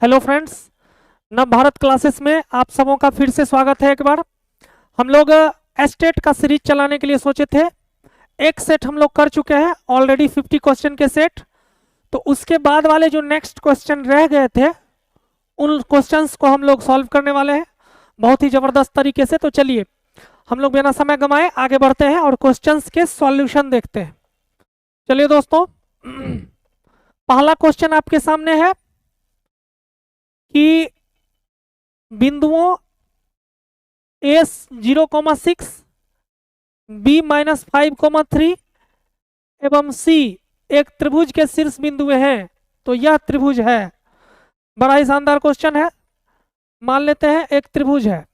Hello friends, नव Bharat classes में आप सबों का फिर से स्वागत है। एक बार हम लोग एस्टेट का सीरीज चलाने के लिए सोचे थे। एक सेट हम लोग कर चुके हैं ऑलरेडी 50 क्वेश्चन के सेट। तो उसके बाद वाले जो नेक्स्ट क्वेश्चन रह गए थे उन क्वेश्चंस को हम लोग सॉल्व करने वाले हैं बहुत ही ज़बरदस्त तरीके से। तो चलिए हम लोग बिना समय गंवाए आगे बढ़ते हैं और क्वेश्चंस के सॉल्यूशन देखते हैं। चलिए दोस्तों, पहला क्वेश्चन आपके सामने है कि बिंदुओं ए 0,6, बी -5,3 एवं सी एक त्रिभुज के शीर्ष बिंदु में है। तो यह त्रिभुज है। बड़ा ही शानदार क्वेश्चन है। मान लेते हैं एक त्रिभुज है।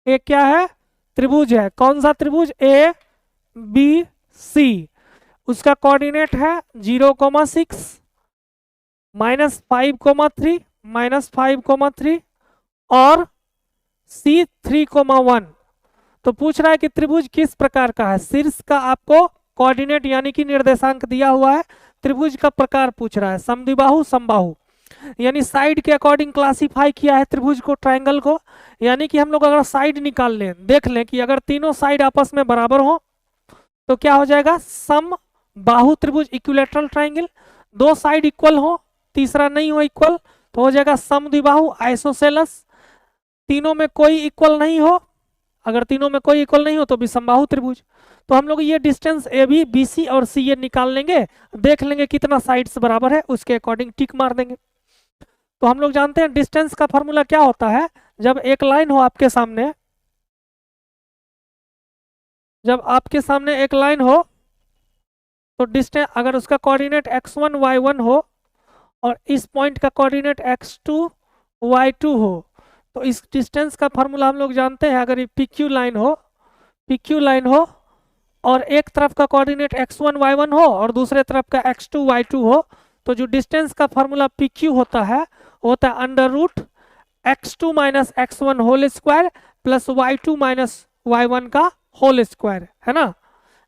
एक क्या है? त्रिभुज है। कौन सा त्रिभुज? A B C. उसका कोऑर्डिनेट है 0,6, -5,3, -5,3 और सी 3,1। तो पूछ रहा है कि त्रिभुज किस प्रकार का है। शीर्ष का आपको कोऑर्डिनेट यानी कि निर्देशांक दिया हुआ है। त्रिभुज का प्रकार पूछ रहा है, समद्विबाहु, समबाहु, यानी साइड के अकॉर्डिंग क्लासिफाई किया है त्रिभुज को, ट्रायंगल को। यानी कि हम लोग अगर साइड निकाल लें, देख लें कि अगर तीनों साइड आपस में बराबर हो तो क्या हो जाएगा? समबाहु त्रिभुज, इक्विलैटरल ट्रायंगल। दो साइड इक्वल हो, तीसरा नहीं हो इक्वल, तो हो जाएगा समद्विबाहु, आइसोसेलस। तीनों में कोई इक्वल नहीं हो, अगर तीनों में कोई इक्वल नहीं हो तो भी समबाहु त्रिभुज। तो हम लोग ये distance A B, B C और सी ए निकाल लेंगे, देख लेंगे कितना साइड्स बराबर है, उसके अकॉर्डिंग टिक मार देंगे। तो हम लोग जानते हैं डिस्टेंस का फॉर्मूला क्या होता है। जब एक लाइन हो आपके सामने, जब आपके सामने एक लाइन हो तो डिस्टेंस, अगर उसका कोऑर्डिनेट x1 y1 हो और इस पॉइंट का कोऑर्डिनेट x2 y2 हो, तो इस डिस्टेंस का फॉर्मूला हम लोग जानते हैं। अगर ये PQ लाइन हो, PQ लाइन हो और एक तरफ का कोऑर्डिनेट x1 y1 हो और दूसरे तरफ का x2 y2 हो, तो जो डिस्टेंस का फॉर्मूला PQ होता है वो होता है under root x2 minus x1 whole square plus y2 minus y1 का होल स्क्वायर, है ना।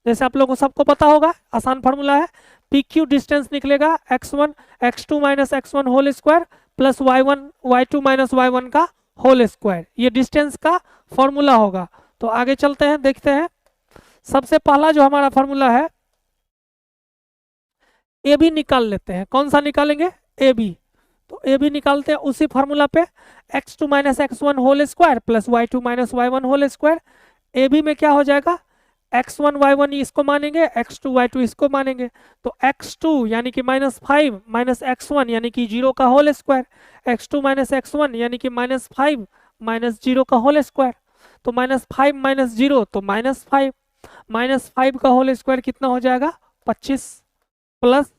जैसे आप लोगों को सबको पता होगा, आसान फॉर्मूला है। PQ डिस्टेंस निकलेगा x1 x2 minus x1 whole square plus y1 y2 minus y1 का होल स्क्वायर। ये डिस्टेंस का फॉर्मूला होगा। तो आगे चलते हैं, देखते हैं। सबसे पहला जो हमारा फॉर्मूला है, ए बी निकाल लेते हैं। कौन सा निकालेंगे? A B. तो ए बी निकालते हैं उसी फॉर्मूला पे, x2 minus x1 whole square plus y2 minus y1 whole square. A B में क्या हो जाएगा? x1 y1 इसको मानेंगे, x2 y2 इसको मानेंगे। तो x2 यानी कि -5 माइनस x1 यानी कि 0 का whole square, x2 minus x1 यानी कि -5 माइनस 0 का होल स्क्वायर। तो -5 माइनस 0 तो -5, -5 का होल स्क्वायर कितना हो जाएगा? 25 प्लस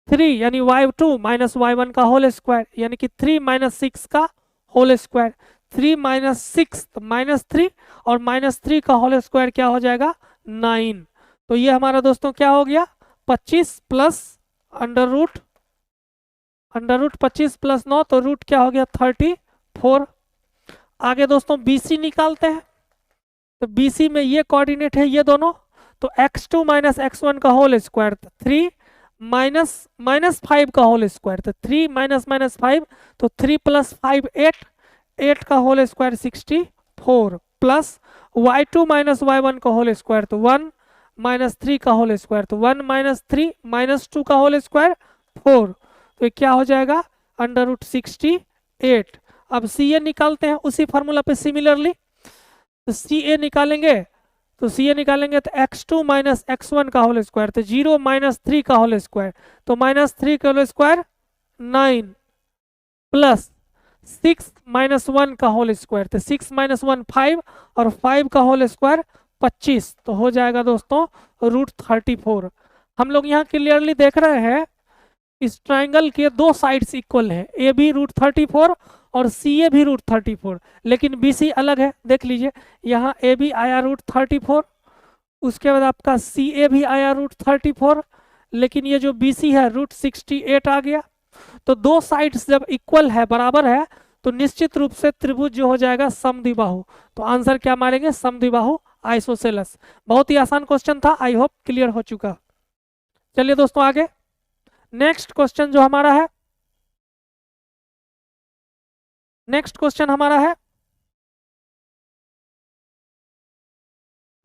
3 यानी y2 माइनस y1 का होल स्क्वायर यानी कि 3 माइनस 6 का होल स्क्वायर। 3 माइनस 6 तो -3 और -3 का होल स्क्वायर क्या हो जाएगा? 9। तो ये हमारा दोस्तों क्या हो गया? 25 प्लस अंडर रूट 25 प्लस 9 तो रूट क्या हो गया? 34। आगे दोस्तों BC निकालते हैं। तो BC में ये कोऑर्डिनेट है ये दोनों, तो x2 माइनस x1 का होल स्क्वायर 3 माइनस 5 का होल स्क्वायर, तो 3 माइनस माइनस 5 तो 3 प्लस 5 8, 8 का whole square 64 plus y2 minus y1 का होल स्क्वायर तो 1 माइनस 3 का होल स्क्वायर तो 1 माइनस 3 माइनस 2 का होल स्क्वायर 4। तो ये क्या हो जाएगा? √68। अब CA निकालते हैं उसी फार्मूला पे सिमिलरली। तो CA निकालेंगे तो x2 माइनस x1 का होल स्क्वायर तो 0 माइनस 3 का होल स्क्वायर तो -3 का होल स्क्वायर 9 प्लस 6 माइनस 1 का होल स्क्वायर तो 6 माइनस 1 5 और 5 का होल स्क्वायर 25। तो हो जाएगा दोस्तों √34। हम लोग यहाँ क्लियरली देख रहे हैं इस ट्राइंगल के दो साइड्स इक्वल हैं, ए बी √34 और सी ए भी √34, लेकिन बी सी अलग है। देख लीजिए, यहाँ ए बी आया √34, उसके बाद आपका सी ए भी आया √34, लेकिन ये जो बी सी है √68 आ गया। तो दो साइड्स जब इक्वल है, बराबर है, तो निश्चित रूप से त्रिभुज जो हो जाएगा समद्विबाहु। तो आंसर क्या मारेंगे? समद्विबाहु आइसोसेलस। बहुत ही आसान क्वेश्चन था, आई होप क्लियर हो चुका। चलिए दोस्तों आगे नेक्स्ट क्वेश्चन जो हमारा है नेक्स्ट क्वेश्चन हमारा है,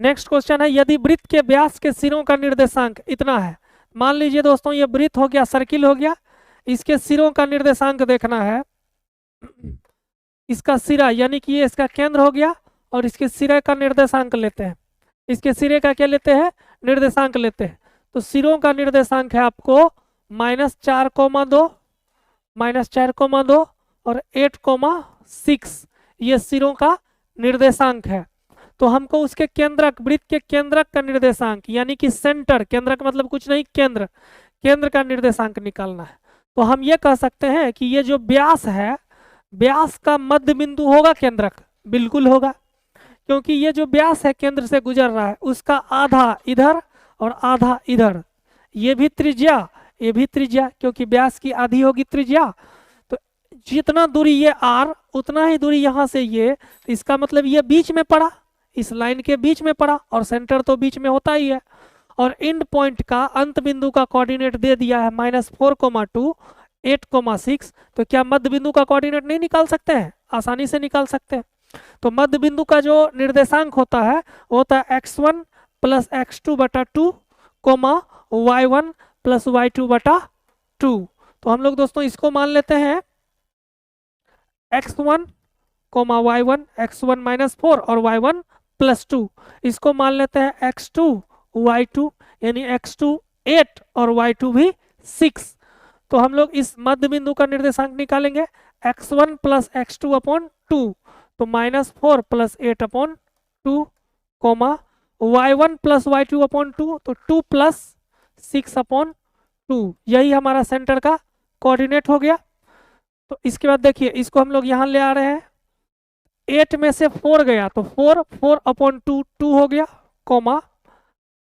नेक्स्ट क्वेश्चन है यदि वृत्त के व्यास के सिरों का निर्देशांक इतना है, मान लीजिए दोस्तों ये वृत्त हो गया, सर्किल हो गया, इसके सिरों का निर्देशांक देखना है, इसका सिरा यानी कि ये इसका केंद्र हो गया और इसके सिरे का निर्देशांक लेते हैं, इसके सिरे का क्या लेते हैं, निर्देशांक लेते हैं। तो सिरों का निर्देशांक है आपको -4,2 -4,2 और 8,6, ये सिरों का निर्देशांक है। तो हमको उसके केंद्रक, वृत्त के केंद्रक का निर्देशांक यानी कि सेंटर, केंद्रक मतलब कुछ नहीं, केंद्र, केंद्र का निर्देशांक निकालना है। तो हम ये कह सकते हैं कि ये जो व्यास है, व्यास का मध्य बिंदु होगा केंद्रक, बिल्कुल होगा, क्योंकि ये जो व्यास है केंद्र से गुजर रहा है उसका आधा इधर और आधा इधर, ये भी त्रिज्या, ये भी त्रिज्या, क्योंकि व्यास की आधी होगी त्रिज्या। तो जितना दूरी ये r उतना ही दूरी यहाँ से ये, इसका मतलब ये बीच में पड़ा, इस लाइन के बीच में पड़ा, और सेंटर तो बीच में होता ही है। और एंड पॉइंट का, अंत बिंदु का कोऑर्डिनेट दे दिया है -4,2 8,6, तो क्या मध्य बिंदु का कोऑर्डिनेट नहीं निकाल सकते हैं, आसानी से निकाल सकते हैं। तो मध्य बिंदु का जो निर्देशांक होता है वो होता है x1 + x2/2, y1 + y2/2। तो हम लोग दोस्तों इसको मान लेते हैं x1, y1, x1 - 4 और y1 + 2, इसको मान लेते हैं x2, y2, यानी x2 8 और y2 भी 6। तो हम लोग इस मध्य बिंदु का निर्देशांक निकालेंगे, x1 + x2/2, तो -4 + 8/2, y1 + y2/2, तो 2 + 6/2, यही हमारा सेंटर का कोऑर्डिनेट हो गया। तो इसके बाद देखिए इसको हम लोग यहाँ ले आ रहे हैं, 8 में से 4 गया तो 4/2 2 हो गया,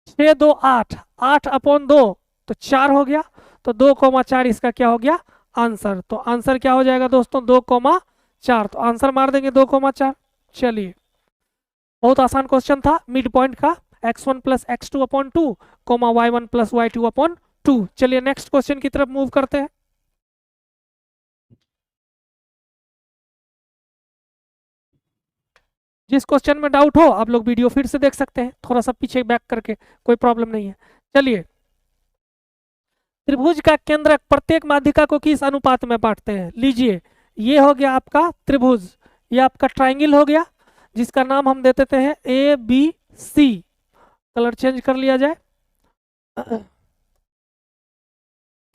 6 2 8 8/2 तो 4 हो गया, तो 2,4 इसका क्या हो गया, आंसर। तो आंसर क्या हो जाएगा दोस्तों, 2,4, तो आंसर मार देंगे 2,4। चलिए बहुत आसान क्वेश्चन था, मिड पॉइंट का, x1 + x2/2, y1 + y2/2। चलिए नेक्स्ट क्वेश्चन की तरफ मूव करते हैं। जिस क्वेश्चन में डाउट हो आप लोग वीडियो फिर से देख सकते हैं, थोड़ा सा पीछे बैक करके, कोई प्रॉब्लम नहीं है। चलिए, त्रिभुज का केंद्रक प्रत्येक माध्यिका को किस अनुपात में बांटते हैं, लीजिए ये हो गया आपका त्रिभुज, ये आपका ट्राइंगल हो गया, जिसका नाम हम दे देते हैं ABC, कलर चेंज कर लिया जाए।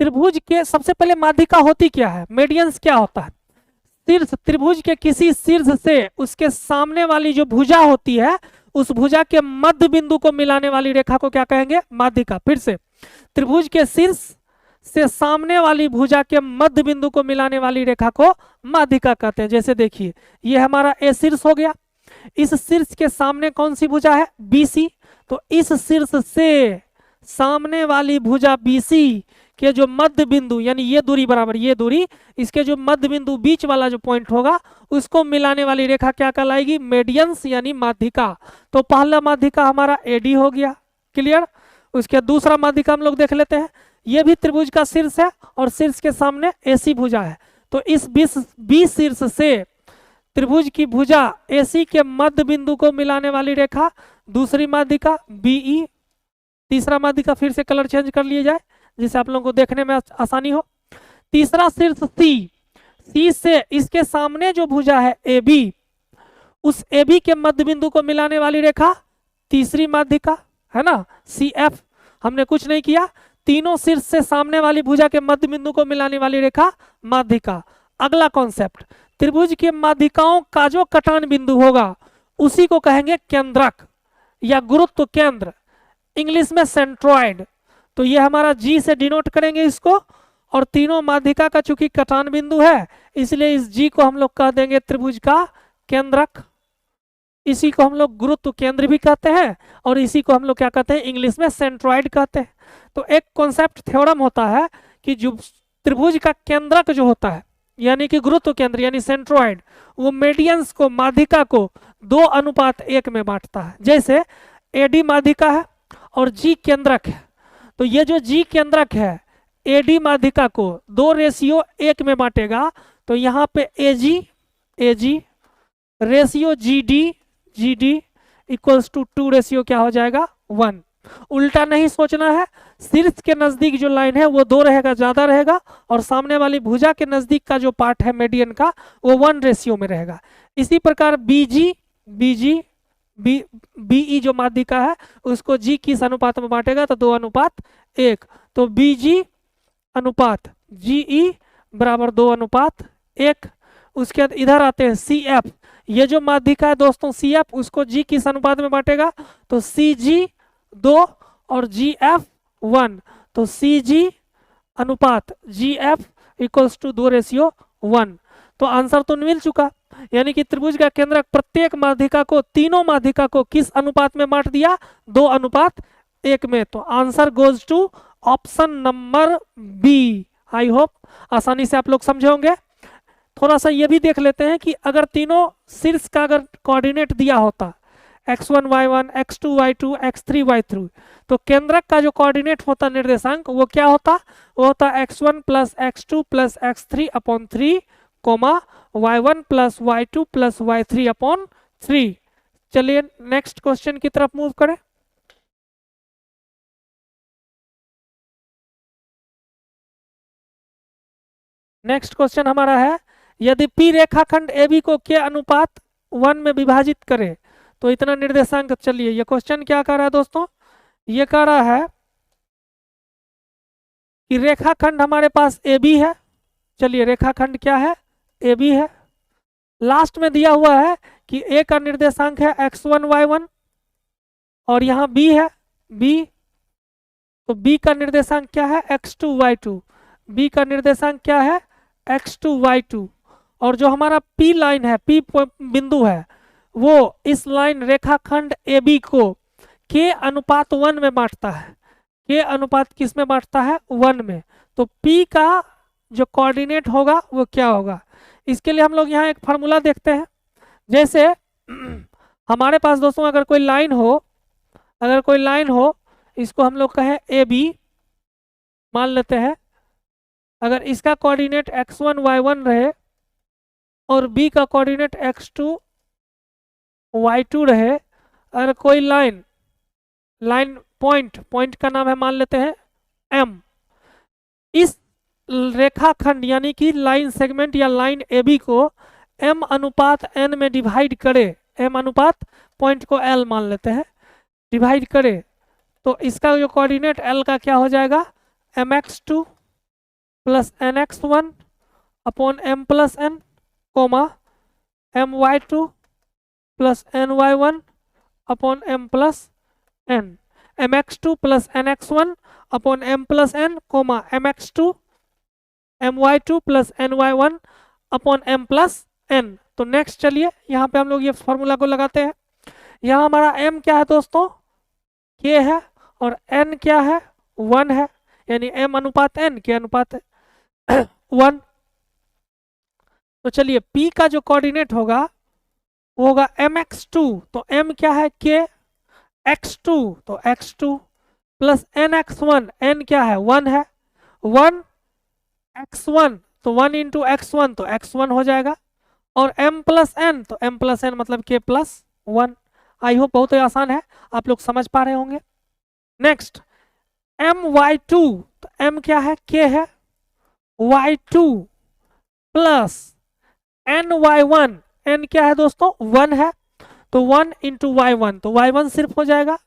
त्रिभुज के सबसे पहले माध्यिका होती क्या है, मेडियंस क्या होता है, शीर्ष, त्रिभुज के किसी शीर्ष से उसके सामने वाली जो भुजा होती है उस भुजा के मध्य बिंदु को मिलाने वाली रेखा को क्या कहेंगे, माध्यिका। फिर से, त्रिभुज के शीर्ष से सामने वाली भुजा के मध्य बिंदु को मिलाने वाली रेखा को माध्यिका कहते हैं। जैसे देखिए ये हमारा ए शीर्ष हो गया, इस शीर्ष के सामने कौन सी भुजा है, BC, तो इस शीर्ष से सामने वाली भुजा BC के जो मध्य बिंदु, यानी ये दूरी बराबर ये दूरी, इसके जो मध्य बिंदु बीच वाला जो पॉइंट होगा उसको मिलाने वाली रेखा क्या कहलाएगी, मेडियंस यानी माध्यिका। तो पहला माध्यिका हमारा AD हो गया, क्लियर। उसके दूसरा माध्यिका हम लोग देख लेते हैं, ये भी त्रिभुज का शीर्ष है और शीर्ष के सामने AC भुजा है, तो इस B शीर्ष से त्रिभुज की भुजा AC के मध्य बिंदु को मिलाने वाली रेखा दूसरी माध्यिका BE, तीसरा माध्यिका फिर से कलर चेंज कर लिए जाए जिससे आप लोगों को देखने में आसानी हो। तीसरा शीर्ष C से इसके सामने जो भुजा है AB, उस AB के मध्य बिंदु को मिलाने वाली रेखा तीसरी माध्यिका है ना, CF। हमने कुछ नहीं किया, तीनों शीर्ष से सामने वाली भुजा के मध्य बिंदु को मिलाने वाली रेखा माध्यिका। अगला कॉन्सेप्ट, त्रिभुज के माध्यिकाओं का जो कटान बिंदु होगा उसी को कहेंगे केंद्रक या गुरुत्व केंद्र, इंग्लिश में सेंट्रॉइड। तो ये हमारा G से डिनोट करेंगे इसको, और तीनों माध्यिका का चूंकि कटान बिंदु है इसलिए इस G को हम लोग कह देंगे त्रिभुज का केंद्रक। इसी को हम लोग गुरुत्व केंद्र भी कहते हैं और इसी को हम लोग क्या कहते हैं, इंग्लिश में सेंट्रॉइड कहते हैं। तो एक कॉन्सेप्ट थ्योरम होता है कि जो त्रिभुज का केंद्रक जो होता है यानी कि गुरुत्व केंद्र यानी सेंट्रॉइड, वो मेडियंस को, माध्यिका को 2:1 में बांटता है। जैसे AD माध्यिका है और G केंद्रक है, तो ये जो G केंद्रक है AD माध्यिका को 2:1 में बांटेगा, तो यहाँ पे AG AG ratio GD equals to 2 ratio क्या हो जाएगा 1। उल्टा नहीं सोचना है, शीर्ष के नजदीक जो लाइन है वो 2 रहेगा, ज्यादा रहेगा, और सामने वाली भुजा के नजदीक का जो पार्ट है मीडियन का वो 1 रेशियो में रहेगा। इसी प्रकार BE जो माध्यिका है उसको G किस अनुपात में बांटेगा, तो 2:1। तो BG अनुपात GE बराबर 2:1। उसके बाद इधर आते हैं CF, ये जो माध्यिका है दोस्तों CF, उसको G किस अनुपात में बांटेगा, तो CG 2 और GF 1। तो CG अनुपात GF इक्वल्स टू 2:1। तो आंसर तो मिल चुका, यानी कि त्रिभुज का केंद्रक प्रत्येक माध्यिका को, तीनों माध्यिका को किस अनुपात में बांट दिया, 2:1 में। तो answer goes to option number B. I hope आसानी से आप लोग समझे होंगे। थोड़ा सा ये भी देख लेते हैं कि अगर तीनों शीर्ष का अगर कोऑर्डिनेट दिया होता x1 y1 x2 y2 x3 y3, तो केंद्रक का जो कोऑर्डिनेट होता निर्देशांक वो क्या होता, वो होता x1 plus x2 plus x3 upon 3 comma y1 plus y2 plus y3 upon 3। चलिए नेक्स्ट क्वेश्चन की तरफ मूव करें। नेक्स्ट क्वेश्चन हमारा है, यदि P रेखाखंड AB को के अनुपात 1 में विभाजित करे तो इतना निर्देशांक। चलिए ये क्वेश्चन क्या कर रहा है दोस्तों, ये कह रहा है कि रेखाखंड हमारे पास AB है। चलिए रेखाखंड क्या है, AB है। लास्ट में दिया हुआ है कि A का निर्देशांक है x1 y1 और यहाँ B है B, तो B का निर्देशांक क्या है x2 y2, B का निर्देशांक क्या है x2 y2। और जो हमारा P लाइन है, P बिंदु है, वो इस लाइन रेखाखंड AB को K अनुपात 1 में बांटता है। K अनुपात किस में बांटता है, 1 में। तो P का जो कोऑर्डिनेट होगा वो क्या होगा, इसके लिए हम लोग यहाँ एक फार्मूला देखते हैं। जैसे हमारे पास दोस्तों अगर कोई लाइन हो, इसको हम लोग कहें AB मान लेते हैं। अगर इसका कोऑर्डिनेट x1 y1 रहे और B का कोऑर्डिनेट x2 y2 रहे, अगर कोई लाइन पॉइंट का नाम है मान लेते हैं M, इस रेखाखंड यानी कि लाइन सेगमेंट या लाइन AB को M अनुपात N में डिवाइड करे, M अनुपात पॉइंट को L मान लेते हैं, डिवाइड करे, तो इसका जो कोऑर्डिनेट L का क्या हो जाएगा, mx2 plus nx1 upon m plus n comma my2 plus ny1 upon m plus n, mx2 plus nx1 upon m plus n comma mx2 my2 plus ny1 upon m plus n। तो next चलिए यहाँ पे हम लोग ये formula को लगाते हैं। यहाँ हमारा m क्या है दोस्तों, k है, और n क्या है, 1 है, यानी m अनुपात n, k अनुपात 1। तो चलिए p का जो कोऑर्डिनेट होगा वो होगा mx2, तो m क्या है k, x2 तो x2 प्लस nx1, n क्या है 1 है, 1 x1 तो 1 इंटू x1 तो x1 हो जाएगा, और m प्लस n तो m प्लस n मतलब k प्लस 1। आई होप बहुत ही आसान है, आप लोग समझ पा रहे होंगे। नेक्स्ट my2, तो m क्या है k है, y2 प्लस ny1, n क्या है दोस्तों 1 है, तो 1 इंटू y1 तो y1 सिर्फ हो जाएगा,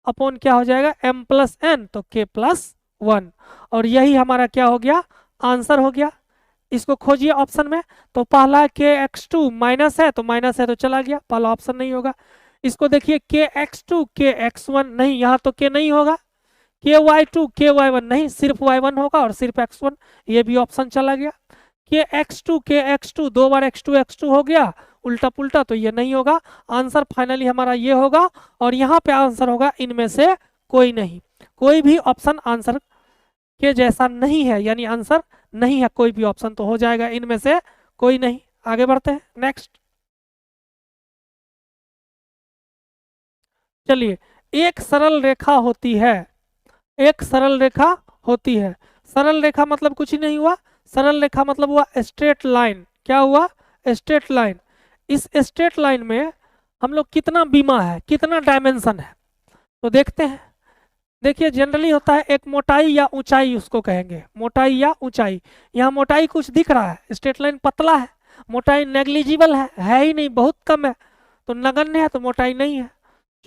अपॉन क्या हो जाएगा m प्लस n तो k प्लस 1। और यही हमारा क्या हो गया, आंसर हो गया। इसको खोजिए ऑप्शन में, तो पहला kx2 माइनस है तो चला गया, पहला ऑप्शन नहीं होगा। इसको देखिए kx2 kx1 नहीं, यहाँ तो k नहीं होगा, ky2 ky1 नहीं, सिर्फ y1 होगा और सिर्फ x1, ये भी ऑप्शन चला गया। kx2 दो बार x2 हो गया उल्टा पुल्टा, तो ये नहीं होगा। आंसर फाइनली हमारा ये होगा, और यहाँ पे आंसर होगा इनमें से कोई नहीं, कोई भी ऑप्शन आंसर के जैसा नहीं है, यानी आंसर नहीं है कोई भी ऑप्शन, तो हो जाएगा इनमें से कोई नहीं। आगे बढ़ते हैं नेक्स्ट। चलिए एक सरल रेखा होती है, एक सरल रेखा होती है। सरल रेखा मतलब कुछ ही नहीं हुआ, सरल रेखा मतलब हुआ स्ट्रेट लाइन। क्या हुआ, स्ट्रेट लाइन, इस स्ट्रेट लाइन में हम लोग कितना बीमा है, कितना डायमेंशन है, तो देखते हैं। देखिए जनरली होता है एक मोटाई या ऊंचाई, उसको कहेंगे मोटाई या ऊंचाई। यहाँ मोटाई कुछ दिख रहा है, स्ट्रेट लाइन पतला है, मोटाई नेग्लिजिबल है ही नहीं, बहुत कम है, तो नगण्य है, तो मोटाई नहीं है।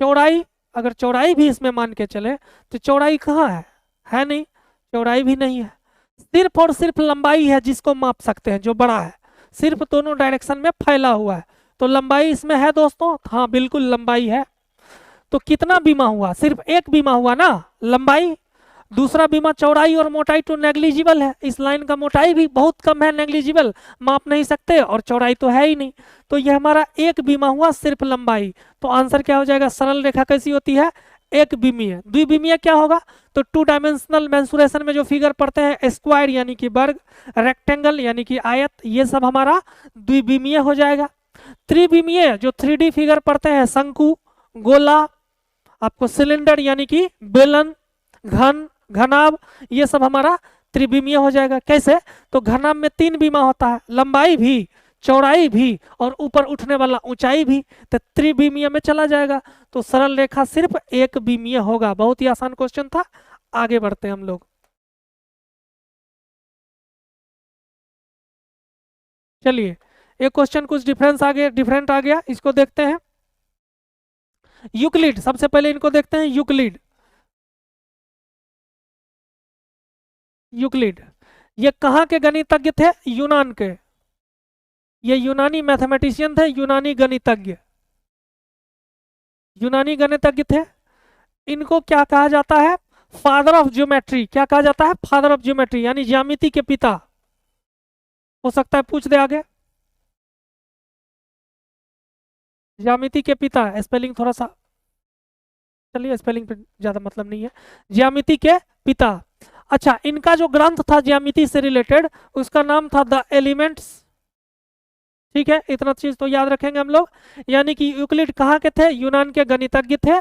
चौड़ाई, अगर चौड़ाई भी इसमें मान के चले तो चौड़ाई कहाँ है नहीं, चौड़ाई भी नहीं है। सिर्फ और सिर्फ लंबाई है जिसको माप सकते हैं, जो बड़ा है, सिर्फ दोनों डायरेक्शन में फैला हुआ है, तो लंबाई इसमें है दोस्तों, हाँ बिल्कुल लंबाई है। तो कितना बीमा हुआ, सिर्फ एक बीमा हुआ ना, लंबाई। दूसरा बीमा चौड़ाई और मोटाई तो नेग्लिजिबल है, इस लाइन का मोटाई भी बहुत कम है, नेग्लिजिबल, माप नहीं सकते, और चौड़ाई तो है ही नहीं, तो ये हमारा एक बीमा हुआ सिर्फ लंबाई। तो आंसर क्या हो जाएगा, सरल रेखा कैसी होती है, एक बीमीय। द्विबीमीय क्या होगा, तो टू डायमेंशनल मेंसुरेशन में जो फिगर पढ़ते हैं, स्क्वायर यानी कि वर्ग, रेक्टेंगल यानी कि आयत, ये सब हमारा द्विबीमीय हो जाएगा। त्रिबीमीय जो 3D फिगर पढ़ते हैं, शंकु, गोला, आपको सिलेंडर यानी कि बेलन, घन, घनाभ, ये सब हमारा त्रिबीमीय हो जाएगा। कैसे, तो घनाभ में 3 बीमा होता है, लंबाई भी, चौड़ाई भी, और ऊपर उठने वाला ऊंचाई भी, तो त्रिबीमीय में चला जाएगा। तो सरल रेखा सिर्फ एक बीमीय होगा। बहुत ही आसान क्वेश्चन था, आगे बढ़ते हैं हम लोग। चलिए एक क्वेश्चन कुछ डिफरेंट आ गया, इसको देखते हैं। यूक्लिड, सबसे पहले इनको देखते हैं, यूक्लिड। यूक्लिड ये कहाँ के गणितज्ञ थे, यूनान के, ये यूनानी मैथमेटिशियन थे, यूनानी गणितज्ञ, यूनानी गणितज्ञ थे। इनको क्या कहा जाता है, फादर ऑफ ज्योमेट्री। क्या कहा जाता है, फादर ऑफ ज्योमेट्री, यानी ज्यामिति के पिता। हो सकता है पूछ दे आगे, ज्यामिति के पिता, स्पेलिंग थोड़ा सा, चलिए स्पेलिंग पे ज्यादा मतलब नहीं है, ज्यामिति के पिता। अच्छा, इनका जो ग्रंथ था ज्यामिति से रिलेटेड, उसका नाम था द एलिमेंट्स। ठीक है, इतना चीज तो याद रखेंगे हम लोग। यानी कि यूक्लिड कहाँ के थे, यूनान के गणितज्ञ थे,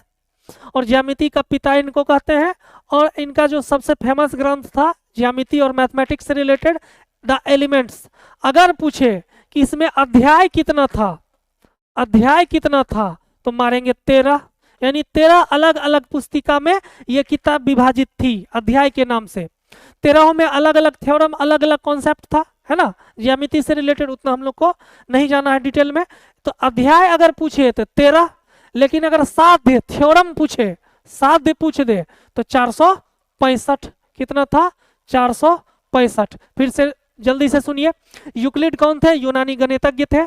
और ज्यामिति का पिता इनको कहते हैं। और इनका जो सबसे फेमस ग्रंथ था ज्यामिति और मैथमेटिक्स से रिलेटेड, द एलिमेंट्स। अगर पूछे कि इसमें अध्याय कितना था, अध्याय कितना था, तो मारेंगे 13, यानी 13 अलग अलग पुस्तिका में ये किताब विभाजित थी अध्याय के नाम से। 13 में अलग अलग थ्योरम, अलग अलग कॉन्सेप्ट था, है ना। ज्यामिति से रिलेटेड उतना हम लोग को नहीं जाना है डिटेल में। तो अध्याय अगर पूछे तो 13, लेकिन अगर साध्य थ्योरम पूछे, साध्य पूछ दे, तो 465। कितना था, 465। फिर से जल्दी से सुनिए, यूक्लिड कौन थे, यूनानी गणितज्ञ थे,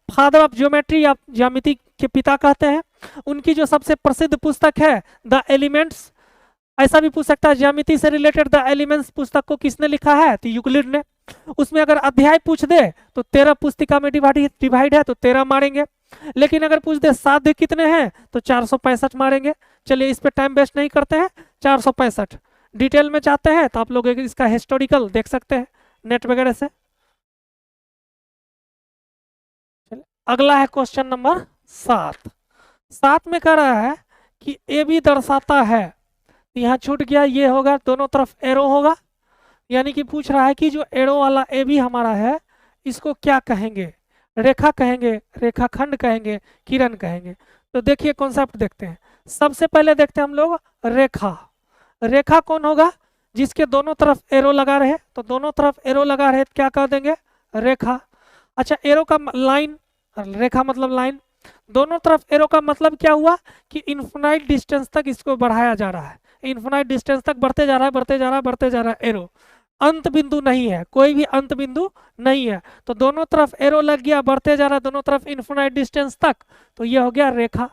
फादर ऑफ ज्योमेट्री या ज्यामिति के पिता कहते हैं। उनकी जो सबसे प्रसिद्ध पुस्तक है द एलिमेंट्स, ऐसा भी पूछ सकता है ज्यामिति से रिलेटेड द एलिमेंट्स पुस्तक को किसने लिखा है, तो यूक्लिड ने। उसमें अगर अध्याय पूछ दे तो 13 पुस्तिका में डिवाइड है, तो 13 मारेंगे। लेकिन अगर पूछ दे साध्य कितने हैं, तो 465 मारेंगे। चलिए इस पे टाइम वेस्ट नहीं करते हैं, 465। डिटेल में चाहते हैं तो आप लोग इसका हिस्टोरिकल देख सकते हैं नेट वगैरह से। अगला है क्वेश्चन नंबर 7। 7 में कह रहा है कि ए बी दर्शाता है, यहाँ छूट गया, ये होगा दोनों तरफ एरो होगा, यानी कि पूछ रहा है कि जो एरो वाला ए बी हमारा है, इसको क्या कहेंगे, रेखा कहेंगे, रेखाखंड कहेंगे, किरण कहेंगे। तो देखिए कॉन्सेप्ट देखते हैं। सबसे पहले देखते हैं हम लोग रेखा। रेखा कौन होगा, जिसके दोनों तरफ एरो लगा रहे, तो दोनों तरफ एरो लगा रहे तो क्या कह देंगे, रेखा। अच्छा, एरो का लाइन, रेखा मतलब लाइन, दोनों तरफ एरो का मतलब क्या हुआ कि इन्फिनाइट डिस्टेंस तक इसको बढ़ाया जा रहा है, इन्फिनाइट डिस्टेंस तक बढ़ते जा रहा है, बढ़ते जा रहा है, बढ़ते जा रहा है एरो। अंत बिंदु नहीं है, कोई भी अंत बिंदु नहीं है, तो दोनों तरफ एरो लग गया, बढ़ते जा रहा है दोनों तरफ इन्फिनाइट डिस्टेंस तक, तो ये हो गया रेखा।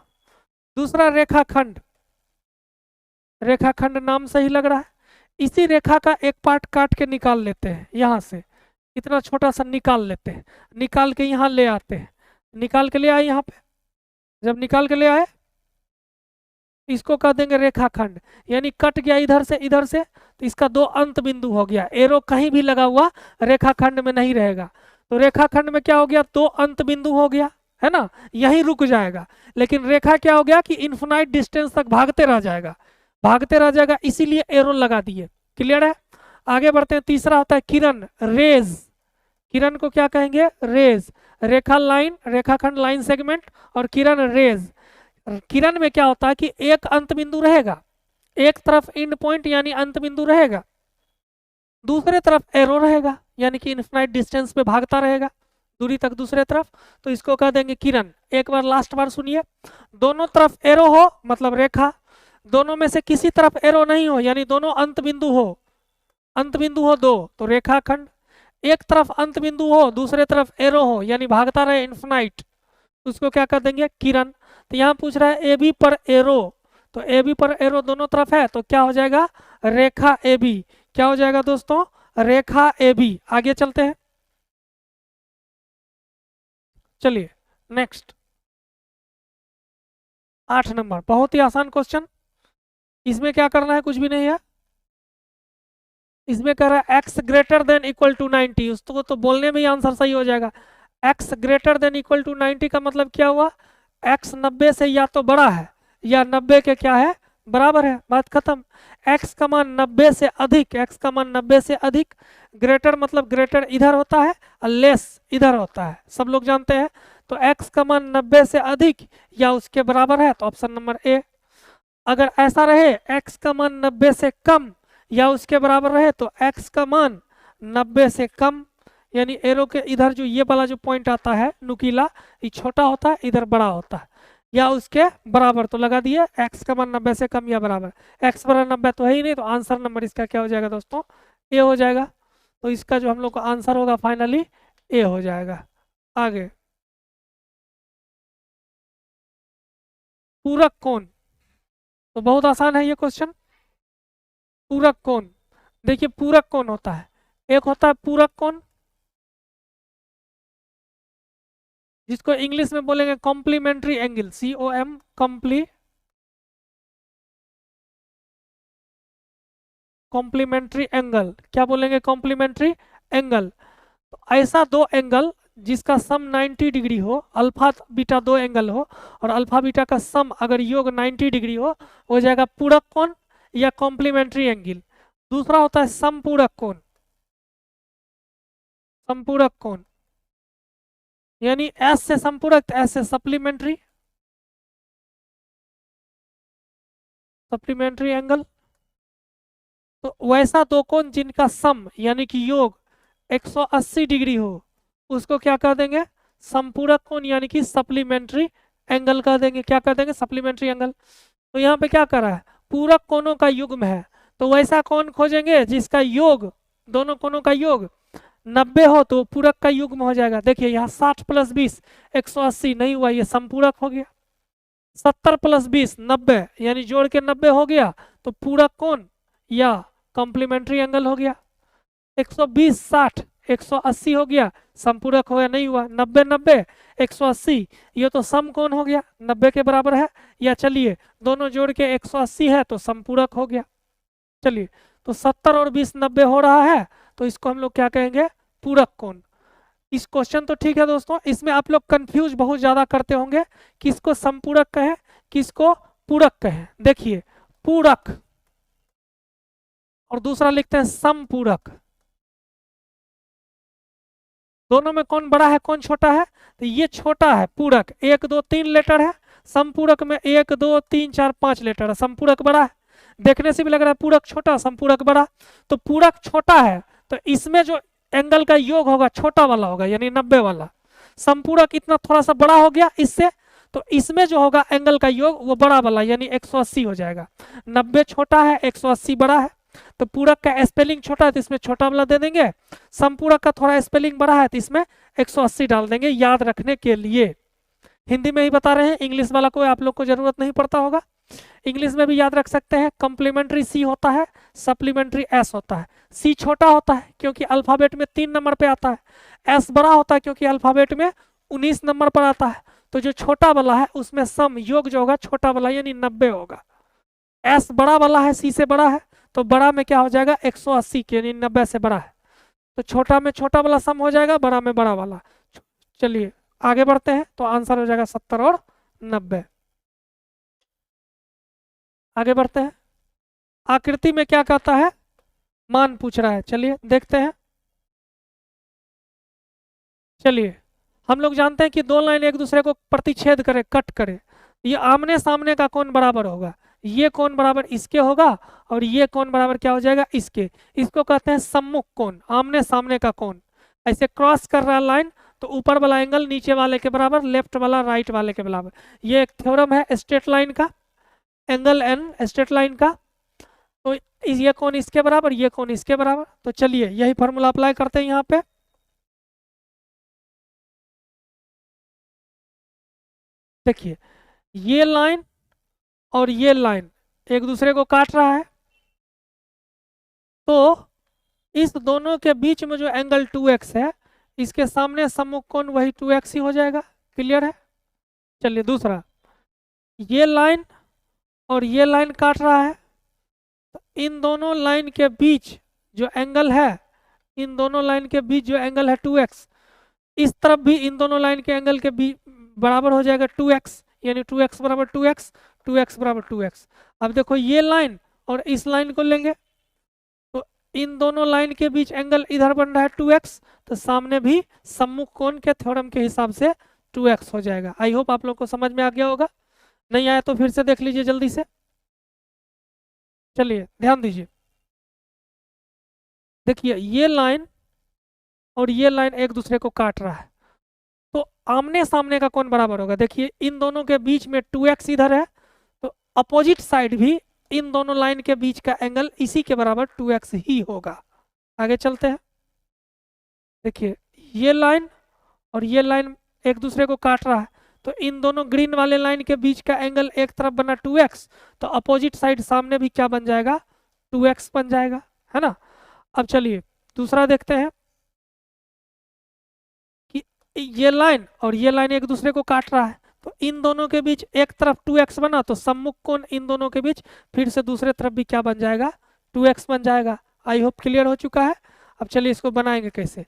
दूसरा रेखाखंड, रेखाखंड नाम से ही लग रहा है। इसी रेखा का एक पार्ट काट के निकाल लेते हैं, यहाँ से इतना छोटा सा निकाल लेते हैं, निकाल के यहाँ ले आते हैं, निकाल के ले आए यहाँ पे, जब निकाल के ले आए इसको कह देंगे रेखाखंड। यानी कट गया इधर से, तो इसका 2 अंत बिंदु हो गया, एरो कहीं भी लगा हुआ रेखाखंड में नहीं रहेगा। तो रेखाखंड में क्या हो गया, 2 अंत बिंदु हो गया, है ना, यहीं रुक जाएगा। लेकिन रेखा क्या हो गया कि इन्फिनाइट डिस्टेंस तक भागते रह जाएगा, भागते रह जाएगा, इसीलिए एरो लगा दिए। क्लियर है, आगे बढ़ते हैं। तीसरा होता है किरण, रेज। किरण को क्या कहेंगे, रेज। रेखा लाइन, रेखाखंड लाइन सेगमेंट, और किरण रेज। किरण में क्या होता है कि एक अंत बिंदु रहेगा, एक तरफ एंड पॉइंट यानी अंत बिंदु रहेगा, दूसरे तरफ एरो रहेगा यानी कि इनफाइनाइट डिस्टेंस पे भागता रहेगा दूरी तक दूसरे तरफ, तो इसको कह देंगे किरण। एक बार लास्ट बार सुनिए, दोनों तरफ एरो हो मतलब रेखा, दोनों में से किसी तरफ एरो नहीं हो यानी दोनों अंत बिंदु हो, अंत बिंदु हो दो तो रेखाखंड, एक तरफ अंत बिंदु हो दूसरे तरफ एरो हो यानी भागता रहे इनफाइनाइट, उसको क्या कर देंगे किरण। तो यहाँ पूछ रहा है ए बी पर एरो, तो ए बी पर एरो दोनों तरफ है तो क्या हो जाएगा रेखा ए बी, क्या हो जाएगा दोस्तों रेखा ए बी। आगे चलते हैं, चलिए नेक्स्ट 8 नंबर, बहुत ही आसान क्वेश्चन। इसमें क्या करना है, कुछ भी नहीं है, इसमें कह रहा है x greater than equal to 90, उसको तो बोलने में ही आंसर सही हो जाएगा। x greater than equal to 90 का मतलब क्या हुआ, x 90 से या तो बड़ा है या 90 के क्या है बराबर है, बात खत्म। x का मान 90 से अधिक, x का मान 90 से अधिक, ग्रेटर मतलब ग्रेटर इधर होता है और लेस इधर होता है, सब लोग जानते हैं। तो x का मान 90 से अधिक या उसके बराबर है तो ऑप्शन नंबर ए। अगर ऐसा रहे x का मान 90 से कम या उसके बराबर रहे तो x का मान 90 से कम, यानी एरो के इधर जो ये वाला जो पॉइंट आता है नुकीला, ये छोटा होता है इधर बड़ा होता है, या उसके बराबर, तो लगा दिए x का मान 90 से कम या बराबर। x बराबर 90 तो है ही नहीं, तो आंसर नंबर इसका क्या हो जाएगा दोस्तों ए हो जाएगा। तो इसका जो हम लोग का आंसर होगा फाइनली ए हो जाएगा। आगे पूरक कोण, तो बहुत आसान है ये क्वेश्चन। पूरक कोण, देखिए पूरक कोण होता है, एक होता है पूरक कोण जिसको इंग्लिश में बोलेंगे complementary angle, COM complementary angle, क्या बोलेंगे कॉम्प्लीमेंट्री एंगल। तो ऐसा दो एंगल जिसका सम 90 डिग्री हो, अल्फा बीटा दो एंगल हो और अल्फा बीटा का सम अगर योग 90 डिग्री हो जाएगा पूरक कोण या कॉम्प्लीमेंट्री एंगल। दूसरा होता है समपूरक कोण, समपूरक कोण यानी एस से संपूरक एस से सप्लीमेंट्री, सप्लीमेंट्री एंगल। तो वैसा दो कोण जिनका सम यानी कि योग 180 डिग्री हो उसको क्या कर देंगे संपूरक कोण यानी कि सप्लीमेंट्री एंगल कर देंगे, क्या कर देंगे सप्लीमेंट्री एंगल। तो यहाँ पे क्या कर रहा है पूरक कोणों का युग्म है, तो वैसा कोण खोजेंगे जिसका योग, दोनों कोणों का योग 90 हो तो पूरक का युग्म हो जाएगा। देखिए यहाँ 60 + 20 180 नहीं हुआ, ये संपूरक हो गया। 70 + 20 90 यानी जोड़ के 90 हो गया तो पूरक कोण या कॉम्प्लीमेंट्री एंगल हो गया। 120 60 180 हो गया, संपूरक हो गया नहीं हुआ। 90 90 180 ये तो सम कोण हो गया, 90 के बराबर है, या चलिए दोनों जोड़ के 180 है तो संपूरक हो गया। चलिए तो 70 और 20 90 हो रहा है तो इसको हम लोग क्या कहेंगे पूरक कोण। इस क्वेश्चन तो ठीक है दोस्तों, इसमें आप लोग कंफ्यूज बहुत ज्यादा करते होंगे किसको संपूरक कहें किसको पूरक कहें। देखिए पूरक और दूसरा लिखते हैं समपूरक, दोनों में कौन बड़ा है कौन छोटा है, तो ये छोटा है पूरक, 1 2 3 लेटर है, संपूरक में 1 2 3 4 5 लेटर है, संपूरक बड़ा है। देखने से भी लग रहा है पूरक छोटा संपूरक बड़ा, तो पूरक छोटा है तो इसमें जो एंगल का योग होगा छोटा वाला होगा यानी 90 वाला। संपूरक इतना थोड़ा सा बड़ा हो गया इससे, तो इसमें जो होगा एंगल का योग वो बड़ा वाला यानी 180 हो जाएगा। 90 छोटा है 180 बड़ा है, तो पूरक का स्पेलिंग छोटा है तो इसमें छोटा वाला दे देंगे, संपूरक का थोड़ा स्पेलिंग बड़ा है तो इसमें 180 डाल देंगे याद रखने के लिए। हिंदी में ही बता रहे हैं, इंग्लिश वाला कोई आप लोग को जरूरत नहीं पड़ता होगा, इंग्लिश में भी याद रख सकते हैं। कॉम्प्लीमेंट्री सी होता है, सप्लीमेंट्री एस होता है। सी छोटा होता है क्योंकि अल्फाबेट में 3 नंबर पे आता है, एस बड़ा होता है क्योंकि अल्फाबेट में 19 नंबर पर आता है। तो जो छोटा वाला है उसमें सम योग जो होगा छोटा वाला यानी 90 होगा। एस बड़ा वाला है सी से बड़ा है तो बड़ा में क्या हो जाएगा 180 के यानी 90 से बड़ा है, तो छोटा में छोटा वाला सम हो जाएगा, बड़ा में बड़ा वाला। चलिए आगे बढ़ते हैं, तो आंसर हो जाएगा 70 और 90। आगे बढ़ते हैं, आकृति में क्या कहता है मान पूछ रहा है, चलिए देखते हैं। चलिए हम लोग जानते हैं कि दो लाइन एक दूसरे को प्रतिच्छेद करे, कट करे, ये आमने सामने का कोण बराबर होगा, ये कोण बराबर इसके होगा और ये कोण बराबर क्या हो जाएगा, इसके। इसको कहते हैं सम्मुख कोण, आमने सामने का कोण। ऐसे क्रॉस कर रहा लाइन तो ऊपर वाला एंगल नीचे वाले के बराबर, लेफ्ट वाला राइट वाले के बराबर। ये एक थ्योरम है स्ट्रेट लाइन का, एंगल एन स्ट्रेट लाइन का। तो ये कोण इसके बराबर, ये कोण इसके बराबर। तो चलिए यही फॉर्मूला अप्लाई करते हैं यहाँ पे। देखिए ये लाइन और ये लाइन एक दूसरे को काट रहा है, तो इस दोनों के बीच में जो एंगल 2x है, इसके सामने सम्मुख कोण वही 2x ही हो जाएगा। क्लियर है? चलिए दूसरा, ये लाइन और ये लाइन काट रहा है, तो इन दोनों लाइन के बीच जो एंगल है, इन दोनों लाइन के बीच जो एंगल है 2x, इस तरफ भी इन दोनों लाइन के एंगल के बीच बराबर हो जाएगा 2x, यानी 2x बराबर 2x, 2x बराबर 2x। अब देखो ये लाइन और इस लाइन को लेंगे तो इन दोनों लाइन के बीच एंगल इधर बन रहा है 2x, तो सामने भी सम्मुख कोण के थ्योरम के हिसाब से 2x हो जाएगा। आई होप आप लोग को समझ में आ गया होगा, नहीं आया तो फिर से देख लीजिए जल्दी से। चलिए ध्यान दीजिए, देखिए ये लाइन और ये लाइन एक दूसरे को काट रहा है, तो आमने सामने का कोण बराबर होगा। देखिए इन दोनों के बीच में 2x इधर है, तो अपोजिट साइड भी इन दोनों लाइन के बीच का एंगल इसी के बराबर 2x ही होगा। आगे चलते हैं, देखिए ये लाइन और ये लाइन एक दूसरे को काट रहा है, तो इन दोनों ग्रीन वाले लाइन के बीच का एंगल एक तरफ बना 2x, तो अपोजिट साइड सामने भी क्या बन जाएगा, 2x बन जाएगा, है ना। अब चलिए दूसरा देखते हैं कि ये लाइन और ये लाइन एक दूसरे को काट रहा है, तो इन दोनों के बीच एक तरफ 2x बना, तो सम्मुख कोण इन दोनों के बीच फिर से दूसरे तरफ भी क्या बन जाएगा, 2x बन जाएगा। आई होप क्लियर हो चुका है। अब चलिए इसको बनाएंगे कैसे।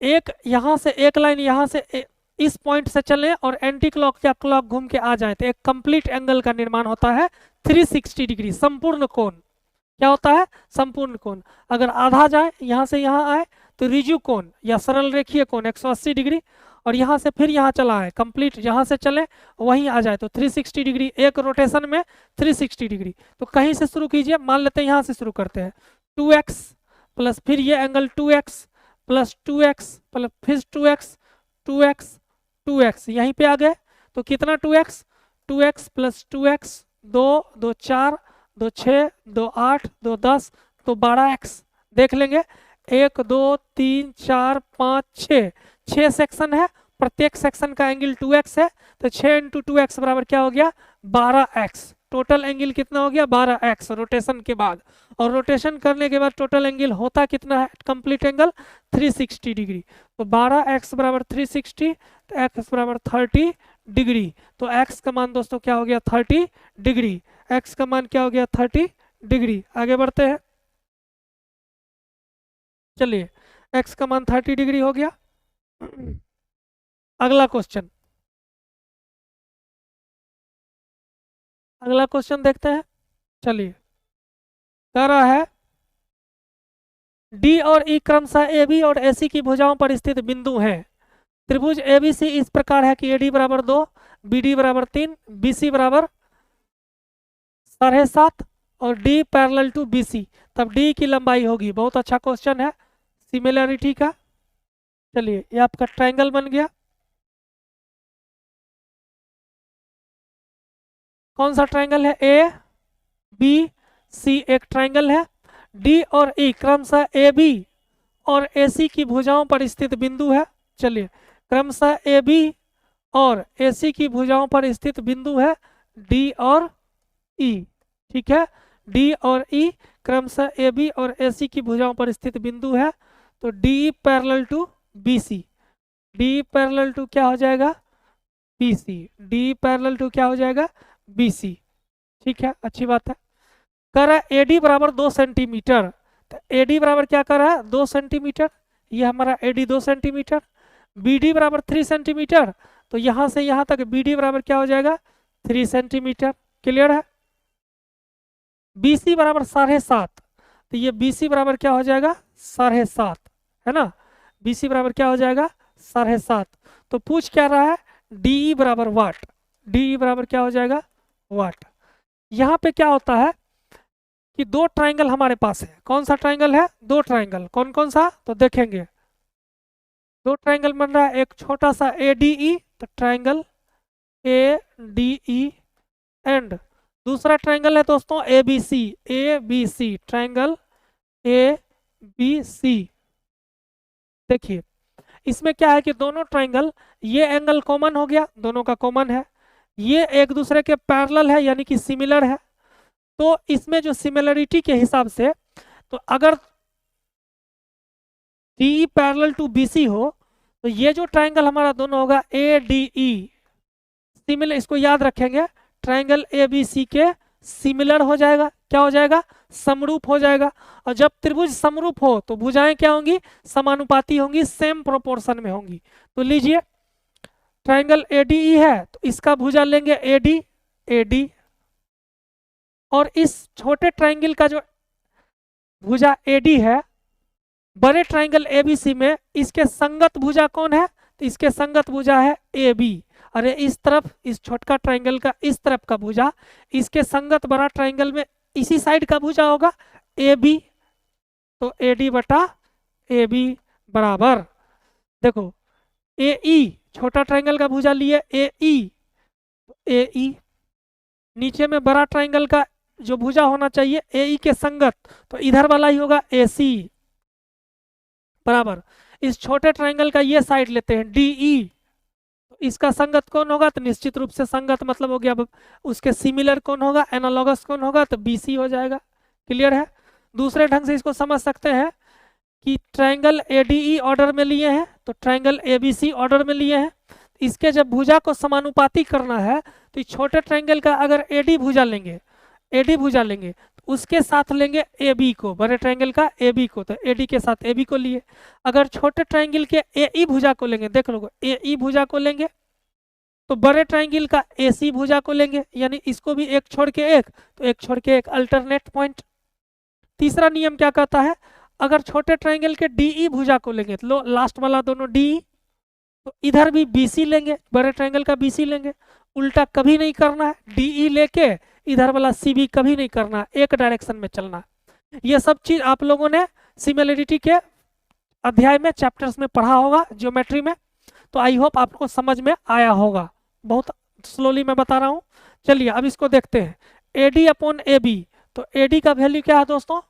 एक यहाँ से एक लाइन यहाँ से इस पॉइंट से चलें और एंटी क्लॉक या क्लॉक घूम के आ जाए, तो एक कंप्लीट एंगल का निर्माण होता है 360 डिग्री, संपूर्ण कोण। क्या होता है, संपूर्ण कोण। अगर आधा जाए यहाँ से यहाँ आए तो रिजु कोण या सरल रेखीय कोण 180 डिग्री, और यहाँ से फिर यहाँ चला है कंप्लीट, यहाँ से चले वहीं आ जाए तो 360 डिग्री, एक रोटेशन में 360 डिग्री। तो कहीं से शुरू कीजिए, मान लेते हैं यहाँ से शुरू करते हैं, 2x प्लस फिर ये angle 2x plus 2x plus फिर 2x 2x 2x, यहीं पे आ गए तो कितना 2x, 2x प्लस 2x, 2 2 4 2 6 2 8 2 10 तो 12x। देख लेंगे 1 2 3 4 5 6, 6 सेक्शन है, प्रत्येक सेक्शन का एंगल 2x है, तो 6 इंटू 2x बराबर क्या हो गया, 12x। टोटल एंगल कितना हो गया, 12x रोटेशन के बाद, और रोटेशन करने के बाद टोटल एंगल होता कितना है, कंप्लीट एंगल 360 डिग्री। तो 12x बराबर 360, तो x बराबर 30 डिग्री। तो x का मान दोस्तों क्या हो गया, 30 डिग्री। x का मान क्या हो गया, 30 डिग्री। आगे बढ़ते हैं, चलिए x का मान 30 डिग्री हो गया। अगला क्वेश्चन, अगला क्वेश्चन देखते हैं। चलिए कह रहा है डी और ई क्रमशः ए बी और ए सी की भुजाओं पर स्थित बिंदु हैं। त्रिभुज ए बी सी इस प्रकार है कि ए डी बराबर 2, बी डी बराबर 3, बी सी बराबर 7.5 और D parallel to B C, तब डी की लंबाई होगी। बहुत अच्छा क्वेश्चन है सिमिलरिटी का। चलिए ये आपका ट्रायंगल बन गया। कौन सा ट्रायंगल है, ए बी सी एक ट्रायंगल है। डी और ई क्रमशः ए बी और ए सी की भुजाओं पर स्थित बिंदु है। चलिए क्रमशः ए बी और ए सी की भुजाओं पर स्थित बिंदु है डी और ई। ठीक है, डी और ई क्रमशः ए बी और ए सी की भुजाओं पर स्थित बिंदु है, तो D parallel to B C, D parallel to क्या हो जाएगा, B C, D parallel to क्या हो जाएगा, बी सी। ठीक है, अच्छी बात है। कह रहा है एडी बराबर 2 सेंटीमीटर, तो एडी बराबर क्या कर रहा है, 2 सेंटीमीटर, ये हमारा एडी 2 सेंटीमीटर। बीडी बराबर 3 सेंटीमीटर, तो यहाँ से यहाँ तक बीडी बराबर क्या हो जाएगा, 3 सेंटीमीटर। क्लियर है। बीसी बराबर 7.5, तो ये बीसी बराबर क्या हो जाएगा, 7.5, है ना। बीसी बराबर क्या हो जाएगा, 7.5। तो पूछ क्या रहा है, डी बराबर वाट, डी बराबर क्या हो जाएगा, वाट। यहाँ पे क्या होता है कि दो ट्राइंगल हमारे पास है, कौन सा ट्राइंगल है, दो ट्राइंगल, कौन कौन सा, तो देखेंगे दो ट्राइंगल बन रहा है, एक छोटा सा ADE, तो ट्राइंगल ADE, एंड दूसरा ट्राइंगल है दोस्तों ABC, ABC ट्राइंगल ABC। देखिए इसमें क्या है कि दोनों ट्राइंगल, ये एंगल कॉमन हो गया, दोनों का कॉमन है, ये एक दूसरे के पैरेलल है यानी कि सिमिलर है। तो इसमें जो सिमिलरिटी के हिसाब से, तो अगर DE पैरेलल टू BC हो तो ये जो ट्राइंगल हमारा दोनों होगा ADE सिमिलर, इसको याद रखेंगे, ट्राइंगल ABC के सिमिलर हो जाएगा, क्या हो जाएगा, समरूप हो जाएगा। और जब त्रिभुज समरूप हो तो भुजाएं क्या होंगी, समानुपाती होंगी, सेम प्रोपोर्शन में होंगी। तो लीजिए ट्राइंगल ADE है तो इसका भुजा लेंगे AD, और इस छोटे ट्राइंगल का जो भुजा AD है, बड़े ट्राइंगल ABC में इसके संगत भुजा कौन है, तो इसके संगत भुजा है AB। अरे इस तरफ, इस छोटका ट्राइंगल का इस तरफ का भुजा इसके संगत बड़ा ट्राइंगल में इसी साइड का भुजा होगा AB। तो AD बटा AB बराबर, देखो AE छोटा ट्राइंगल का भुजा लिए AE, नीचे में बड़ा ट्राइंगल का जो भुजा होना चाहिए AE के संगत, तो इधर वाला ही होगा AC बराबर, इस छोटे ट्राइंगल का ये साइड लेते हैं DE, तो इसका संगत कौन होगा, तो निश्चित रूप से संगत मतलब हो गया, उसके सिमिलर कौन होगा, एनालॉगस कौन होगा, तो BC हो जाएगा। क्लियर है। दूसरे ढंग से इसको समझ सकते हैं कि ट्राइंगल ADE ऑर्डर में लिए हैं तो ट्राइंगल ABC ऑर्डर में लिए हैं, इसके जब भुजा को समानुपाती करना है तो छोटे ट्राइंगल का अगर AD भुजा लेंगे तो उसके साथ लेंगे AB को, बड़े ट्राइंगल का AB को, तो AD के साथ AB को लिए। अगर छोटे ट्राइंगल के AE भुजा को लेंगे, देख लो AE भुजा को लेंगे तो बड़े ट्राइंगल का AC भुजा को लेंगे, यानी इसको भी एक छोड़ के एक, तो एक छोड़ के एक अल्टरनेट पॉइंट। तीसरा नियम क्या कहता है, अगर छोटे ट्राइंगल के DE भुजा को लेंगे तो लो लास्ट वाला दोनों DE, तो इधर भी BC लेंगे, बड़े ट्राइंगल का BC लेंगे, उल्टा कभी नहीं करना है, DE लेके इधर वाला CB कभी नहीं करना, एक डायरेक्शन में चलना। ये सब चीज आप लोगों ने सिमिलरिटी के अध्याय में, चैप्टर्स में पढ़ा होगा ज्योमेट्री में, तो आई होप आपको समझ में आया होगा। बहुत स्लोली मैं बता रहा हूँ। चलिए अब इसको देखते हैं, AD अपॉन AB, तो AD का वैल्यू क्या है दोस्तों,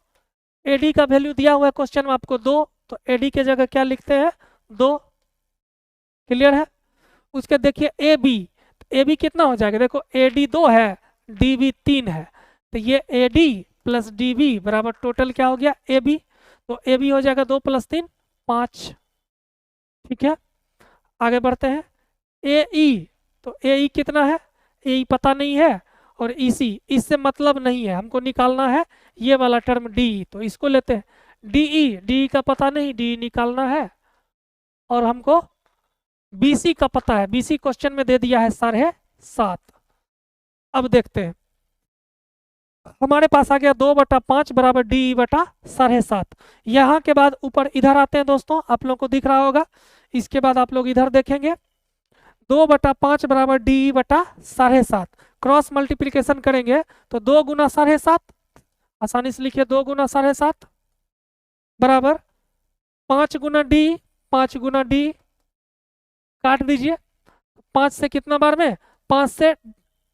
AD का वैल्यू दिया हुआ है क्वेश्चन में आपको 2, तो AD के जगह क्या लिखते हैं 2। क्लियर है। उसके देखिए AB, AB कितना हो जाएगा, देखो AD 2 है, DB 3 है, तो ये AD प्लस DB बराबर टोटल क्या हो गया AB, तो AB हो जाएगा 2 + 3 5। ठीक है, आगे बढ़ते हैं। AE, तो AE कितना है, AE पता नहीं है, और EC इससे मतलब नहीं है, हमको निकालना है ये वाला टर्म DE, तो इसको लेते हैं। DE का पता नहीं, DE निकालना है, और हमको BC का पता है, BC क्वेश्चन में दे दिया है 7.5। अब देखते हैं, हमारे पास आ गया 2/5 बराबर DE बटा 7.5। यहाँ के बाद ऊपर इधर आते हैं दोस्तों, आप लोग को दिख रहा होगा, इसके बाद आप लोग इधर देखेंगे 2/5 बराबर DE बटा 7.5, क्रॉस मल्टीप्लिकेशन करेंगे तो 2 गुना 7.5, आसानी से लिखिए 2 गुना 7.5 बराबर 5 गुना DE, 5 गुना DE काट दीजिए, 5 से कितना बार में, 5 से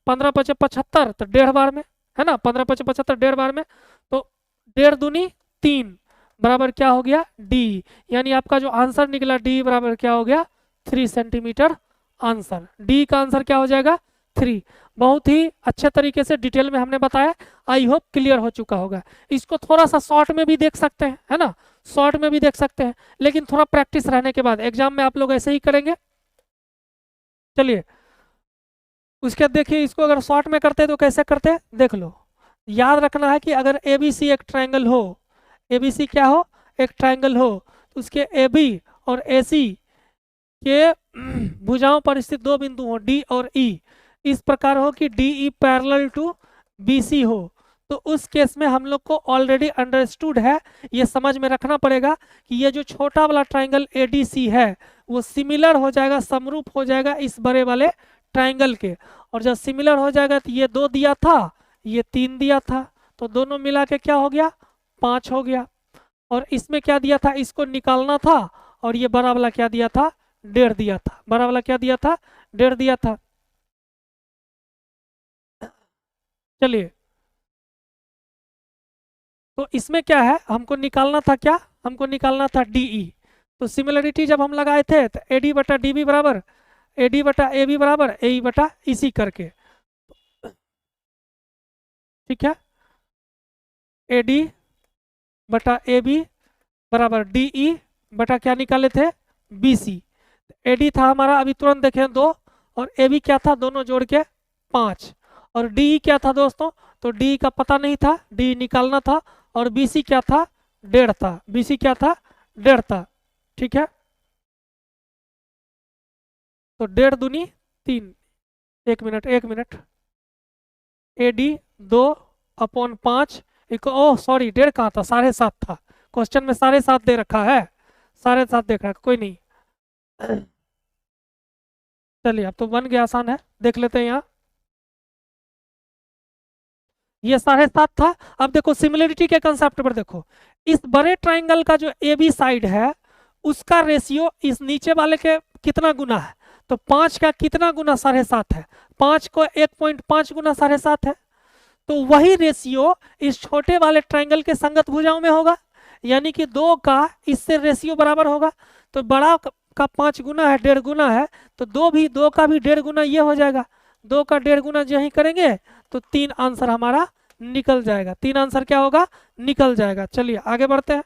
15 × 5 = 75, तो 1.5 बार में, है ना, 15 × 5 = 75, 1.5 बार में, तो 1.5 दूनी 3 बराबर क्या हो गया D, यानी आपका जो आंसर निकला D बराबर क्या हो गया 3 सेंटीमीटर आंसर। D का आंसर क्या हो जाएगा 3। बहुत ही अच्छे तरीके से डिटेल में हमने बताया, आई होप क्लियर हो चुका होगा। इसको थोड़ा सा शॉर्ट में भी देख सकते हैं, है ना, शॉर्ट में भी देख सकते हैं, लेकिन थोड़ा प्रैक्टिस रहने के बाद एग्जाम में आप लोग ऐसे ही करेंगे। चलिए उसके देखिए, इसको अगर शॉर्ट में करते तो कैसे करते देख लो। याद रखना है कि अगर ABC एक ट्रायंगल हो, ABC क्या हो, एक ट्रायंगल हो, तो उसके AB और AC के भुजाओं पर स्थित 2 बिंदु हो D और E, इस प्रकार हो कि DE पैरेलल टू BC हो, तो उस केस में हम लोग को ऑलरेडी अंडरस्टूड है, ये समझ में रखना पड़ेगा कि ये जो छोटा वाला ट्रायंगल ADC है वो सिमिलर हो जाएगा, समरूप हो जाएगा इस बड़े वाले ट्राइंगल के। और जब सिमिलर हो जाएगा तो ये 2 दिया था, ये 3 दिया था, तो दोनों मिला के क्या हो गया, 5 हो गया। और इसमें क्या दिया था, इसको निकालना था, और ये बड़ा वाला क्या दिया था, 1.5 दिया था। बड़ा वाला क्या दिया था, 1.5 दिया था। चलिए, तो इसमें क्या है, हमको निकालना था क्या, हमको निकालना था डीई। तो सिमिलरिटी जब हम लगाए थे तो एडी बटा डीबी बराबर एडी बटा ए बी बराबर ए बटा इसी करके, ठीक है। एडी बटा ए बी बराबर डीई बटा क्या निकाले थे, बी सी। एडी था हमारा, अभी तुरंत देखें 2, और ए बी क्या था, दोनों जोड़ के 5। और डी क्या था दोस्तों, तो डी का पता नहीं था, डी निकालना था। और बी सी क्या था, 1.5 था। बी सी क्या था, 1.5 था, ठीक है। तो 1.5 दूनी 3, 1 minute 1 minute, A D 2/5, oh sorry 1.5 कहाँ था, 7.5 था। क्वेश्चन में 7.5 दे रखा है, 7.5 देख रहा है, कोई नहीं। चलिए अब तो बन गया, आसान है, देख लेते हैं यहाँ। ये 7.5 था। अब देखो सिमिलरिटी के कंसेप्ट पर देखो, इस बड़े ट्राइंगल का जो ए बी साइड है उसका रेशियो इस नीचे वाले के कितना गुना है, तो 5 का कितना गुना 7.5 है, 5 को 1.5 गुना 7.5 है। तो वही रेशियो इस छोटे वाले ट्राइंगल के संगत भुजाओं में होगा, यानी कि 2 का इससे रेशियो बराबर होगा। तो बड़ा का 5 गुना है, 1.5 गुना है, तो 2 का भी 1.5 गुना ये हो जाएगा। 2 का 1.5 गुना जो ही करेंगे तो 3 आंसर हमारा निकल जाएगा। 3 आंसर क्या होगा, निकल जाएगा। चलिए आगे बढ़ते हैं।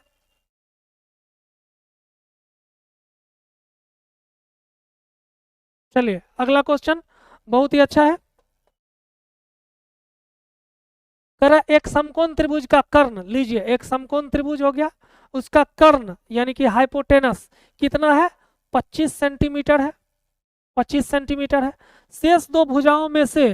चलिए अगला क्वेश्चन बहुत ही अच्छा है। कह रहा एक समकोण त्रिभुज का कर्ण लीजिए, एक समकोण त्रिभुज हो गया, उसका कर्ण यानी कि हाइपोटेनस कितना है, 25 सेंटीमीटर है, 25 सेंटीमीटर है। शेष 2 भुजाओं में से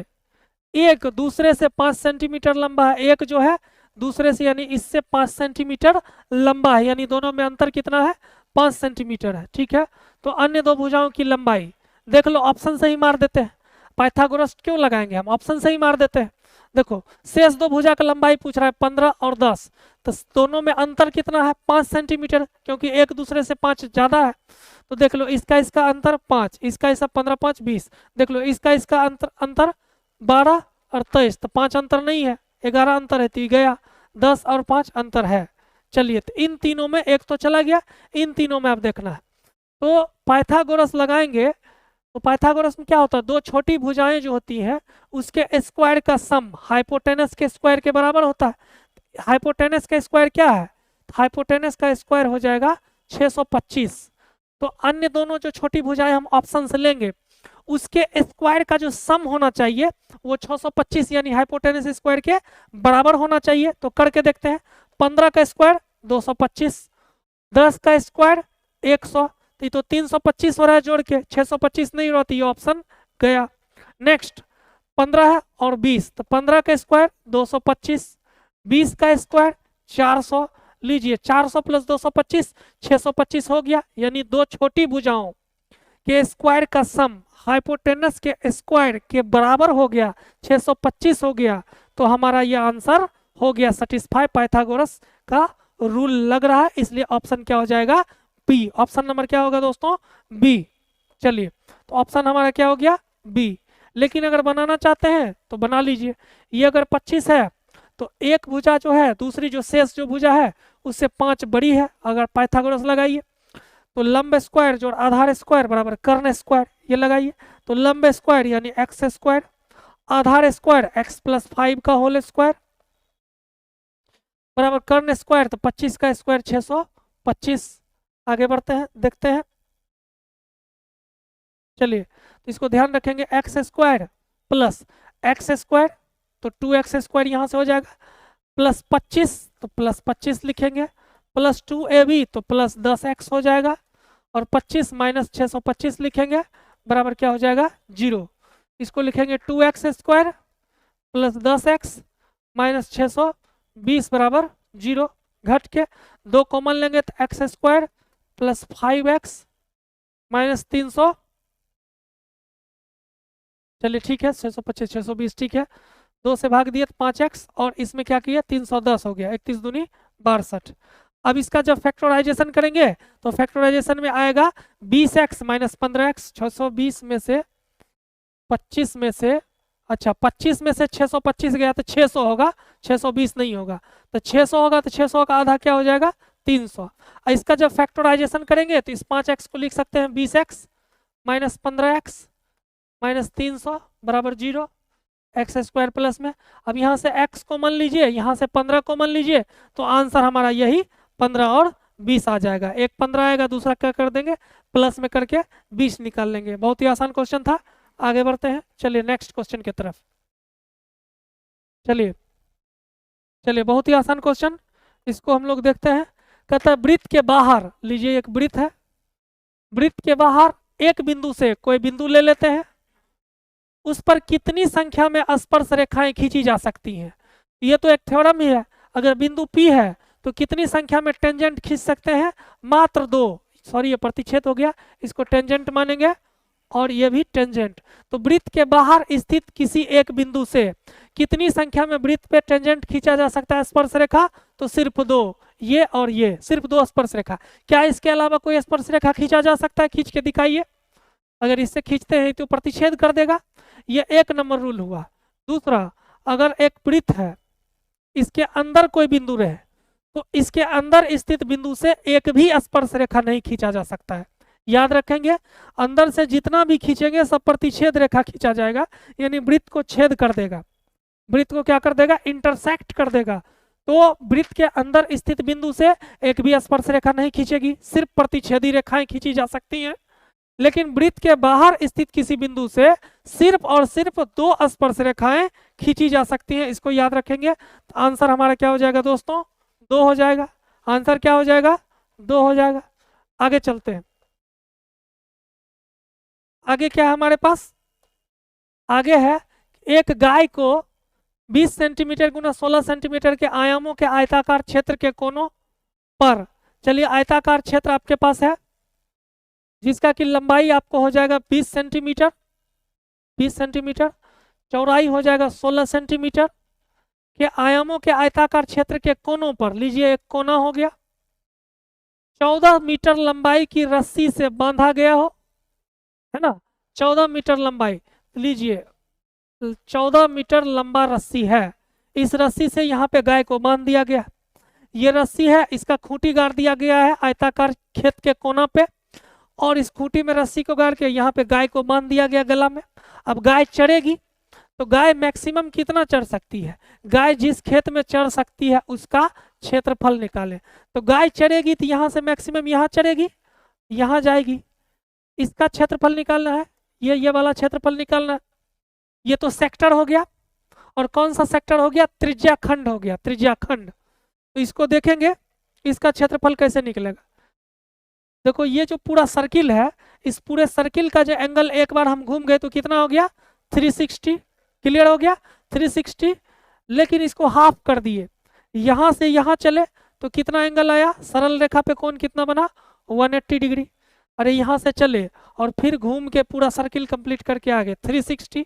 एक दूसरे से 5 सेंटीमीटर लंबा है, एक जो है दूसरे से यानी इससे 5 सेंटीमीटर लंबा है, यानी दोनों में अंतर कितना है, 5 सेंटीमीटर है, ठीक है। तो अन्य 2 भुजाओं की लंबाई देख लो, ऑप्शन से ही मार देते हैं, पाइथागोरस क्यों लगाएंगे हम, ऑप्शन से ही मार देते हैं। देखो शेष 2 भुजा का लंबाई पूछ रहा है 15 और 10, तो दोनों में अंतर कितना है, 5 सेंटीमीटर, क्योंकि एक दूसरे से 5 ज्यादा है। तो देख लो इसका इसका अंतर 5, इसका इसका 15 5 20, देख लो इसका इसका अंतर 12 और 23, तो 5 अंतर नहीं है, 11 अंतर है, तो गया 10 और 5 अंतर है। चलिए तो इन तीनों में एक तो चला गया, इन तीनों में आप देखना है। तो पाइथागोरस लगाएंगे, तो पाइथागोरस में क्या होता है, 2 छोटी भुजाएं जो होती हैं उसके स्क्वायर का सम हाइपोटेनस के स्क्वायर के बराबर होता है। हाइपोटेनस का स्क्वायर क्या है, हाइपोटेनस का स्क्वायर हो जाएगा 625। तो अन्य दोनों जो छोटी भुजाएं हम ऑप्शन से लेंगे उसके स्क्वायर का जो सम होना चाहिए वो 625 यानी हाइपोटेनस स्क्वायर के बराबर होना चाहिए। तो करके देखते हैं, 15 का स्क्वायर 225, 10 का स्क्वायर 100, तो 325 हो रहा है जोड़ के, 625 नहीं होती, ये ऑप्शन गया। नेक्स्ट 15 और 20, तो 15 का स्क्वायर 225, 20 का स्क्वायर 400, लीजिए 400 प्लस 225 625 हो गया, यानी 2 छोटी भुजाओं के स्क्वायर का सम हाइपोटेनस के स्क्वायर के बराबर हो गया, 625 हो गया। तो हमारा यह आंसर हो गया सेटिस्फाई, पाइथागोरस का रूल लग रहा है, इसलिए ऑप्शन क्या हो जाएगा, बी। ऑप्शन नंबर क्या होगा दोस्तों, बी। चलिए तो ऑप्शन हमारा क्या हो गया, बी। लेकिन अगर बनाना चाहते हैं तो बना लीजिए। ये अगर 25 है तो एक भुजा जो है, दूसरी जो शेष जो भुजा है उससे 5 बड़ी है, अगर पाइथागोरस लगाइए तो लंब स्क्वायर जोड़ आधार स्क्वायर बराबर कर्ण स्क्वायर, ये लगाइए। तो लंब स्क्वायर यानी एक्स स्क्वायर, आधार स्क्वायर एक्स प्लस 5 का होल स्क्वायर बराबर कर्ण स्क्वायर, तो 25 का स्क्वायर 625। आगे बढ़ते हैं, देखते हैं। चलिए तो इसको ध्यान रखेंगे, x square plus x square, तो 2x स्क्वायर यहाँ से हो जाएगा, प्लस 25 तो प्लस 25 लिखेंगे, प्लस 2ab तो प्लस 10x हो जाएगा, और 25 माइनस 625 लिखेंगे बराबर क्या हो जाएगा, 0। इसको लिखेंगे 2x square plus 10x minus 620 बराबर 0, घट के 2 कॉमन लेंगे तो एक्स स्क्वायर प्लस 5x -300, चलिए ठीक है, 625 620 ठीक है, 2 से भाग दिए तो 5x, और इसमें क्या किया 310 हो गया, 31 दूनी 62। अब इसका जब फैक्टराइजेशन करेंगे तो फैक्टराइजेशन में आएगा 20x - 15x, 620 में से 25 में से, अच्छा 25 में से 625 गया तो 600 होगा, 620 नहीं होगा, तो 600 होगा तो 600 का आधा क्या हो जाएगा 300। इसका जब फैक्टराइजेशन करेंगे तो इस 5x को लिख सकते हैं 20x - 15x - 300 बराबर 0, एक्स स्क्वायर प्लस में। अब यहाँ से x कॉमन लीजिए, यहाँ से 15 कॉमन लीजिए, तो आंसर हमारा यही 15 और 20 आ जाएगा। एक 15 आएगा, दूसरा क्या कर देंगे प्लस में करके 20 निकाल लेंगे। बहुत ही आसान क्वेश्चन था। आगे बढ़ते हैं, चलिए नेक्स्ट क्वेश्चन की तरफ। चलिए चलिए बहुत ही आसान क्वेश्चन, इसको हम लोग देखते हैं। कहता है वृत्त के बाहर, लीजिए एक वृत्त है, वृत्त के बाहर एक बिंदु से कोई बिंदु ले लेते हैं, उस पर कितनी संख्या में स्पर्श रेखाएं खींची जा सकती हैं। ये तो एक थ्योरम ही है। अगर बिंदु P है तो कितनी संख्या में टेंजेंट खींच सकते हैं, मात्र 2, सॉरी ये प्रतिच्छेद हो गया, इसको टेंजेंट मानेंगे और ये भी टेंजेंट। तो वृत्त के बाहर स्थित किसी एक बिंदु से कितनी संख्या में वृत्त पे टेंजेंट खींचा जा सकता है स्पर्श रेखा, तो सिर्फ 2, ये और ये, सिर्फ 2 स्पर्श रेखा। क्या इसके अलावा कोई स्पर्श रेखा खींचा जा सकता है, खींच के दिखाइए। अगर इससे खींचते हैं तो प्रतिच्छेद कर देगा, ये 1 नंबर रूल हुआ। दूसरा, अगर एक वृत्त है, इसके अंदर कोई बिंदु रहे तो इसके अंदर स्थित बिंदु से एक भी स्पर्श रेखा नहीं खींचा जा सकता है। याद रखेंगे, अंदर से जितना भी खींचेंगे सब प्रतिच्छेद रेखा खींचा जाएगा, यानी वृत्त को छेद कर देगा, वृत्त को क्या कर देगा इंटरसेक्ट कर देगा। तो वृत्त के अंदर स्थित बिंदु से एक भी स्पर्श रेखा नहीं खींचेगी, सिर्फ प्रतिच्छेदी रेखाएं खींची जा सकती हैं। लेकिन वृत्त के बाहर स्थित किसी बिंदु से सिर्फ और सिर्फ 2 स्पर्श रेखाएं खींची जा सकती हैं। इसको याद रखेंगे। तो आंसर हमारा क्या हो जाएगा दोस्तों, 2 हो जाएगा। आंसर क्या हो जाएगा, 2 हो जाएगा। आगे चलते हैं, आगे क्या है हमारे पास, आगे है एक गाय को 20 सेंटीमीटर गुना 16 सेंटीमीटर के आयामों के आयताकार क्षेत्र के कोनों पर, चलिए आयताकार क्षेत्र आपके पास है जिसका कि लंबाई आपको हो जाएगा 20 सेंटीमीटर, 20 सेंटीमीटर, चौड़ाई हो जाएगा 16 सेंटीमीटर के आयामों के आयताकार क्षेत्र के कोनों पर, लीजिए एक कोना हो गया, 14 मीटर लंबाई की रस्सी से बांधा गया हो, है ना, 14 मीटर लंबाई, लीजिए 14 मीटर लंबा रस्सी है, इस रस्सी से यहाँ पे गाय को बांध दिया गया। ये रस्सी है, इसका खूंटी गाड़ दिया गया है आयताकार खेत के कोना पे, और इस खूंटी में रस्सी को गाड़ के यहाँ पे गाय को बांध दिया गया गला में। अब गाय चरेगी तो गाय मैक्सिमम कितना चढ़ सकती है, गाय जिस खेत में चढ़ सकती है उसका क्षेत्रफल निकालें। तो गाय चरेगी तो यहाँ से मैक्सिमम यहाँ चरेगी, यहाँ जाएगी, इसका क्षेत्रफल निकालना है, ये वाला क्षेत्रफल निकालना है। ये तो सेक्टर हो गया, और कौन सा सेक्टर हो गया, त्रिज्या खंड हो गया, त्रिज्या खंड। तो इसको देखेंगे इसका क्षेत्रफल कैसे निकलेगा। देखो ये जो पूरा सर्किल है, इस पूरे सर्किल का जो एंगल एक बार हम घूम गए तो कितना हो गया 360, क्लियर हो गया 360। लेकिन इसको हाफ कर दिए, यहाँ से यहाँ चले तो कितना एंगल आया, सरल रेखा पे कोण कितना बना 180 डिग्री। अरे यहाँ से चले और फिर घूम के पूरा सर्किल कंप्लीट करके आ गए 360,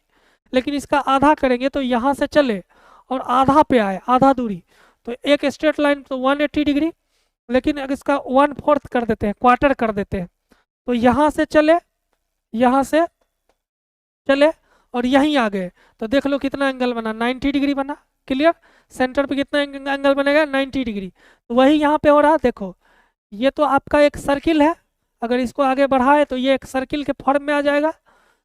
लेकिन इसका आधा करेंगे तो यहाँ से चले और आधा पे आए, आधा दूरी, तो एक स्ट्रेट लाइन तो 180 डिग्री, लेकिन अगर इसका 1/4 कर देते हैं, क्वार्टर कर देते हैं, तो यहाँ से चले, यहाँ से चले और यहीं आ गए, तो देख लो कितना एंगल बना 90 डिग्री बना, क्लियर। सेंटर पे कितना एंगल बनेगा 90 डिग्री। तो वही यहाँ पे हो रहा, देखो ये तो आपका एक सर्किल है, अगर इसको आगे बढ़ाए तो ये एक सर्किल के फॉर्म में आ जाएगा।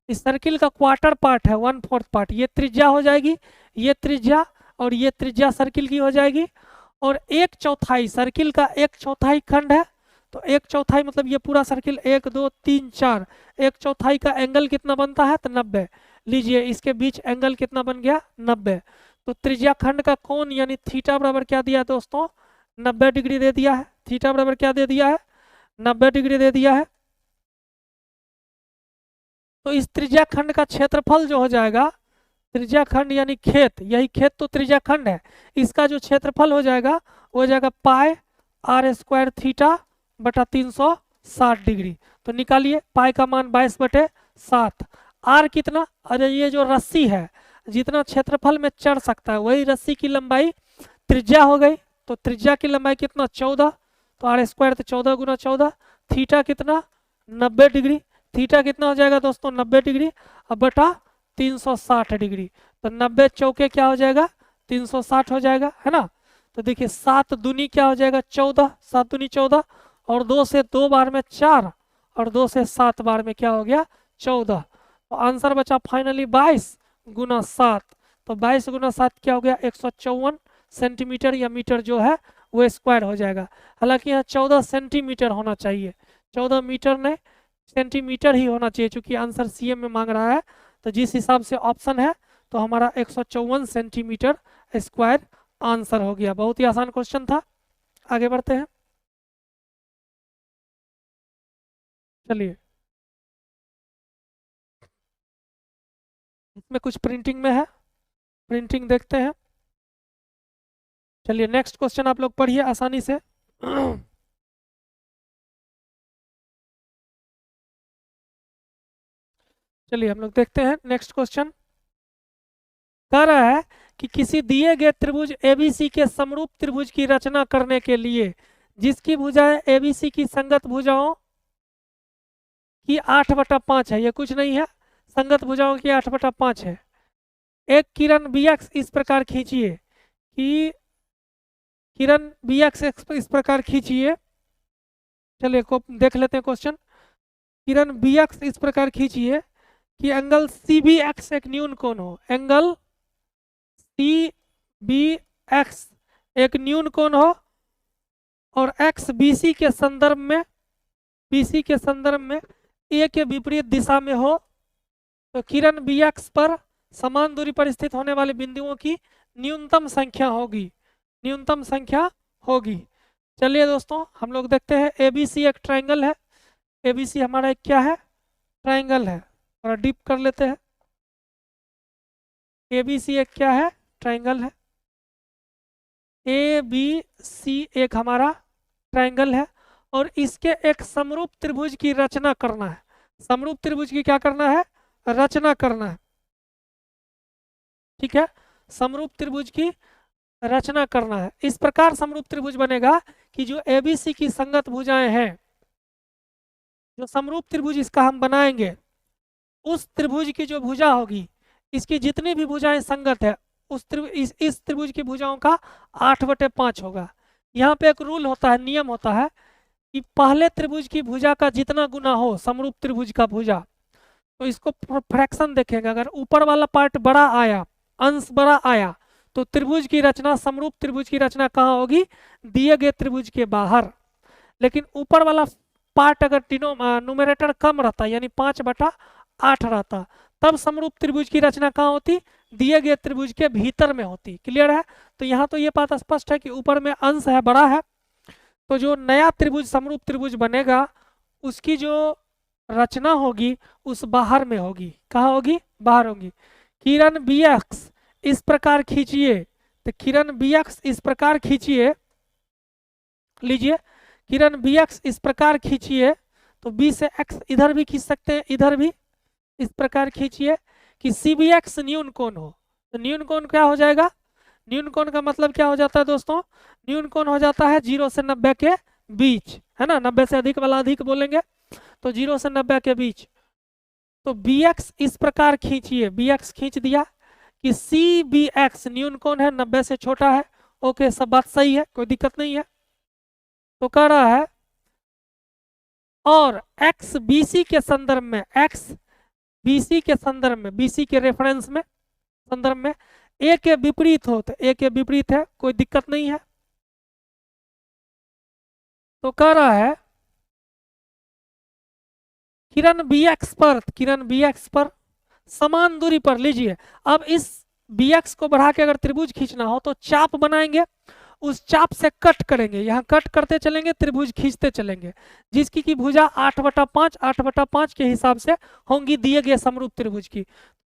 इस सर्किल का क्वार्टर पार्ट है 1/4 पार्ट, ये त्रिज्या हो जाएगी, ये त्रिज्या और ये त्रिज्या सर्किल की हो जाएगी, और 1/4 सर्किल का 1/4 खंड है, तो 1/4 मतलब ये पूरा सर्किल 1 2 3 4, 1/4 का एंगल कितना बनता है तो 90। लीजिए इसके बीच एंगल कितना बन गया 90। तो त्रिज्या खंड का कोण यानी थीटा बराबर क्या दिया है दोस्तों 90 डिग्री दे दिया है। थीटा बराबर क्या दे दिया है 90 डिग्री दे दिया है। तो इस त्रिज्या खंड का क्षेत्रफल जो हो जाएगा, त्रिज्या खंड यानी खेत, यही खेत तो त्रिज्या खंड है, इसका जो क्षेत्रफल हो जाएगा वो हो जाएगा पाई r² थीटा बटा 360 डिग्री। तो निकालिए, पाई का मान 22/7। आर कितना, अरे ये जो रस्सी है जितना क्षेत्रफल में चढ़ सकता है वही रस्सी की लंबाई त्रिज्या हो गई। तो त्रिज्या की लंबाई कितना, 14, तो आर स्क्वायर तो 14 गुना 14। थीटा कितना, 90 डिग्री। थीटा कितना हो जाएगा दोस्तों, 90 डिग्री अब बटा 360 डिग्री। तो 90 चौके क्या हो जाएगा, 360 हो जाएगा, है ना। तो देखिए 7 दूनी क्या हो जाएगा, 14, 7 दूनी 14, और 2 से 2 बार में 4, और 2 से 7 बार में क्या हो गया, 14। तो आंसर बचा फाइनली 22 गुना 7। तो 22 गुना 7 क्या हो गया, 154 सेंटीमीटर या मीटर जो है वो स्क्वायर हो जाएगा। हालांकि यहाँ 14 सेंटीमीटर होना चाहिए, 14 मीटर नहीं सेंटीमीटर ही होना चाहिए, क्योंकि आंसर सीएम में मांग रहा है। तो जिस हिसाब से ऑप्शन है तो हमारा 154 सेंटीमीटर स्क्वायर आंसर हो गया। बहुत ही आसान क्वेश्चन था। आगे बढ़ते हैं, चलिए इसमें कुछ प्रिंटिंग में है, प्रिंटिंग देखते हैं। चलिए नेक्स्ट क्वेश्चन आप लोग पढ़िए आसानी से। चलिए हम लोग देखते हैं नेक्स्ट क्वेश्चन। कह रहा है कि किसी दिए गए त्रिभुज एबीसी के समरूप त्रिभुज की रचना करने के लिए जिसकी भुजाएं एबीसी की संगत भुजाओं की 8/5 है, ये कुछ नहीं है, संगत भुजाओं की 8/5 है। एक किरण बीएक्स इस प्रकार खींचिए कि किरण बीएक्स इस प्रकार खींचिए। चलिए को देख लेते हैं क्वेश्चन। किरण बीएक्स इस प्रकार खींचिए कि एंगल सी बी एक्स एक न्यून कोण हो। एंगल सी बी एक्स एक न्यून कोण हो और एक्स बीसी के संदर्भ में, बीसी के संदर्भ में ए के विपरीत दिशा में हो। तो किरण बी एक्स पर समान दूरी पर स्थित होने वाले बिंदुओं की न्यूनतम संख्या होगी, न्यूनतम संख्या होगी। चलिए दोस्तों हम लोग देखते हैं, एबीसी एक ट्रायंगल है। एबीसी हमारा एक क्या है, ट्रायंगल है। थोड़ा डीप कर लेते हैं। एबीसी एक क्या है, ट्रायंगल है। ए बी सी एक हमारा ट्रायंगल है और इसके एक समरूप त्रिभुज की रचना करना है। समरूप त्रिभुज की क्या करना है, रचना करना है, ठीक है। समरूप त्रिभुज की रचना करना है। इस प्रकार समरूप त्रिभुज बनेगा कि जो एबीसी की संगत भुजाएं हैं, जो समरूप त्रिभुज इसका हम बनाएंगे, उस त्रिभुज की जो भुजा होगी, इसकी जितनी भी भुजाएं संगत है उस इस त्रिभुज की भुजाओं का 8/5 होगा। यहाँ पे एक रूल होता है, नियम होता है कि पहले त्रिभुज की भुजा का जितना गुना हो समरूप त्रिभुज का भुजा, तो इसको फ्रैक्शन देखेंगे। अगर ऊपर वाला पार्ट बड़ा आया, अंश बड़ा आया, तो त्रिभुज की रचना, समरूप त्रिभुज की रचना कहाँ होगी, दिए गए त्रिभुज के बाहर। लेकिन ऊपर वाला पार्ट अगर न्यूमरेटर कम रहता यानी 5/8 रहता, तब समरूप त्रिभुज की रचना कहाँ होती, दिए गए त्रिभुज के भीतर में होती। क्लियर है। तो यहाँ तो ये बात स्पष्ट है कि ऊपर में अंश है, बड़ा है, तो जो नया त्रिभुज समरूप त्रिभुज बनेगा उसकी जो रचना होगी उस बाहर में होगी। कहाँ होगी, बाहर होगी। किरण बी एक्स इस प्रकार खींचिए, तो किरण बी एक्स इस प्रकार खींचिए, लीजिए किरण बी एक्स इस प्रकार खींचिए, तो बी से एक्स इधर भी खींच सकते हैं, इधर भी इस प्रकार खींचिए कि सी बी एक्स न्यून कोण हो। तो न्यून कोण क्या हो जाएगा, न्यून कोण का मतलब क्या हो जाता है दोस्तों, न्यून कोण हो जाता है 0 से 90 के बीच, है ना। 90 से अधिक वाला अधिक बोलेंगे, तो 0 से 90 के बीच। तो बी एक्स इस प्रकार खींचिए, बी एक्स खींच दिया कि सी बी एक्स न्यून कोण है, 90 से छोटा है। ओके, सब बात सही है, कोई दिक्कत नहीं है। तो कह रहा है और एक्स बीसी के संदर्भ में, एक्स बीसी के संदर्भ में, बीसी के रेफरेंस में, संदर्भ में ए के विपरीत हो, तो ए के विपरीत है, कोई दिक्कत नहीं है। तो कह रहा है किरण बी एक्स पर, किरण बी एक्स पर समान दूरी पर, लीजिए अब इस बी एक्स को बढ़ा के अगर त्रिभुज खींचना हो तो चाप बनाएंगे, उस चाप से कट करेंगे, यहाँ कट करते चलेंगे, त्रिभुज खींचते चलेंगे, जिसकी की भुजा 8/5, 8/5 के हिसाब से होंगी दिए गए समरूप त्रिभुज की।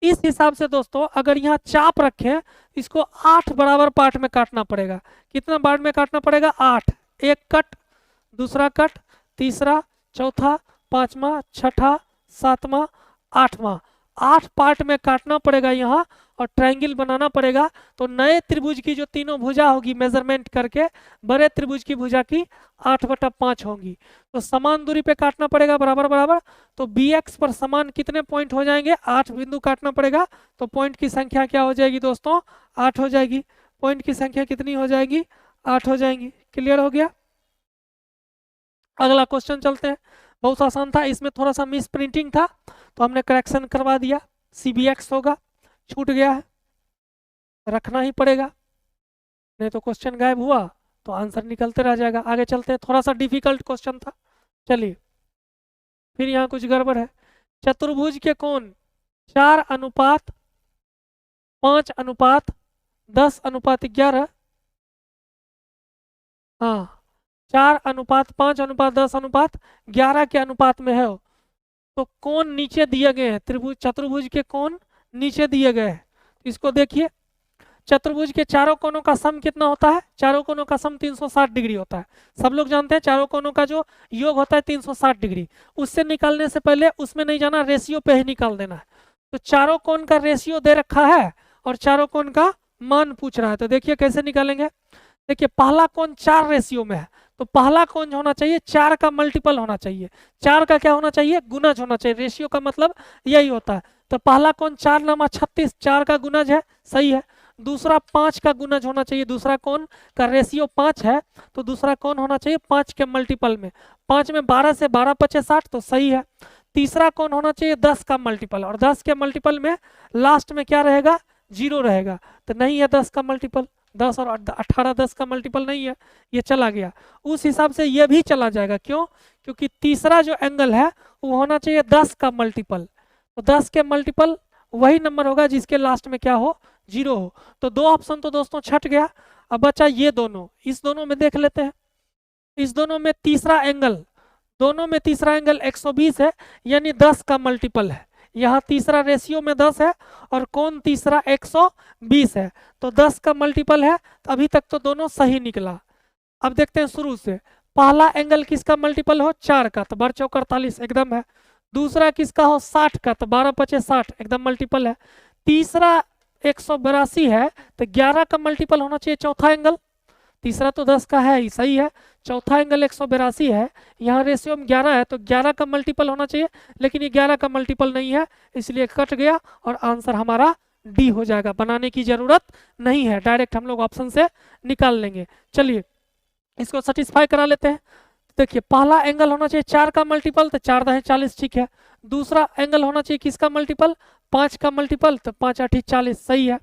इस हिसाब से दोस्तों अगर यहाँ चाप रखें, इसको 8 बराबर पार्ट में काटना पड़ेगा। कितना पार्ट में काटना पड़ेगा, 8। एक कट, दूसरा कट, तीसरा, चौथा, पांचवा, छठा, सातवां, आठवां, 8 पार्ट में काटना पड़ेगा यहाँ और ट्रायंगल बनाना पड़ेगा। तो नए त्रिभुज की जो तीनों भुजा होगी मेजरमेंट करके बड़े त्रिभुज की भुजा की 8/5 होंगी। तो समान दूरी पे काटना पड़ेगा बराबर बराबर। तो bx पर समान कितने पॉइंट हो जाएंगे, 8 बिंदु काटना पड़ेगा। तो पॉइंट की संख्या क्या हो जाएगी दोस्तों, 8 हो जाएगी। पॉइंट की संख्या कितनी हो जाएगी, 8 हो जाएंगी। क्लियर हो गया। अगला क्वेश्चन चलते हैं, बहुत आसान था, इसमें थोड़ा सा मिस प्रिंटिंग था तो हमने करेक्शन करवा दिया। cbx होगा, छूट गया है, रखना ही पड़ेगा, नहीं तो क्वेश्चन गायब हुआ तो आंसर निकलते रह जाएगा। आगे चलते हैं, थोड़ा सा डिफिकल्ट क्वेश्चन था। चलिए, फिर यहाँ कुछ गड़बड़ है। चतुर्भुज के कोण 4:5:10:11, हाँ 4:5:10:11 के अनुपात में है। तो कोण नीचे दिए गए हैं, त्रिभुज चतुर्भुज के कोण नीचे दिए गए हैं। इसको देखिए, चतुर्भुज के चारों कोणों का सम कितना होता है, चारों कोणों का सम 360 डिग्री होता है। सब लोग जानते हैं चारों कोणों का जो योग होता है 360 डिग्री। उससे निकालने से पहले उसमें नहीं जाना, रेशियो पे ही निकाल देना है। तो चारों कोण का रेशियो दे रखा है और चारों कोण का मान पूछ रहा है। तो देखिए कैसे निकालेंगे। देखिए पहला कोण 4 रेशियो में है, तो पहला कोण होना चाहिए 4 का मल्टीपल होना चाहिए। 4 का क्या होना चाहिए, गुणज होना चाहिए। रेशियो का मतलब यही होता है। तो पहला कोण 4 × 36, 4 का गुणज है, सही है। दूसरा 5 का गुणज होना चाहिए, दूसरा कोण का रेशियो 5 है तो दूसरा कोण होना चाहिए 5 के मल्टीपल में। 5 में 12 से 12 × 60 तो सही है। तीसरा कोण होना चाहिए 10 का मल्टीपल, और 10 के मल्टीपल में लास्ट में क्या रहेगा, 0 रहेगा। तो नहीं है 10 का मल्टीपल, 10 और 18 10 का मल्टीपल नहीं है, ये चला गया। उस हिसाब से ये भी चला जाएगा। क्यों, क्योंकि तीसरा जो एंगल है वो होना चाहिए 10 का मल्टीपल। तो 10 के मल्टीपल वही नंबर होगा जिसके लास्ट में क्या हो, 0 हो। तो 2 ऑप्शन तो दोस्तों छट गया। अब बचा ये दोनों, इस दोनों में देख लेते हैं। इस दोनों में तीसरा एंगल, दोनों में तीसरा एंगल 120 है, यानी 10 का मल्टीपल है। यहाँ तीसरा रेशियो में 10 है और कोण तीसरा 120 है, तो 10 का मल्टीपल है। तो अभी तक तो दोनों सही निकला। अब देखते हैं शुरू से, पहला एंगल किसका मल्टीपल हो, 4 का, तो 12 × 4 = 48 एकदम है। दूसरा किसका हो, 60 का, तो 12 × 5 = 60 एकदम मल्टीपल है। तीसरा 182 है, तो 11 का मल्टीपल होना चाहिए चौथा एंगल। तीसरा तो 10 का है ही, सही है। चौथा एंगल 182 है, यहाँ रेशियो में 11 है, तो 11 का मल्टीपल होना चाहिए, लेकिन ये 11 का मल्टीपल नहीं है, इसलिए कट गया और आंसर हमारा डी हो जाएगा। बनाने की जरूरत नहीं है, डायरेक्ट हम लोग ऑप्शन से निकाल लेंगे। चलिए इसको सेटिस्फाई करा लेते हैं। देखिए पहला एंगल होना चाहिए 4 का मल्टीपल, तो 4 × 10 = 40, ठीक है। दूसरा एंगल होना चाहिए किसका मल्टीपल, 5 का मल्टीपल, तो 5 × 8 = 40, सही है।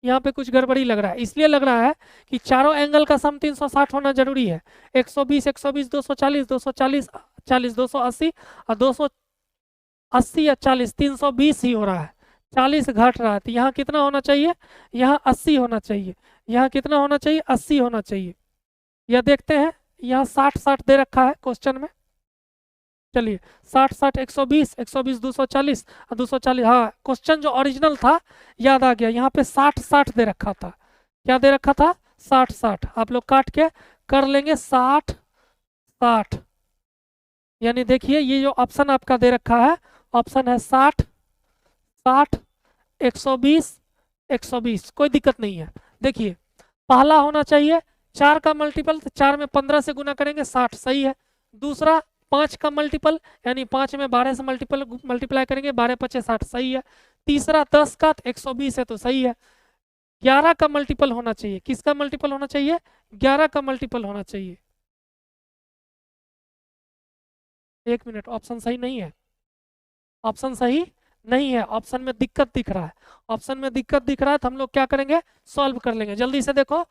यहाँ पे कुछ गड़बड़ी लग रहा है, इसलिए लग रहा है कि चारों एंगल का सम 360 होना जरूरी है। 120 120 240 240 40 280 और 280 या 40 320 ही हो रहा है, 40 घट रहा है। तो यहाँ कितना होना चाहिए, यहाँ 80 होना चाहिए। यहाँ कितना होना चाहिए, 80 होना चाहिए। यह देखते हैं, यहाँ 60 60 दे रखा है क्वेश्चन में। चलिए 60 60 120 120 240 और 240, हाँ क्वेश्चन जो ओरिजिनल था याद आ गया। यहाँ पे 60 60 दे रखा था। क्या दे रखा था, 60 60। आप लोग काट के कर लेंगे 60 60, यानी देखिए ये जो ऑप्शन आपका दे रखा है, ऑप्शन है 60 60 120 120, कोई दिक्कत नहीं है। देखिए पहला होना चाहिए 4 का मल्टीपल, तो 4 में 15 से गुना करेंगे 60, सही है। दूसरा 5 का मल्टीपल, यानी 5 में 12 से मल्टीप्लाई करेंगे, 12 × 5 = 60, सही है। तीसरा 10 का, तो 120 है, तो सही है। 11 का मल्टीपल होना चाहिए, किसका मल्टीपल होना चाहिए, 11 का मल्टीपल होना चाहिए। 1 मिनट, ऑप्शन सही नहीं है, ऑप्शन सही नहीं है, ऑप्शन में दिक्कत दिख रहा है। ऑप्शन में दिक्कत दिख रहा है तो हम लोग क्या करेंगे, सॉल्व कर लेंगे। जल्दी से देखो,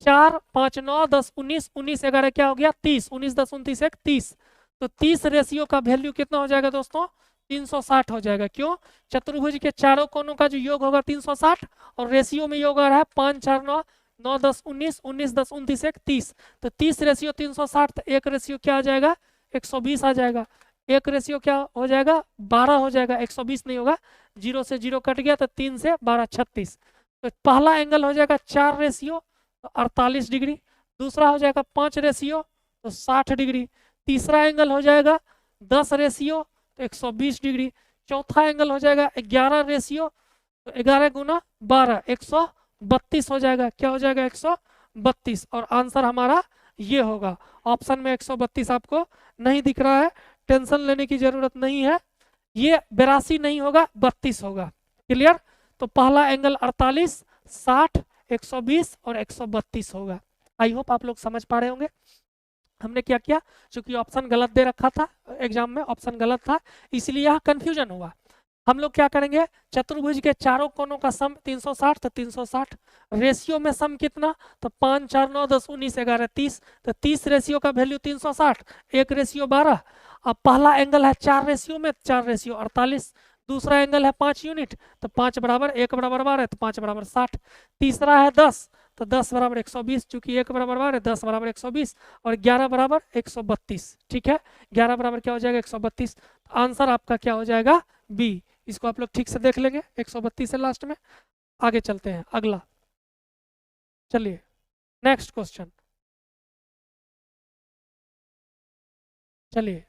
4 5 9 10 19 19 11 क्या हो गया, 30, 19 10 29 1 30। तो 30 रेशियो का वैल्यू कितना हो जाएगा दोस्तों, 360 हो जाएगा। क्यों, चतुर्भुज के चारों कोनों का जो योग होगा 360, और रेशियो में योग आ रहा है 5 4 9 9 10 19 19 10 29 1 30। तो 30 रेशियो 360, तो एक रेशियो क्या आ जाएगा, 120 आ जाएगा। एक रेशियो क्या हो जाएगा, 12 हो जाएगा, 120 नहीं होगा, 0 से 0 कट गया, तो 3 से 12 36। तो पहला एंगल हो जाएगा 4 रेशियो 48 डिग्री। दूसरा हो जाएगा 5 रेशियो, तो 60 डिग्री। तीसरा एंगल हो जाएगा 10 रेशियो तो 120 डिग्री। चौथा एंगल हो जाएगा 11 रेशियो तो 11 गुना 12 132 हो जाएगा। क्या हो जाएगा? 132। और आंसर हमारा ये होगा। ऑप्शन में 132 आपको नहीं दिख रहा है, टेंशन लेने की जरूरत नहीं है। ये 82 नहीं होगा, 32 होगा। क्लियर? तो पहला एंगल 48, 60, 120 और 132 होगा। आई होप आप लोग समझ पा रहे होंगे। हमने क्या किया, चूंकि ऑप्शन गलत दे रखा था एग्जाम में, ऑप्शन गलत था इसलिए यहाँ कंफ्यूजन हुआ। हम लोग क्या करेंगे, चतुर्भुज के चारों कोनों का सम 360 तो 360 रेशियो में सम कितना, तो 5 4 9 10 19 11 30 तो 30 रेशियो का वैल्यू 360, 1 रेशियो 12। अब पहला एंगल है 4 रेशियो में, 4 रेशियो 48। दूसरा एंगल है 5 यूनिट तो 5 बराबर 1 बराबर 12 तो 5 बराबर 60। तीसरा है 10 तो 10 बराबर 120, चूंकि 1 बराबर 12 10 बराबर 120 और 11 बराबर 132। ठीक है, 11 बराबर क्या हो जाएगा? 132। आंसर आपका क्या हो जाएगा? बी। इसको आप लोग ठीक से देख लेंगे, 132 है लास्ट में। आगे चलते हैं अगला। चलिए नेक्स्ट क्वेश्चन। चलिए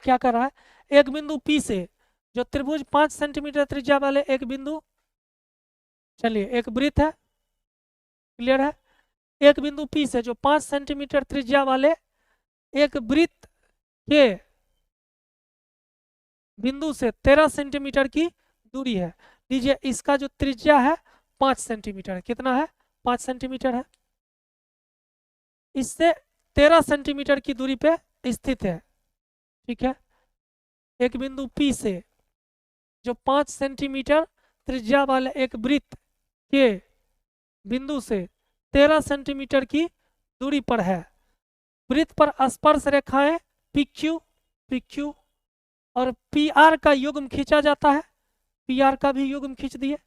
क्या कर रहा है, एक बिंदु P से जो त्रिभुज 5 सेंटीमीटर त्रिज्या वाले एक बिंदु, चलिए एक वृत्त है, क्लियर है, एक बिंदु P से जो 5 सेंटीमीटर त्रिज्या वाले एक वृत्त के बिंदु से 13 सेंटीमीटर की दूरी है। लीजिए इसका जो त्रिज्या है 5 सेंटीमीटर, कितना है? 5 सेंटीमीटर है। इससे 13 सेंटीमीटर की दूरी पे स्थित है। ठीक है, एक बिंदु P से जो 5 सेंटीमीटर त्रिज्या वाले एक वृत्त के बिंदु से 13 सेंटीमीटर की दूरी पर है। वृत्त पर स्पर्श रेखाएं PQ, PQ और PR का युग्म खींचा जाता है। PR का भी युग्म खींच दिए,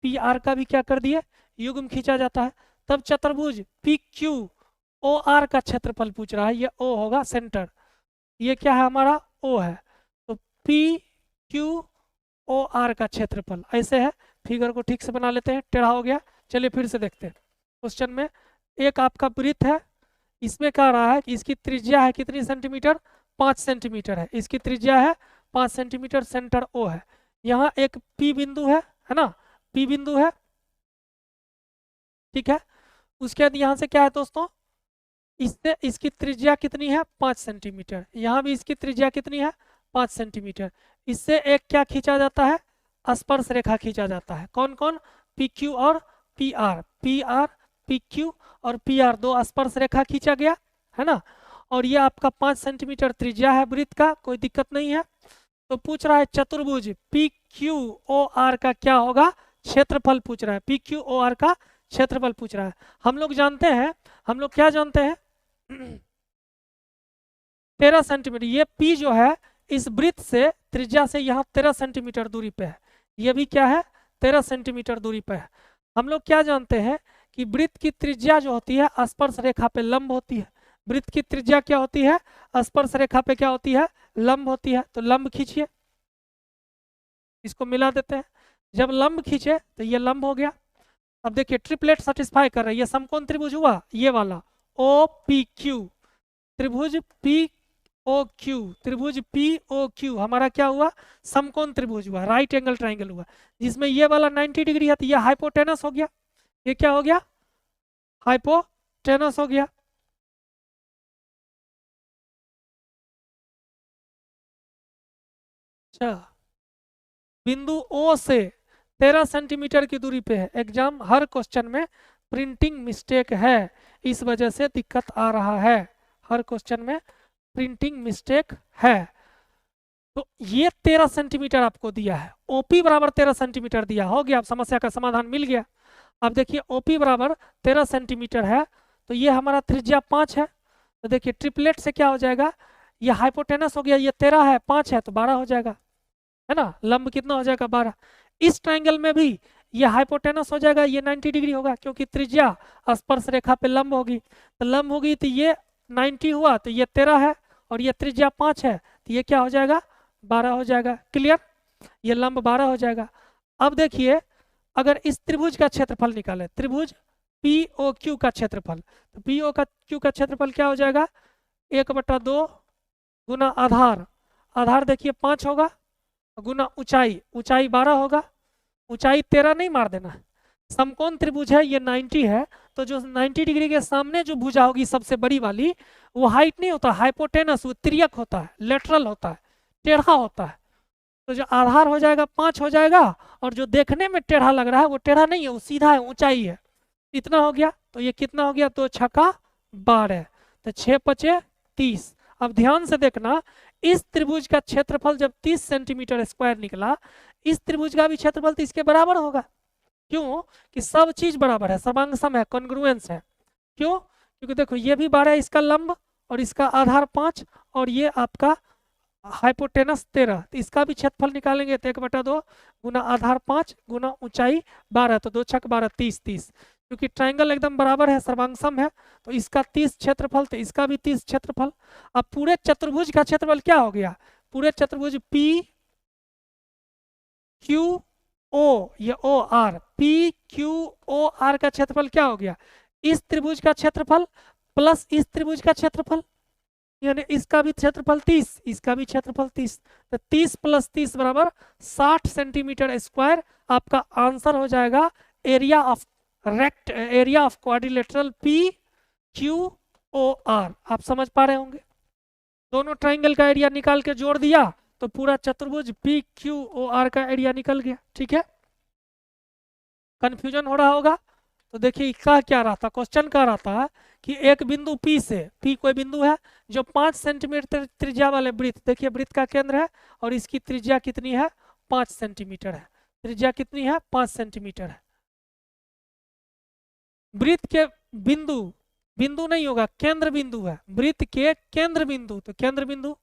PR का भी क्या कर दिए? युग्म खींचा जाता है। तब चतुर्भुज PQOR का क्षेत्रफल पूछ रहा है। ये O होगा सेंटर, ये क्या है हमारा? O है। तो PQOR का क्षेत्रफल ऐसे है। फिगर को ठीक से बना लेते हैं, टेढ़ा हो गया। चलिए फिर से देखते हैं क्वेश्चन में। एक आपका वृत्त है, इसमें कह रहा है कि इसकी त्रिज्या है कितनी सेंटीमीटर? 5 सेंटीमीटर है। इसकी त्रिज्या है 5 सेंटीमीटर, सेंटर O है। यहाँ एक P बिंदु है ना, P बिंदु है। ठीक है, उसके बाद यहाँ से क्या है दोस्तों, इससे इसकी त्रिज्या कितनी है? 5 सेंटीमीटर। यहाँ भी इसकी त्रिज्या कितनी है? 5 सेंटीमीटर। इससे एक क्या खींचा जाता है? स्पर्श रेखा खींचा जाता है। कौन कौन? PQ और PR। PR, PQ और PR दो स्पर्श रेखा खींचा गया है ना। और ये आपका 5 सेंटीमीटर त्रिज्या है वृत्त का, कोई दिक्कत नहीं है। तो पूछ रहा है चतुर्भुज PQOR का क्या होगा? क्षेत्रफल पूछ रहा है। PQOR का क्षेत्रफल पूछ रहा है। हम लोग जानते हैं, हम लोग क्या जानते हैं 13 सेंटीमीटर। ये P जो है इस वृत्त से त्रिज्या से यहाँ 13 सेंटीमीटर दूरी पे है। ये भी क्या है? 13 सेंटीमीटर दूरी पे है। हम लोग क्या जानते हैं कि वृत्त की त्रिज्या जो होती है स्पर्श रेखा पे लंब होती है। वृत्त की त्रिज्या क्या होती है? स्पर्श रेखा पे क्या होती है? लंब होती है। तो लंब खींचिए, इसको मिला देते हैं। जब लंब खींचे तो ये लंब हो गया। अब देखिए ट्रिपलेट सेटिस्फाई कर रहा है। ये समकोण त्रिभुज हुआ, ये वाला OPQ, त्रिभुज POQ, त्रिभुज POQ हमारा क्या हुआ? समकोण त्रिभुज हुआ, राइट एंगल ट्राइंगल हुआ, जिसमें ये वाला 90 डिग्री है तो ये हाइपोटेनस हो गया। ये क्या हो गया? हाइपोटेनस हो गया। अच्छा, बिंदु O से 13 सेंटीमीटर की दूरी पे है। एग्जाम हर क्वेश्चन में प्रिंटिंग मिस्टेक है, इस वजह से दिक्कत आ रहा है। हर क्वेश्चन में प्रिंटिंग मिस्टेक है। तो ये 13 सेंटीमीटर आपको दिया है, OP बराबर 13 सेंटीमीटर दिया, हो गया, अब समस्या का समाधान मिल गया। अब देखिए OP बराबर 13 सेंटीमीटर है तो ये हमारा त्रिज्या 5 है। तो देखिए ट्रिपलेट से क्या हो जाएगा, ये हाइपोटेनस हो गया, ये 13 है, 5 है तो 12 हो जाएगा, है ना। लंब कितना हो जाएगा? 12। इस ट्रायंगल में भी ये हाइपोटेनस हो जाएगा, ये 90 डिग्री होगा क्योंकि त्रिज्या स्पर्श रेखा पे लंब होगी। तो लंब होगी तो ये 90 हुआ तो ये 13 है और ये त्रिज्या 5 है तो ये क्या हो जाएगा? 12 हो जाएगा। क्लियर? ये लंब 12 हो जाएगा। अब देखिए, अगर इस त्रिभुज का क्षेत्रफल निकाले, त्रिभुज पी ओ क्यू का क्षेत्रफल, तो पी ओ का क्यू का क्षेत्रफल क्या हो जाएगा, 1/2 गुना आधार, आधार देखिए 5 होगा, गुना ऊंचाई, ऊंचाई 12 होगा, ऊंचाई 13 नहीं मार देना। समकोण त्रिभुज है, ये 90 है, तो जो 90 डिग्री के सामने जो भुजा होगी सबसे बड़ी वाली, वो हाइट नहीं होता, हाइपोटेनस, वो तिर्यक होता है, लेटरल होता है, टेढ़ा होता है। तो जो आधार हो जाएगा 5 हो जाएगा, और जो देखने में टेढ़ा लग रहा है वो टेढ़ा नहीं है, वो सीधा है, ऊंचाई है। इतना हो गया, तो ये कितना हो गया, 2 छक्का 12, तो 6 पचे 30। अब ध्यान से देखना, इस त्रिभुज का क्षेत्रफल जब 30 सेंटीमीटर स्क्वायर निकला, इस त्रिभुज का भी क्षेत्रफल तो इसके बराबर होगा। क्यों कि सब चीज बराबर है, सर्वांग सम है, कॉन्ग्रुएंस है। क्यों, क्योंकि देखो ये भी 12 इसका लंब, और इसका आधार 5, और ये आपका हाइपोटेनस 13, तो इसका भी क्षेत्रफल निकालेंगे तो 1/2 गुना आधार 5 गुना ऊंचाई 12, तो 2 छक 12 30 30। क्योंकि ट्राइंगल एकदम बराबर है, सर्वांग सम है, तो इसका 30 क्षेत्रफल, तो इसका भी 30 क्षेत्रफल। अब पूरे चतुर्भुज का क्षेत्रफल क्या हो गया, पूरे चतुर्भुज पी क्यू ओ, ये O R, P Q O R का क्षेत्रफल क्या हो गया, इस त्रिभुज का क्षेत्रफल प्लस इस त्रिभुज का क्षेत्रफल, यानी इसका भी क्षेत्रफल 30, इसका भी क्षेत्रफल 30, तो 30 + 30 बराबर 60 सेंटीमीटर स्क्वायर। आपका आंसर हो जाएगा area of area of quadrilateral P Q O R. आप समझ पा रहे होंगे, दोनों ट्राइंगल का एरिया निकाल के जोड़ दिया तो पूरा चतुर्भुज पी क्यू ओ आर का एरिया निकल गया। ठीक है, कंफ्यूजन हो रहा होगा, तो देखिए कह क्या रहा था, क्वेश्चन कह रहा था कि एक बिंदु P से, P कोई बिंदु है जो 5 सेंटीमीटर त्रिज्या वाले वृत्त, देखिए वृत्त का केंद्र है और इसकी त्रिज्या कितनी है, 5 सेंटीमीटर है, त्रिज्या कितनी है, 5 सेंटीमीटर है। वृत्त के बिंदु, बिंदु नहीं होगा, केंद्र बिंदु है, वृत्त के केंद्र बिंदु, तो केंद्र बिंदु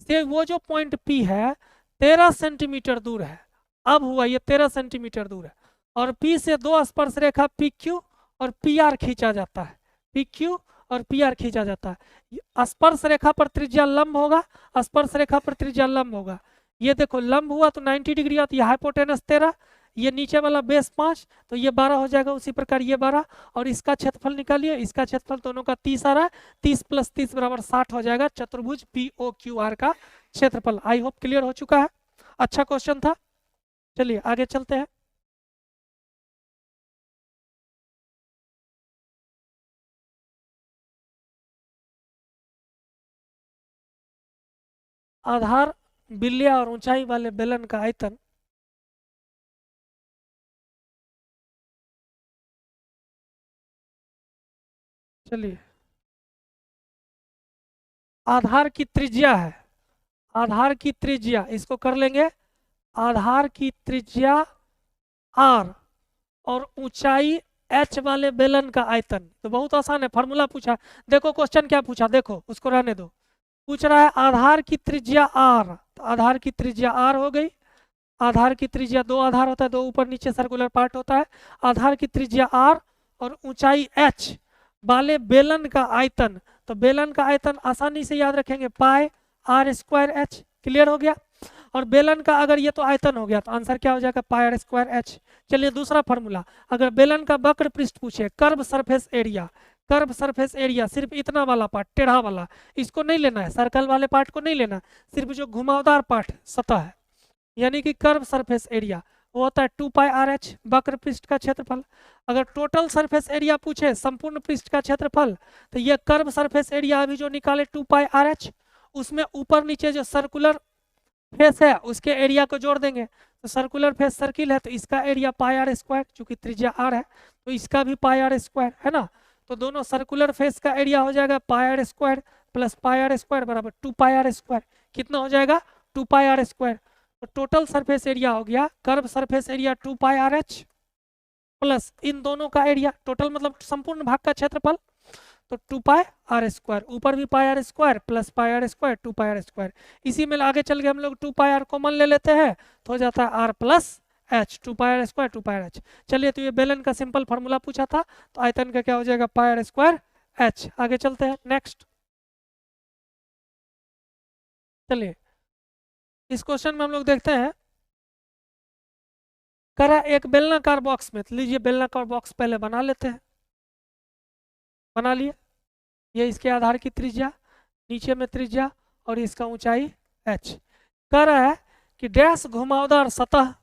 से वो जो पॉइंट P है 13 सेंटीमीटर दूर है। अब हुआ ये 13 सेंटीमीटर दूर है, और P से दो स्पर्श रेखा PQ और PR खींचा जाता है, PQ और PR खींचा जाता है। स्पर्श रेखा पर त्रिज्या लंब होगा, स्पर्श रेखा पर त्रिज्या लंब होगा। ये देखो लंब हुआ तो 90 डिग्री आता है, ये हाइपोटेनस 13, ये नीचे वाला बेस 5, तो ये 12 हो जाएगा। उसी प्रकार ये 12, और इसका क्षेत्रफल निकालिए, इसका क्षेत्रफल दोनों का 30 आ रहा है, 30 + 30 बराबर 60 हो जाएगा चतुर्भुज POQR का क्षेत्रफल। आई होप क्लियर हो चुका है, अच्छा क्वेश्चन था। चलिए आगे चलते हैं। आधार बिल्लिया और ऊंचाई वाले बेलन का आयतन, चलिए आधार की त्रिज्या है, आधार की त्रिज्या इसको कर लेंगे, आधार की त्रिज्या r और ऊंचाई h वाले बेलन का आयतन। तो बहुत आसान है, फार्मूला पूछा, देखो क्वेश्चन क्या पूछा, देखो उसको रहने दो। पूछ रहा है आधार की त्रिज्या r, तो आधार की त्रिज्या r हो गई, आधार की त्रिज्या, दो आधार होता है, दो ऊपर नीचे सर्कुलर पार्ट होता है, आधार की त्रिज्या r और ऊंचाई h वाले बेलन का आयतन। तो बेलन का आयतन आसानी से याद रखेंगे, पाई r²h। क्लियर हो गया, और बेलन का अगर ये तो आयतन हो गया तो आंसर क्या हो जाएगा, पाई r²h। चलिए दूसरा फॉर्मूला, अगर बेलन का वक्र पृष्ठ पूछे, curve surface area, curve surface area सिर्फ इतना वाला पार्ट, टेढ़ा वाला, इसको नहीं लेना है, सर्कल वाले पार्ट को नहीं लेना, सिर्फ जो घुमावदार पार्ट सतह है, यानी कि कर्व सरफेस एरिया, वो होता है 2πRh वक्र पृष्ठ का क्षेत्रफल। अगर टोटल सरफेस एरिया पूछे, संपूर्ण पृष्ठ का क्षेत्रफल, तो ये कर्व सरफेस एरिया अभी जो निकाले 2πRh, उसमें ऊपर नीचे जो सर्कुलर फेस है उसके एरिया को जोड़ देंगे, तो सर्कुलर फेस सर्किल है तो इसका एरिया πr², चूंकि त्रिज्या r है तो इसका भी πr² है ना। तो दोनों सर्कुलर फेस का एरिया हो जाएगा πr² + πr² बराबर 2πr²। कितना हो जाएगा, 2πr²। तो टोटल सरफेस एरिया हो गया, curve surface area 2πRh plus इन दोनों का एरिया, टोटल मतलब संपूर्ण भाग का क्षेत्रफल, तो 2πr², ऊपर भी πr² प्लस πr² 2πr²। इसी में आगे चल के हम लोग 2πr कॉमन ले लेते हैं तो हो जाता है r + h, 2πr² 2πrh। चलिए, तो ये बेलन का सिंपल फार्मूला पूछा था, तो आयतन का क्या हो जाएगा, πr²h। आगे चलते हैं नेक्स्ट। चलिए इस क्वेश्चन में हम लोग देखते हैं, करा एक बेलनाकार बॉक्स में, तो लीजिए बेलनाकार बॉक्स पहले बना लेते हैं। बना लिए, ये इसके आधार की त्रिज्या, नीचे में त्रिज्या और इसका ऊंचाई h। कह रहा है कि डैश घुमावदार सतह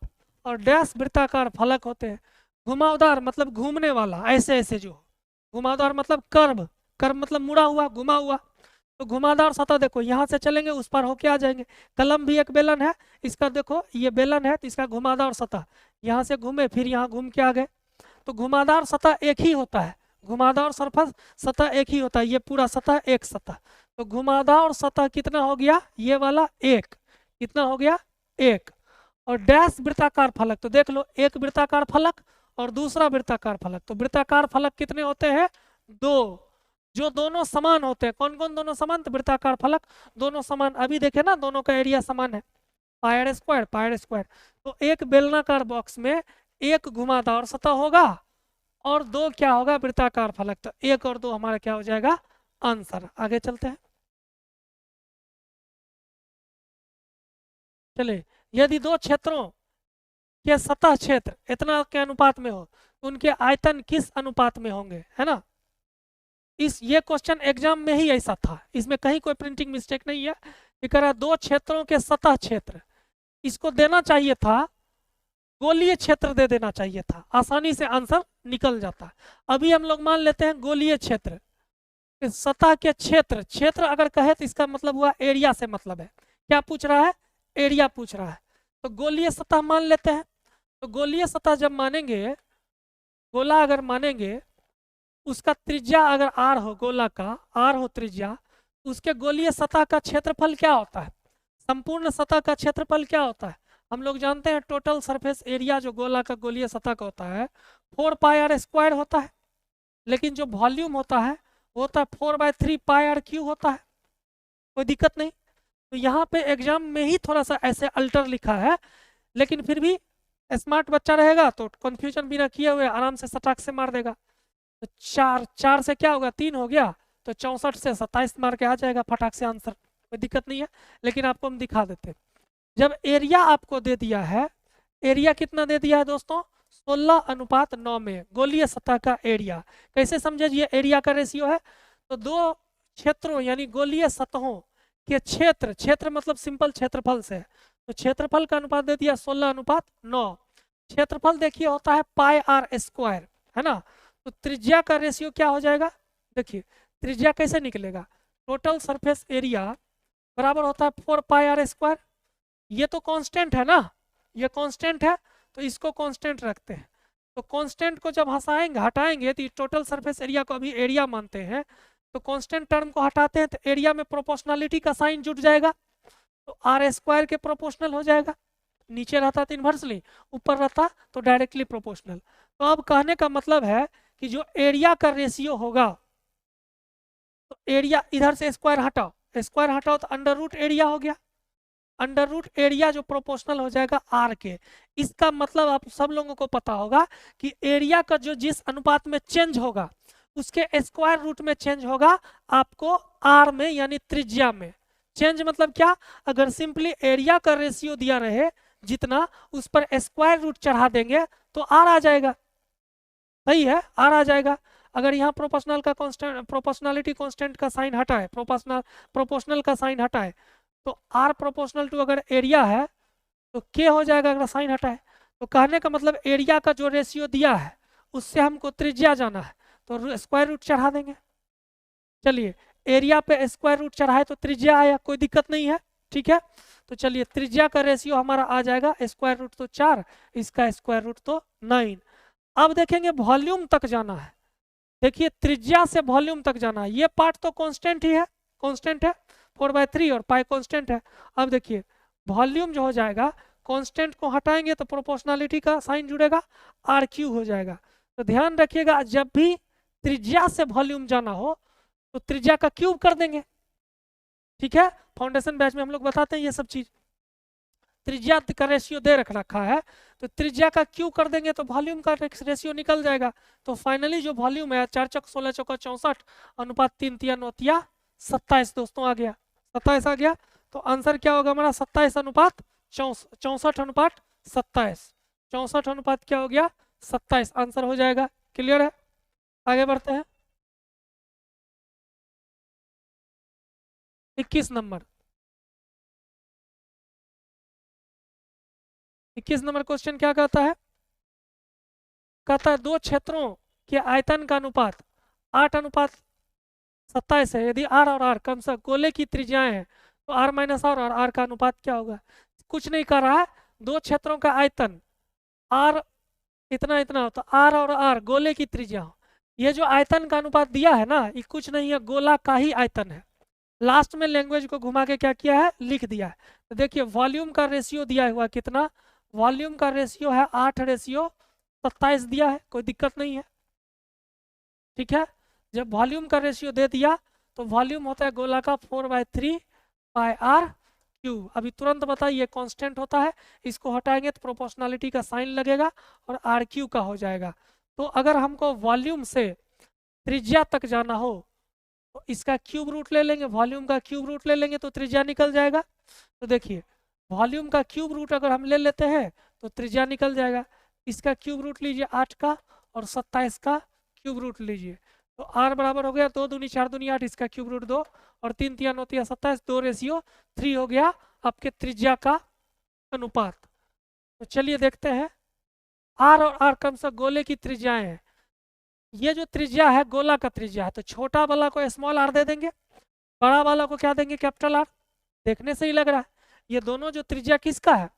और डैश वृत्ताकार फलक होते हैं। घुमावदार मतलब घूमने वाला, ऐसे ऐसे जो घुमावदार मतलब कर्व, कर्व मतलब मुड़ा हुआ, घुमा हुआ। तो घुमावदार सतह देखो यहाँ से चलेंगे उस पर होके आ जाएंगे। कलम भी एक बेलन है, इसका देखो ये बेलन है तो इसका घुमावदार सतह, यहाँ से घूमे फिर यहाँ घूम के आ गए। तो घुमावदार सतह एक ही होता है, घुमावदार सरफेस सतह एक ही होता है, ये पूरा सतह एक सतह। तो घुमावदार सतह कितना हो गया, ये वाला एक, कितना हो गया एक। और डैश वृत्ताकार फलक, तो देख लो एक वृत्ताकार फलक और दूसरा वृत्ताकार फलक। तो वृत्ताकार फलक कितने होते हैं, दो, जो दोनों समान होते हैं। कौन कौन दोनों समान, तो वृत्ताकार फलक दोनों समान। अभी देखे ना दोनों का एरिया समान है, पायर स्क्वायर पायर स्क्वायर। तो एक बेलनाकार बॉक्स में एक घुमावदार सतह होगा और दो क्या होगा, वृत्ताकार फलक। तो एक और दो हमारा क्या हो जाएगा, आंसर। आगे चलते हैं। चलिए, यदि दो क्षेत्रों के सतह क्षेत्र इतना के अनुपात में हो तो उनके आयतन किस अनुपात में होंगे, है ना। ये क्वेश्चन एग्जाम में ही ऐसा था, इसमें कहीं कोई प्रिंटिंग मिस्टेक नहीं है। ये कह रहा दो क्षेत्रों के सतह क्षेत्र, इसको देना चाहिए था गोलीय क्षेत्र दे देना चाहिए था, आसानी से आंसर निकल जाता। अभी हम लोग मान लेते हैं गोलीय क्षेत्र, सतह के क्षेत्र, क्षेत्र अगर कहे तो इसका मतलब हुआ एरिया से मतलब है। क्या पूछ रहा है, एरिया पूछ रहा है। तो गोलीय सतह मान लेते हैं। तो गोलीय सतह जब मानेंगे, गोला अगर मानेंगे, उसका त्रिज्या अगर r हो, गोला का r हो त्रिज्या, उसके गोलीय सतह का क्षेत्रफल क्या होता है, संपूर्ण सतह का क्षेत्रफल क्या होता है। हम लोग जानते हैं टोटल सरफेस एरिया जो गोला का गोलीय सतह का होता है 4πr² होता है, लेकिन जो वॉल्यूम होता है वो होता है 4/3πr³ होता है। कोई दिक्कत नहीं। तो यहाँ पे एग्जाम में ही थोड़ा सा ऐसे अल्टर लिखा है, लेकिन फिर भी स्मार्ट बच्चा रहेगा तो कंफ्यूजन बिना किए हुए आराम से सटाक से मार देगा। तो चार से क्या होगा, 3 हो गया, तो 64 से 27 मार के आ जाएगा फटाक से आंसर। कोई दिक्कत नहीं है, लेकिन आपको हम दिखा देते हैं। जब एरिया आपको दे दिया है, एरिया कितना दे दिया है दोस्तों, 16:9 में गोलीय सतह का एरिया। कैसे समझे, ये एरिया का रेशियो है। तो दो क्षेत्रों यानी गोलीय सतहों के क्षेत्र, क्षेत्र मतलब सिंपल क्षेत्रफल से, तो क्षेत्रफल का अनुपात दे दिया 16:9। क्षेत्रफल देखिए होता है πr², है ना। तो त्रिज्या का रेशियो क्या हो जाएगा, देखिए त्रिज्या कैसे निकलेगा, टोटल सरफेस एरिया बराबर होता है 4πr²। ये तो कांस्टेंट है ना, ये कांस्टेंट है, तो इसको कांस्टेंट रखते हैं। तो कांस्टेंट को जब हटाएंगे तो टोटल सरफेस एरिया को अभी एरिया मानते हैं, तो कांस्टेंट टर्म को हटाते हैं तो एरिया में प्रोपोर्शनलिटी का साइन जुट जाएगा, तो r² के प्रोपोर्शनल हो जाएगा। नीचे रहता तो इन्वर्सली, ऊपर रहता तो डायरेक्टली प्रोपोर्शनल। तो अब कहने का मतलब है कि जो एरिया का रेशियो होगा, तो एरिया इधर से स्क्वायर हटाओ तो अंडर रूट एरिया हो गया। अंडर रूट एरिया जो प्रोपोर्शनल हो जाएगा r के। इसका मतलब आप सब लोगों को पता होगा कि एरिया का जो जिस अनुपात में चेंज होगा उसके स्क्वायर रूट में चेंज होगा आपको r में, यानी त्रिज्या में। चेंज मतलब क्या, अगर सिंपली एरिया का रेशियो दिया रहे जितना, उस पर स्क्वायर रूट चढ़ा देंगे तो r आ जाएगा। सही है, r आ जाएगा। अगर यहाँ प्रोपोर्शनल का कांस्टेंट, प्रोपोर्शनलिटी कांस्टेंट का साइन हटाए, प्रोपोर्शनल का साइन हटाए, तो r प्रोपोर्शनल टू अगर एरिया है तो k हो जाएगा अगर साइन हटाए। तो कहने का मतलब एरिया का जो रेशियो दिया है उससे हमको त्रिज्या जाना है, तो स्क्वायर रूट चढ़ा देंगे। चलिए, एरिया पे स्क्वायर रूट चढ़ाए तो त्रिज्या आया, कोई दिक्कत नहीं है, ठीक है। तो चलिए त्रिज्या का रेशियो हमारा आ जाएगा स्क्वायर रूट तो 4, इसका स्क्वायर रूट तो 9। अब देखेंगे वॉल्यूम तक जाना है। देखिए त्रिज्या से वॉल्यूम तक जाना है, ये पार्ट तो कांस्टेंट ही है, कांस्टेंट है 4/3 और पाई कांस्टेंट है। अब देखिए वॉल्यूम जो हो जाएगा, कांस्टेंट को हटाएंगे तो प्रोपोर्शनलिटी का साइन जुड़ेगा, r³ हो जाएगा। तो ध्यान रखिएगा जब भी त्रिज्या से वॉल्यूम जाना हो तो त्रिज्या का क्यूब कर देंगे, ठीक है। फाउंडेशन बैच में हम लोग बताते हैं ये सब चीज। त्रिज्या का रेशियो दे रखा है तो त्रिज्या का क्यूब कर देंगे तो वॉल्यूम का रेशियो निकल जाएगा। तो फाइनली जो वॉल्यूम है 4 चौक 16 चौका 64 अनुपात 3 तिया 9 तिया 27 दोस्तों आ गया, 27 आ गया। तो आंसर क्या होगा हमारा 27 अनुपात 64 अनुपात 27, 64 अनुपात क्या हो गया 27, आंसर हो जाएगा। क्लियर है? आगे बढ़ते हैं। 21 नंबर। 21 नंबर क्वेश्चन क्या कहता है? कहता है दो क्षेत्रों के आयतन का अनुपात 8:27 है। यदि आर और आर क्रमशः गोले की त्रिज्याएं हैं तो आर माइनस आर और आर का अनुपात क्या होगा? कुछ नहीं कर रहा है, दो क्षेत्रों का आयतन आर इतना इतना हो तो आर और आर गोले की त्रिज्या हो। ये जो आयतन का अनुपात दिया है ना, ये कुछ नहीं है, गोला का ही आयतन है। लास्ट में लैंग्वेज को घुमा के क्या किया है, लिख दिया है। तो देखिए वॉल्यूम का रेशियो दिया हुआ कितना, वॉल्यूम का रेशियो है 8:27 दिया है, कोई दिक्कत नहीं है। ठीक है, जब वॉल्यूम का रेशियो दे दिया तो वॉल्यूम होता है गोला का 4/3 पाई आर क्यू। अभी तुरंत बताइए कांस्टेंट होता है, इसको हटाएंगे तो प्रोपोर्शनलिटी का साइन लगेगा और आर क्यू का हो जाएगा। तो अगर हमको वॉल्यूम से त्रिज्या तक जाना हो तो इसका क्यूब रूट ले लेंगे, वॉल्यूम का क्यूब रूट ले लेंगे तो त्रिज्या निकल जाएगा। तो देखिए वॉल्यूम का क्यूब रूट अगर हम ले लेते हैं तो त्रिज्या निकल जाएगा। इसका क्यूब रूट लीजिए 8 का और 27 का क्यूब रूट लीजिए, तो आर बराबर हो गया 2 दूनी 4 दूनी 8, इसका क्यूब रूट 2 और 3 3 9 3 27, 2:3 हो गया आपके त्रिज्या का अनुपात। तो चलिए देखते हैं, आर और आर क्रमशः गोले की त्रिज्याएं हैं। ये जो त्रिज्या है गोला का त्रिज्या है, तो छोटा वाला को स्मॉल आर दे देंगे, बड़ा वाला को क्या देंगे, कैपिटल आर। देखने से ही लग रहा है ये दोनों जो त्रिज्या किसका है,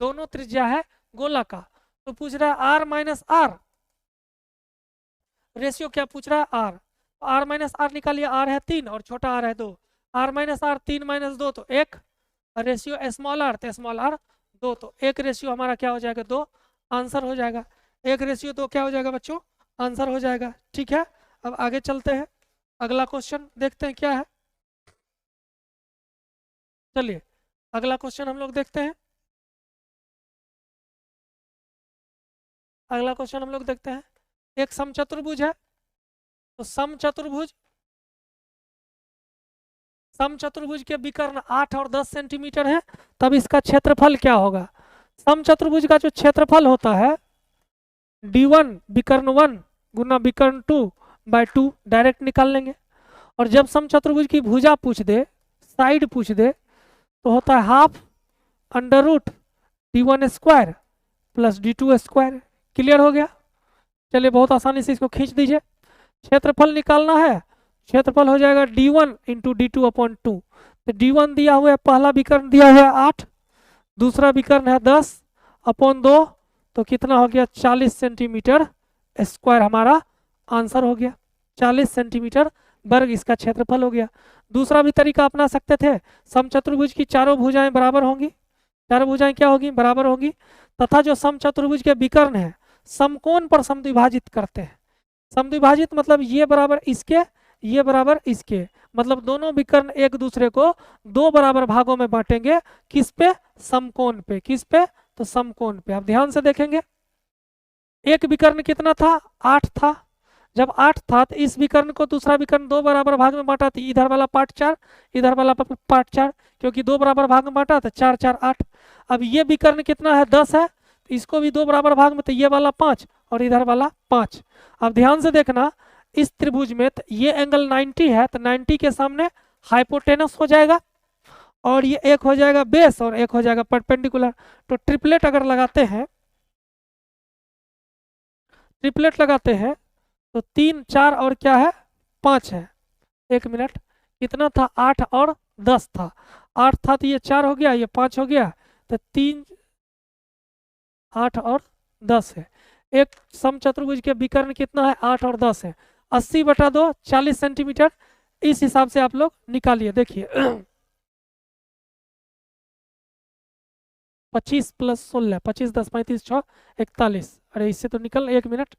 दोनों त्रिज्या है गोला का। तो पूछ रहा है आर माइनस आर, रेशियो क्या पूछ रहा है आर, आर माइनस आर निकालिए, आर है 3 और छोटा आर है 2, आर माइनस आर 3 माइनस 2 तो 1, रेशियो स्मॉल आर तो स्मॉल आर 2, तो 1 रेशियो हमारा क्या हो जाएगा 2, आंसर हो जाएगा। 1 रेशियो 2 क्या हो जाएगा बच्चों, आंसर हो जाएगा। ठीक है, अब आगे चलते हैं, अगला क्वेश्चन देखते हैं क्या है। चलिए अगला क्वेश्चन हम लोग देखते हैं, अगला क्वेश्चन हम लोग देखते हैं। एक समचतुर्भुज है, तो समचतुर्भुज के विकर्ण 8 और 10 सेंटीमीटर है, तब इसका क्षेत्रफल क्या होगा? समचतुर्भुज का जो क्षेत्रफल होता है d1 विकर्ण 1 गुना विकर्ण 2/2 डायरेक्ट निकाल लेंगे। और जब समचतुर्भुज की भुजा पूछ दे, साइड पूछ दे, तो होता है half under root d1 square plus d2 square. Clear हो गया? चलिए बहुत आसानी से इसको खींच दीजिए। क्षेत्रफल निकालना है, क्षेत्रफल हो जाएगा d1 इंटू d2/2। तो d1 दिया हुआ है, पहला विकर्ण दिया हुआ है 8, दूसरा विकर्ण है 10/2, तो कितना हो गया 40 सेंटीमीटर स्क्वायर हमारा आंसर हो गया। 40 सेंटीमीटर वर्ग इसका क्षेत्रफल हो गया। दूसरा भी तरीका अपना सकते थे, समचतुर्भुज की चारों भुजाएं बराबर होंगी, चारों भुजाएं क्या होगी, बराबर होगी, तथा जो समचतुर्भुज के विकर्ण है समकोण पर समद्विभाजित करते हैं। समद्विभाजित मतलब ये बराबर इसके, ये बराबर इसके, मतलब दोनों विकर्ण एक दूसरे को दो बराबर भागों में बांटेंगे, किस पे, समकोण पे। किस पे, तो समकोण पे। आप ध्यान से देखेंगे, एक विकर्ण कितना था, 8 था। जब 8 था तो इस विकर्ण को दूसरा विकर्ण दो बराबर भाग में बांटा, तो इधर वाला पार्ट 4, इधर वाला पार्ट 4, क्योंकि दो बराबर भाग में बांटा तो 4 4 8। अब ये विकर्ण कितना है, 10 है, तो इसको भी दो बराबर भाग में, तो ये वाला 5 और इधर वाला 5। अब ध्यान से देखना, इस त्रिभुज में तो ये एंगल 90 है, तो 90 के सामने हाइपोटेनस हो जाएगा, और ये एक हो जाएगा बेस और एक हो जाएगा परपेंडिकुलर। तो ट्रिपलेट अगर लगाते हैं, ट्रिपलेट लगाते हैं तो 3 4 और क्या है 5 है। एक मिनट, कितना था, 8 और 10 था। 8 था तो ये 4 हो गया, ये 5 हो गया, तो 3 8 और 10 है। एक समचतुर्भुज के विकर्ण कितना है, 8 और 10 है। 80/2 40 सेंटीमीटर, इस हिसाब से आप लोग निकालिए। देखिए 25 + 16, 25 10 35 6 41। अरे इससे तो निकल, एक मिनट,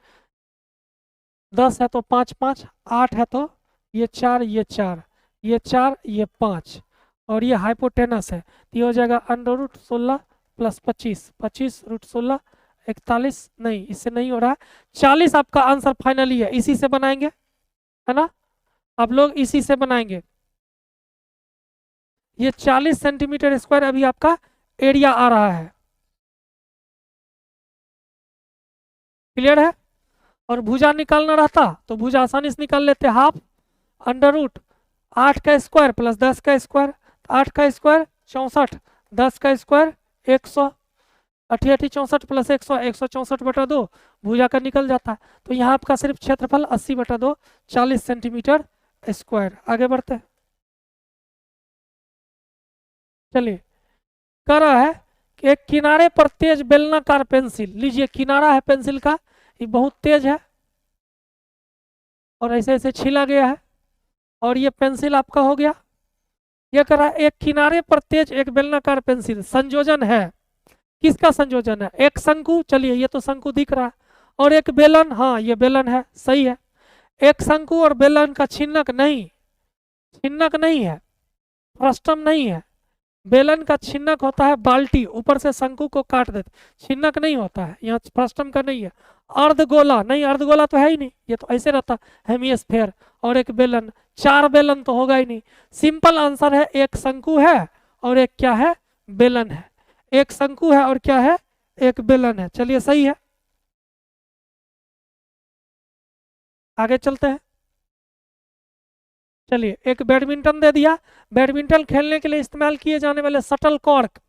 10 है तो 5 5, 8 है तो ये 4 ये 4, ये 4 ये 5, और ये हाइपोटेनस है, तो ये हो जाएगा √16 + 25, 25 √16 41। नहीं, इससे नहीं हो रहा है, 40 आपका आंसर फाइनली है। इसी से बनाएंगे, है ना, आप लोग इसी से बनाएंगे। ये 40 सेंटीमीटर स्क्वायर अभी आपका एरिया आ रहा है। क्लियर है। और भुजा निकालना रहता तो भुजा आसानी से निकाल लेते, हाफ अंडर रूट 8 का स्क्वायर प्लस 10 का स्क्वायर, 8 का स्क्वायर 64, 10 का स्क्वायर 100, 88 64 प्लस 100, 164/2 भुजा का निकल जाता है। तो यहाँ आपका सिर्फ क्षेत्रफल 80/2 40 सेंटीमीटर स्क्वायर। आगे बढ़ते हैं। चलिए, कह रहा है कि एक किनारे पर तेज बेलनाकार पेंसिल लीजिए, किनारा है पेंसिल का, ये बहुत तेज है और ऐसे ऐसे छीला गया है और ये पेंसिल आपका हो गया। ये कह रहा है एक किनारे पर तेज एक बेलनाकार पेंसिल, संयोजन है, किसका संयोजन है? एक शंकु, चलिए ये तो शंकु दिख रहा है, और एक बेलन, हाँ ये बेलन है, सही है। एक शंकु और बेलन का छिन्नक नहीं, छिन्नक नहीं है, फ्रस्टम नहीं है। बेलन का छिन्नक होता है बाल्टी, ऊपर से शंकु को काट देते, छिन्नक नहीं होता है, यहाँ फ्रस्टम का नहीं है। अर्धगोला नहीं, अर्धगोला तो है ही नहीं, ये तो ऐसे रहता हेमिस्फेयर। और एक बेलन, 4 बेलन तो होगा ही नहीं। सिंपल आंसर है एक शंकु है और एक क्या है? बेलन है। एक शंकु है और क्या है? एक बेलन है। चलिए सही है, आगे चलते हैं। चलिए, एक बैडमिंटन दे दिया, बैडमिंटन खेलने के लिए इस्तेमाल किए जाने वाले शटल कॉर्क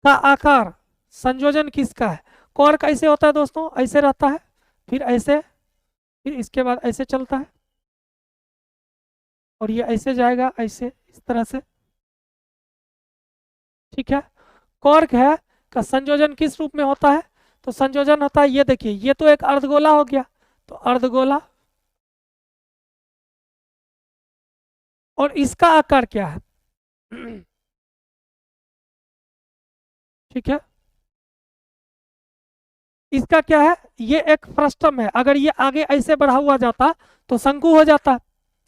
का आकार संयोजन किसका है? कॉर्क ऐसे होता है दोस्तों, ऐसे रहता है, फिर ऐसे, फिर इसके बाद ऐसे चलता है और ये ऐसे जाएगा, ऐसे इस तरह से, ठीक है। कॉर्क है का संयोजन किस रूप में होता है? तो संयोजन होता है, ये देखिए, ये तो एक अर्धगोला हो गया, तो अर्धगोला, और इसका आकार क्या है? ठीक है, इसका क्या है? ये एक फ्रस्टम है, अगर ये आगे ऐसे बढ़ा हुआ जाता तो शंकु हो जाता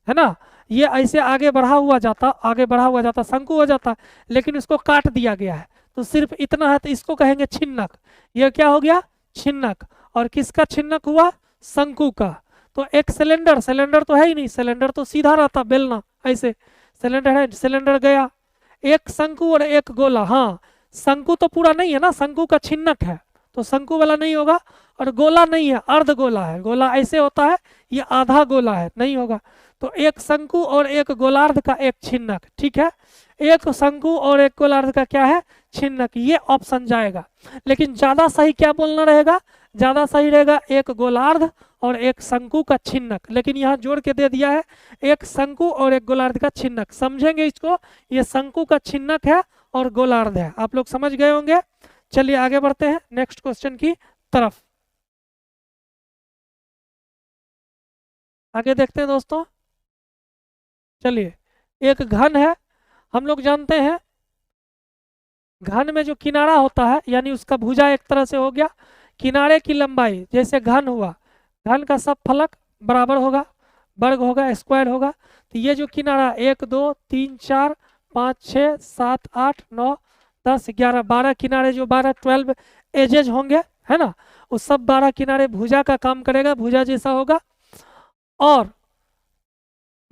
है ना, ये ऐसे आगे बढ़ा हुआ जाता, आगे बढ़ा हुआ जाता शंकु हो जाता, लेकिन इसको काट दिया गया है तो सिर्फ इतना है, तो इसको कहेंगे छिन्नक। ये क्या हो गया? छिन्नक। और किसका छिन्नक हुआ? शंकु का। तो एक सिलेंडर, सिलेंडर तो है ही नहीं, सिलेंडर तो सीधा रहता, बेलना ऐसे, सिलेंडर है, सिलेंडर गया। एक शंकु और एक गोला, हाँ शंकु तो पूरा नहीं है ना, शंकु का छिन्नक है, तो शंकु वाला नहीं होगा। और गोला नहीं है, अर्ध गोला है, गोला ऐसे होता है, ये आधा गोला है, नहीं होगा। तो एक शंकु और एक गोलार्ध का एक छिन्नक, ठीक है, एक शंकु और एक गोलार्ध का क्या है? छिन्नक, ये ऑप्शन जाएगा। लेकिन ज्यादा सही क्या बोलना रहेगा? ज्यादा सही रहेगा एक गोलार्ध और एक शंकु का छिन्नक, लेकिन यहाँ जोड़ के दे दिया है एक शंकु और एक गोलार्ध का छिन्नक, समझेंगे इसको, ये शंकु का छिन्नक है और गोलार्ध है। आप लोग समझ गए होंगे। चलिए आगे बढ़ते हैं नेक्स्ट क्वेश्चन की तरफ। आगे देखते हैं दोस्तों। चलिए, एक घन है, हम लोग जानते हैं घन में जो किनारा होता है, यानी उसका भुजा एक तरह से हो गया, किनारे की लंबाई जैसे घन हुआ, घन का सब फलक बराबर होगा, वर्ग होगा, स्क्वायर होगा। तो ये जो किनारा 1 2 3 4 5 6 7 8 9 10 11 12 किनारे, जो 12 एजेज होंगे, है ना, वो सब 12 किनारे भुजा का काम करेगा, भुजा जैसा होगा। और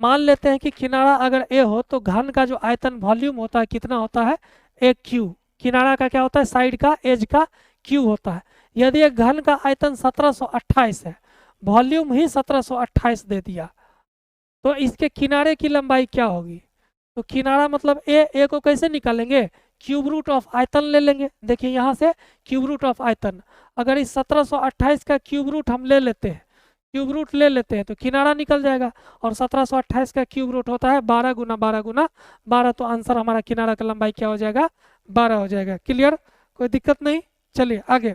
मान लेते हैं कि किनारा अगर ए हो तो घन का जो आयतन वॉल्यूम होता है कितना होता है? 1 क्यू। किनारा का क्या होता है? साइड का, एज का क्यू होता है। यदि एक घन का आयतन 1728 है, वॉल्यूम ही 1728 दे दिया, तो इसके किनारे की लंबाई क्या होगी? तो किनारा मतलब ए को कैसे निकालेंगे? क्यूब रूट ऑफ आयतन ले लेंगे। देखिए यहाँ से क्यूब रूट ऑफ आयतन, अगर इस 1728 का क्यूब रूट हम ले लेते हैं, क्यूब रूट ले लेते हैं तो किनारा निकल जाएगा। और 1728 का क्यूब रूट होता है 12 गुना 12 गुना 12, तो आंसर हमारा किनारा का लंबाई क्या हो जाएगा? 12 हो जाएगा। क्लियर, कोई दिक्कत नहीं। चलिए आगे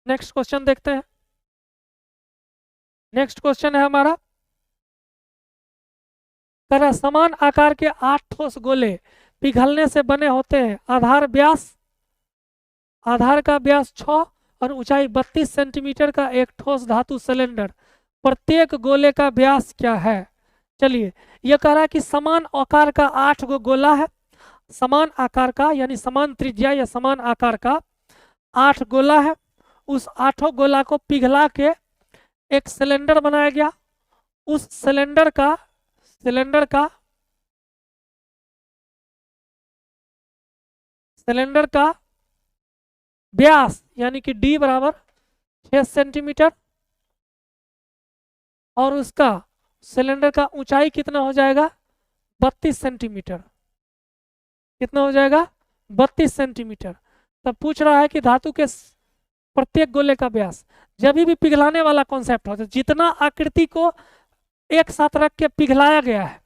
नेक्स्ट क्वेश्चन देखते हैं। नेक्स्ट क्वेश्चन है हमारा, तरह समान आकार के 8 ठोस गोले पिघलने से बने होते हैं। आधार व्यास, आधार का व्यास 6 और ऊंचाई 32 सेंटीमीटर का एक ठोस धातु सिलेंडर, प्रत्येक गोले का व्यास क्या है? चलिए, यह कह रहा है कि समान आकार का 8 गो गोला है, समान आकार का यानी समान त्रिज्या या समान आकार का 8 गोला है, उस 8 गोला को पिघला के एक सिलेंडर बनाया गया। उस सिलेंडर का व्यास यानी कि डी बराबर 6 सेंटीमीटर और उसका सिलेंडर का ऊंचाई कितना हो जाएगा 32 सेंटीमीटर। कितना हो जाएगा 32 सेंटीमीटर। तब पूछ रहा है कि धातु के प्रत्येक गोले का व्यास। जब भी पिघलाने वाला कॉन्सेप्ट होता है, जितना आकृति को एक साथ रख के पिघलाया गया है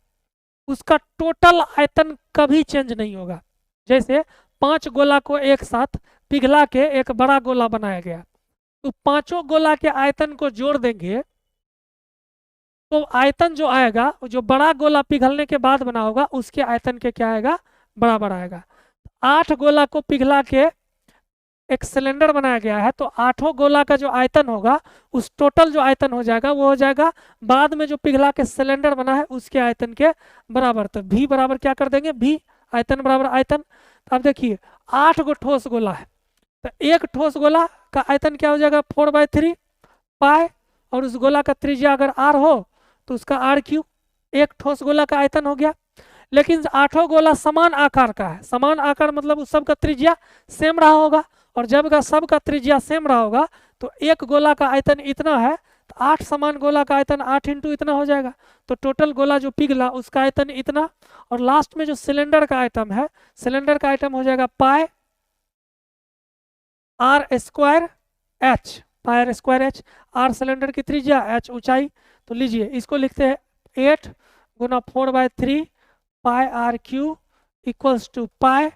उसका टोटल आयतन कभी चेंज नहीं होगा। जैसे 5 गोला को एक साथ पिघला के एक बड़ा गोला बनाया गया, तो पांचों गोला के आयतन को जोड़ देंगे तो आयतन जो आएगा, जो बड़ा गोला पिघलने के बाद बना होगा उसके आयतन के क्या आएगा, बराबर आएगा। 8 गोला को पिघला के एक सिलेंडर बनाया गया है, तो 8 गोला का जो आयतन होगा उस टोटल जो आयतन हो जाएगा वो हो जाएगा बाद में जो पिघला के सिलेंडर बना है उसके आयतन के बराबर। तो भी बराबर क्या कर देंगे, भी आयतन बराबर आयतन। तो अब देखिए 8 गो ठोस गोला है, तो एक ठोस गोला का आयतन क्या हो जाएगा 4/3 पाई, और उस गोला का त्रिज्या अगर r हो तो उसका r3 एक ठोस गोला का आयतन हो गया। लेकिन 8 गोला समान आकार का है, समान आकार मतलब उस सब का त्रिज्या सेम रहा होगा, और जब का सब का त्रिज्या सेम रहा होगा तो एक गोला का आयतन इतना है, तो 8 समान गोला का आयतन 8 इंटू इतना हो जाएगा। तो टोटल गोला जो पिघला उसका आयतन इतना, और लास्ट में जो सिलेंडर का आइटम है, सिलेंडर का आइटम हो जाएगा पाई r² h, पाई r² h। r सिलेंडर की त्रिज्या, h ऊंचाई। तो लीजिए इसको लिखते हैं 8 गुना 4/3 pi r³ equals to pi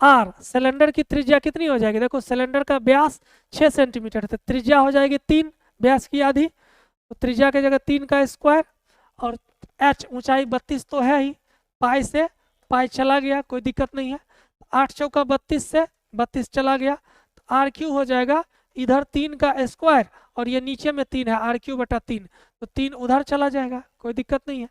r। Cylinder की त्रिज्या कितनी हो जाएगी, देखो सिलेंडर का व्यास 6 सेंटीमीटर, तो त्रिज्या हो जाएगी 3, व्यास की आधी, तो त्रिज्या की जगह 3 का स्क्वायर, और h ऊंचाई 32 तो है ही, पाई से पाई चला गया कोई दिक्कत नहीं है, 8 चौका 32 से 32 चला गया, तो r³ हो जाएगा इधर 3 का स्क्वायर और ये नीचे में 3 है, r³/3, तो 3 उधर चला जाएगा कोई दिक्कत नहीं है।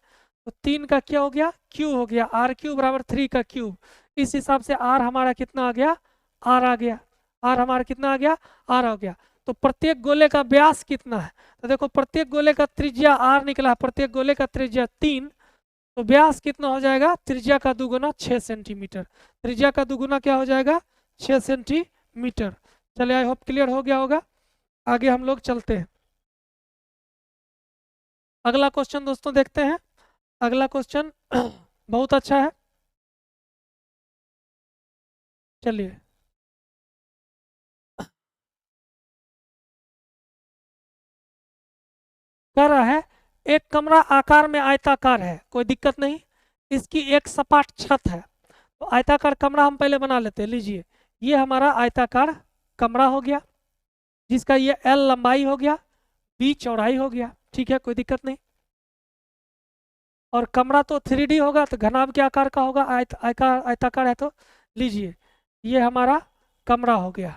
तो 3 का क्या हो गया, क्यूब हो गया, r³ बराबर 3 का क्यूब। इस हिसाब से r हमारा कितना आ गया, r आ गया, r हमारा कितना आ गया, r आ गया। तो प्रत्येक गोले का व्यास कितना है, तो देखो प्रत्येक गोले का त्रिज्या r निकला, प्रत्येक गोले का त्रिज्या 3, तो व्यास कितना हो जाएगा, त्रिज्या का दुगुना 6 सेंटीमीटर। त्रिज्या का दुगुना क्या हो जाएगा, 6 सेंटीमीटर। चलिए आई होप क्लियर हो गया होगा। आगे हम लोग चलते हैं, अगला क्वेश्चन दोस्तों देखते हैं। अगला क्वेश्चन बहुत अच्छा है, चलिए कह रहा है एक कमरा आकार में आयताकार है, कोई दिक्कत नहीं, इसकी एक सपाट छत है। तो आयताकार कमरा हम पहले बना लेते हैं। लीजिए ये हमारा आयताकार कमरा हो गया, जिसका ये L लंबाई हो गया, B चौड़ाई हो गया, ठीक है कोई दिक्कत नहीं। और कमरा तो 3D होगा, तो घनाभ के आकार का होगा, आयताकार है। तो लीजिए ये हमारा कमरा हो गया।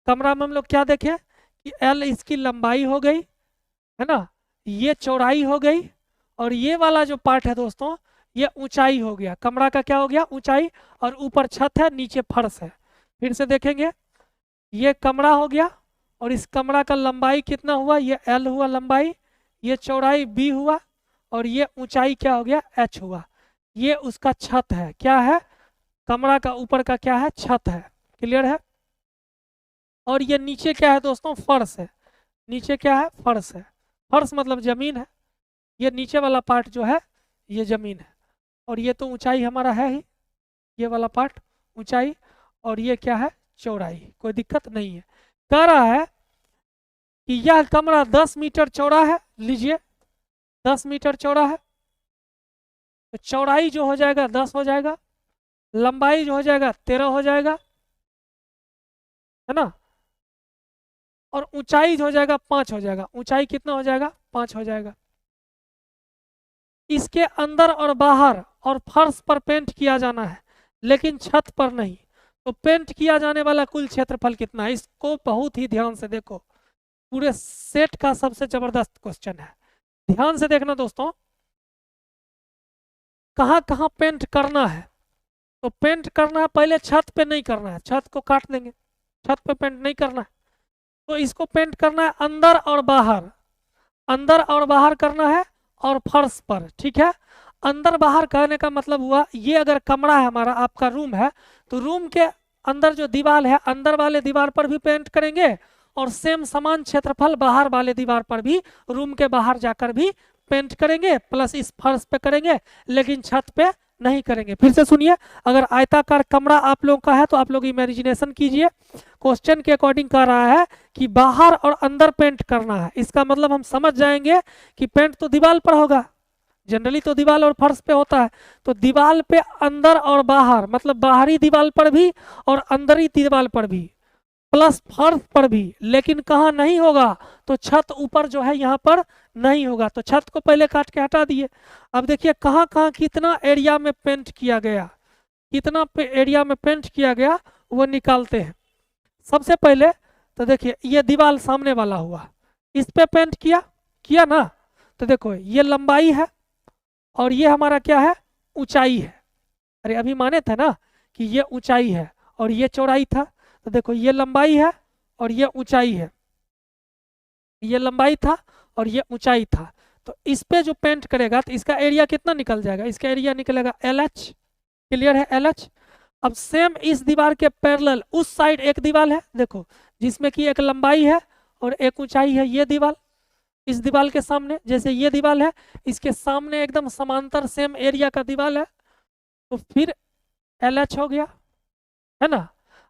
कमरा में हम लोग क्या देखें कि L इसकी लंबाई हो गई है ना, ये चौड़ाई हो गई, और ये वाला जो पार्ट है दोस्तों ये ऊंचाई हो गया। कमरा का क्या हो गया, ऊंचाई, और ऊपर छत है नीचे फर्श है। फिर से देखेंगे, ये कमरा हो गया और इस कमरा का लंबाई कितना हुआ, ये L हुआ लंबाई, ये चौड़ाई B हुआ, और ये ऊंचाई क्या हो गया, H हुआ। ये उसका छत है, क्या है, कमरा का ऊपर का क्या है, छत है, क्लियर है। और ये नीचे क्या है दोस्तों, फर्श है। नीचे क्या है, फर्श है, फर्श मतलब जमीन है। ये नीचे वाला पार्ट जो है ये जमीन है, और ये तो ऊंचाई हमारा है ही, ये वाला पार्ट ऊंचाई, और ये क्या है, चौड़ाई, कोई दिक्कत नहीं है। कह रहा है कि यह कमरा 10 मीटर चौड़ा है। लीजिए 10 मीटर चौड़ा है, तो चौड़ाई जो हो जाएगा 10 हो जाएगा, लंबाई जो हो जाएगा 13 हो जाएगा, है ना, और ऊंचाई जो हो जाएगा 5 हो जाएगा। ऊंचाई कितना हो जाएगा, 5 हो जाएगा। इसके अंदर और बाहर और फर्श पर पेंट किया जाना है, लेकिन छत पर नहीं। तो पेंट किया जाने वाला कुल क्षेत्रफल कितना है, इसको बहुत ही ध्यान से देखो, पूरे सेट का सबसे जबरदस्त क्वेश्चन है। ध्यान से देखना दोस्तों, कहाँ कहाँ पेंट करना है। तो पेंट करना है पहले, छत पे नहीं करना है, छत को काट देंगे, छत पे पेंट नहीं करना है। तो इसको पेंट करना है अंदर और बाहर, अंदर और बाहर करना है, और फर्श पर, ठीक है। अंदर बाहर कहने का मतलब हुआ, ये अगर कमरा है हमारा, आपका रूम है, तो रूम के अंदर जो दीवार है अंदर वाले दीवार पर भी पेंट करेंगे और सेम समान क्षेत्रफल बाहर वाले दीवार पर भी रूम के बाहर जाकर भी पेंट करेंगे, प्लस इस फर्श पे करेंगे, लेकिन छत पे नहीं करेंगे। फिर से सुनिए, अगर आयताकार कमरा आप लोगों का है तो आप लोग इमेजिनेशन कीजिए। क्वेश्चन के अकॉर्डिंग कह रहा है कि बाहर और अंदर पेंट करना है, इसका मतलब हम समझ जाएंगे कि पेंट तो दीवार पर होगा, जनरली तो दीवार और फर्श पे होता है, तो दीवार पे अंदर और बाहर, मतलब बाहरी दीवार पर भी और अंदरी दीवार पर भी, प्लस फर्श पर भी, लेकिन कहाँ नहीं होगा, तो छत ऊपर जो है यहाँ पर नहीं होगा। तो छत को पहले काट के हटा दिए। अब देखिए कहाँ कहाँ कितना एरिया में पेंट किया गया, कितना एरिया में पेंट किया गया वो निकालते हैं। सबसे पहले तो देखिए ये दीवार सामने वाला हुआ, इस पे पेंट किया ना, तो देखो ये लंबाई है और ये हमारा क्या है, ऊंचाई है। अरे अभी माने थे ना कि ये ऊंचाई है और ये चौड़ाई था, तो देखो ये लंबाई है और ये ऊंचाई है, ये लंबाई था और ये ऊंचाई था। तो इस पे जो पेंट करेगा तो इसका एरिया कितना निकल जाएगा, इसका एरिया निकलेगा LH। क्लियर है, LH। अब सेम इस दीवार के पैरेलल उस साइड एक दीवार है, देखो जिसमें कि एक लंबाई है और एक ऊंचाई है, ये दीवार इस दीवार के सामने, जैसे ये दीवार है इसके सामने एकदम समांतर सेम एरिया का दीवार है, तो फिर LH हो गया, है ना।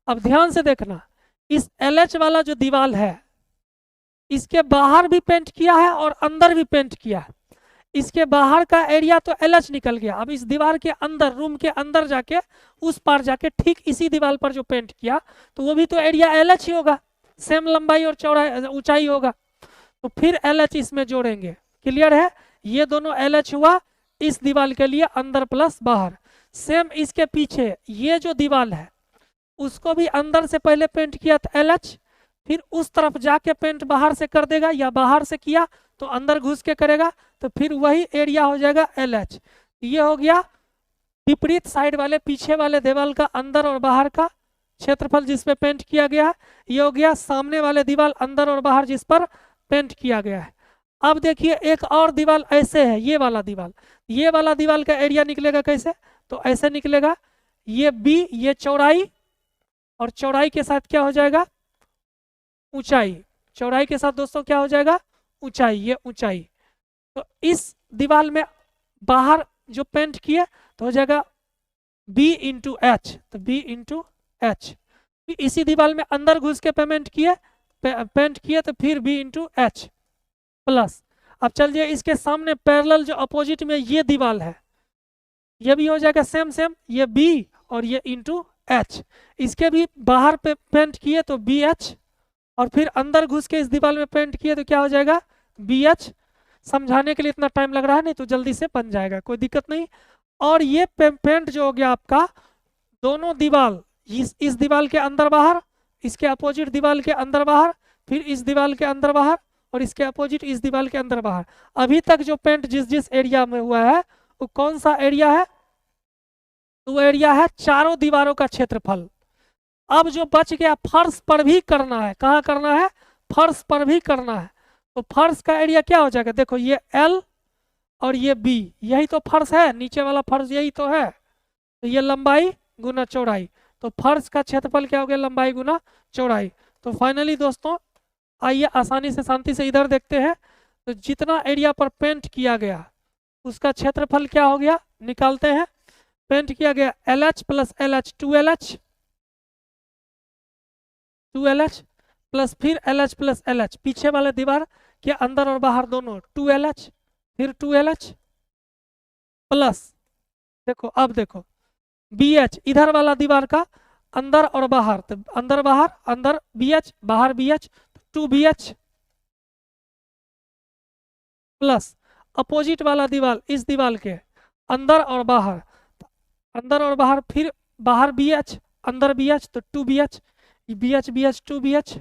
अब ध्यान से देखना, इस LH वाला जो दीवार है इसके बाहर भी पेंट किया है और अंदर भी पेंट किया है। इसके बाहर का एरिया तो LH निकल गया। अब इस दीवार के अंदर, रूम के अंदर जाके उस पार जाके ठीक इसी दीवार पर जो पेंट किया तो वो भी तो एरिया LH ही होगा, सेम लंबाई और चौड़ाई ऊंचाई होगा, तो फिर LH इसमें जोड़ेंगे। क्लियर है, ये दोनों LH हुआ इस दीवार के लिए, अंदर प्लस बाहर। सेम इसके पीछे ये जो दीवार है उसको भी अंदर से पहले पेंट किया था LH, फिर उस तरफ जाके पेंट बाहर से कर देगा, या बाहर से किया तो अंदर घुस के करेगा, तो फिर वही एरिया हो जाएगा LH। ये हो गया विपरीत साइड वाले पीछे वाले दीवार का अंदर और बाहर का क्षेत्रफल जिस पे पेंट किया गया है। ये हो गया सामने वाले दीवार अंदर और बाहर जिस पर पेंट किया गया है। अब देखिए एक और दीवार ऐसे है, ये वाला दीवार का एरिया निकलेगा कैसे, तो ऐसे निकलेगा, ये B, ये चौड़ाई और चौड़ाई के साथ क्या हो जाएगा, ऊंचाई, चौड़ाई के साथ दोस्तों क्या हो जाएगा, ऊंचाई, ये ऊंचाई। तो इस दीवार में बाहर जो पेंट किए तो हो जाएगा B इंटू H, तो B इंटू H। इसी दीवार में अंदर घुस के पेंट किए तो फिर B इंटू H प्लस। अब चलिए इसके सामने पैरेलल जो अपोजिट में ये दीवार है, ये भी हो जाएगा सेम, ये B और ये इंटू H। इसके भी बाहर पे पेंट किए तो BH, और फिर अंदर घुस के इस दीवार में पेंट किए तो क्या हो जाएगा BH। समझाने के लिए इतना टाइम लग रहा है, नहीं तो जल्दी से बन जाएगा, कोई दिक्कत नहीं। और ये पेंट जो हो गया आपका, दोनों दीवार, इस दीवार के अंदर बाहर, इसके अपोजिट दीवार के अंदर बाहर, फिर इस दीवार के अंदर बाहर और इसके अपोजिट इस दीवार के अंदर बाहर। अभी तक जो पेंट जिस एरिया में हुआ है वो कौन सा एरिया है, वो एरिया है चारों दीवारों का क्षेत्रफल। अब जो बच गया फर्श पर भी करना है, कहाँ करना है, फर्श पर भी करना है, तो फर्श का एरिया क्या हो जाएगा, देखो ये L और ये B, यही तो फर्श है, नीचे वाला फर्श यही तो है, तो ये लंबाई गुना चौड़ाई, तो फर्श का क्षेत्रफल क्या हो गया, लंबाई गुना चौड़ाई। तो फाइनली दोस्तों आइए आसानी से शांति से इधर देखते हैं, तो जितना एरिया पर पेंट किया गया उसका क्षेत्रफल क्या हो गया, निकालते हैं। पेंट किया गया LH plus LH 2LH plus फिर LH प्लस LH, पीछे वाले दीवार के अंदर और बाहर दोनों 2LH, फिर 2LH प्लस, देखो अब देखो BH, इधर वाला दीवार का अंदर और बाहर, तो अंदर बाहर, अंदर BH बाहर BH, 2BH प्लस अपोजिट वाला दीवार इस दीवार के अंदर और बाहर, फिर बाहर BH अंदर BH, तो 2BH, BH BH 2BH।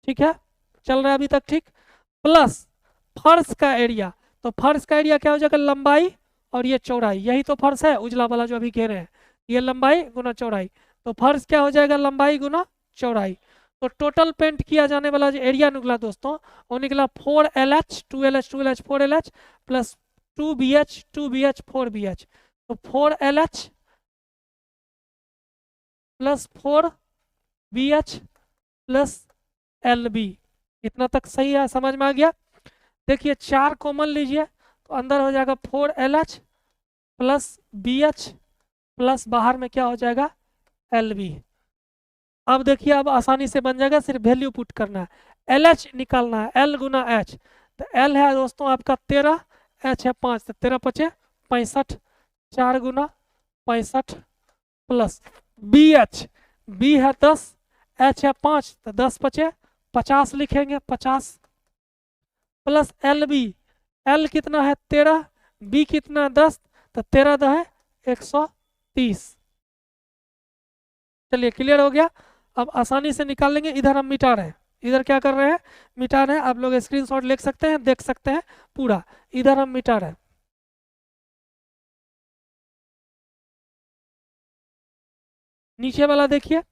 ठीक है, चल रहा है अभी तक ठीक। प्लस फर्श का एरिया, तो फर्श का एरिया क्या हो जाएगा, लंबाई और ये चौड़ाई, यही तो फर्श है उजला वाला जो अभी कह रहे हैं, ये लंबाई गुना चौड़ाई, तो फर्श क्या हो जाएगा, लंबाई गुना चौड़ाई। तो टोटल पेंट किया जाने वाला जो एरिया निकला दोस्तों वो निकला 4LH 2LH 2LH 4LH plus 2BH 2BH 4BH, तो 4LH plus 4BH plus LB। इतना तक सही है, समझ में आ गया। देखिए 4 कॉमन लीजिए तो अंदर हो जाएगा 4LH प्लस BH प्लस बाहर में क्या हो जाएगा LB। अब देखिए अब आसानी से बन जाएगा, सिर्फ वैल्यू पुट करना है, LH निकालना है, L गुना H। तो L है दोस्तों आपका 13, H है 5, तो 13 पचे 65, 4 गुना 65 प्लस BH, B है 10, H है 5, तो 10 पचे 50 लिखेंगे, 50 प्लस LB, L कितना है 13, B कितना 10, तो 13 दो है 130। चलिए क्लियर हो गया। अब आसानी से निकाल लेंगे। इधर हम मिटा रहे हैं, इधर क्या कर रहे हैं, मिटा रहे हैं। आप लोग स्क्रीनशॉट ले सकते हैं, देख सकते हैं पूरा। इधर हम मिटा रहे हैं। नीचे वाला देखिए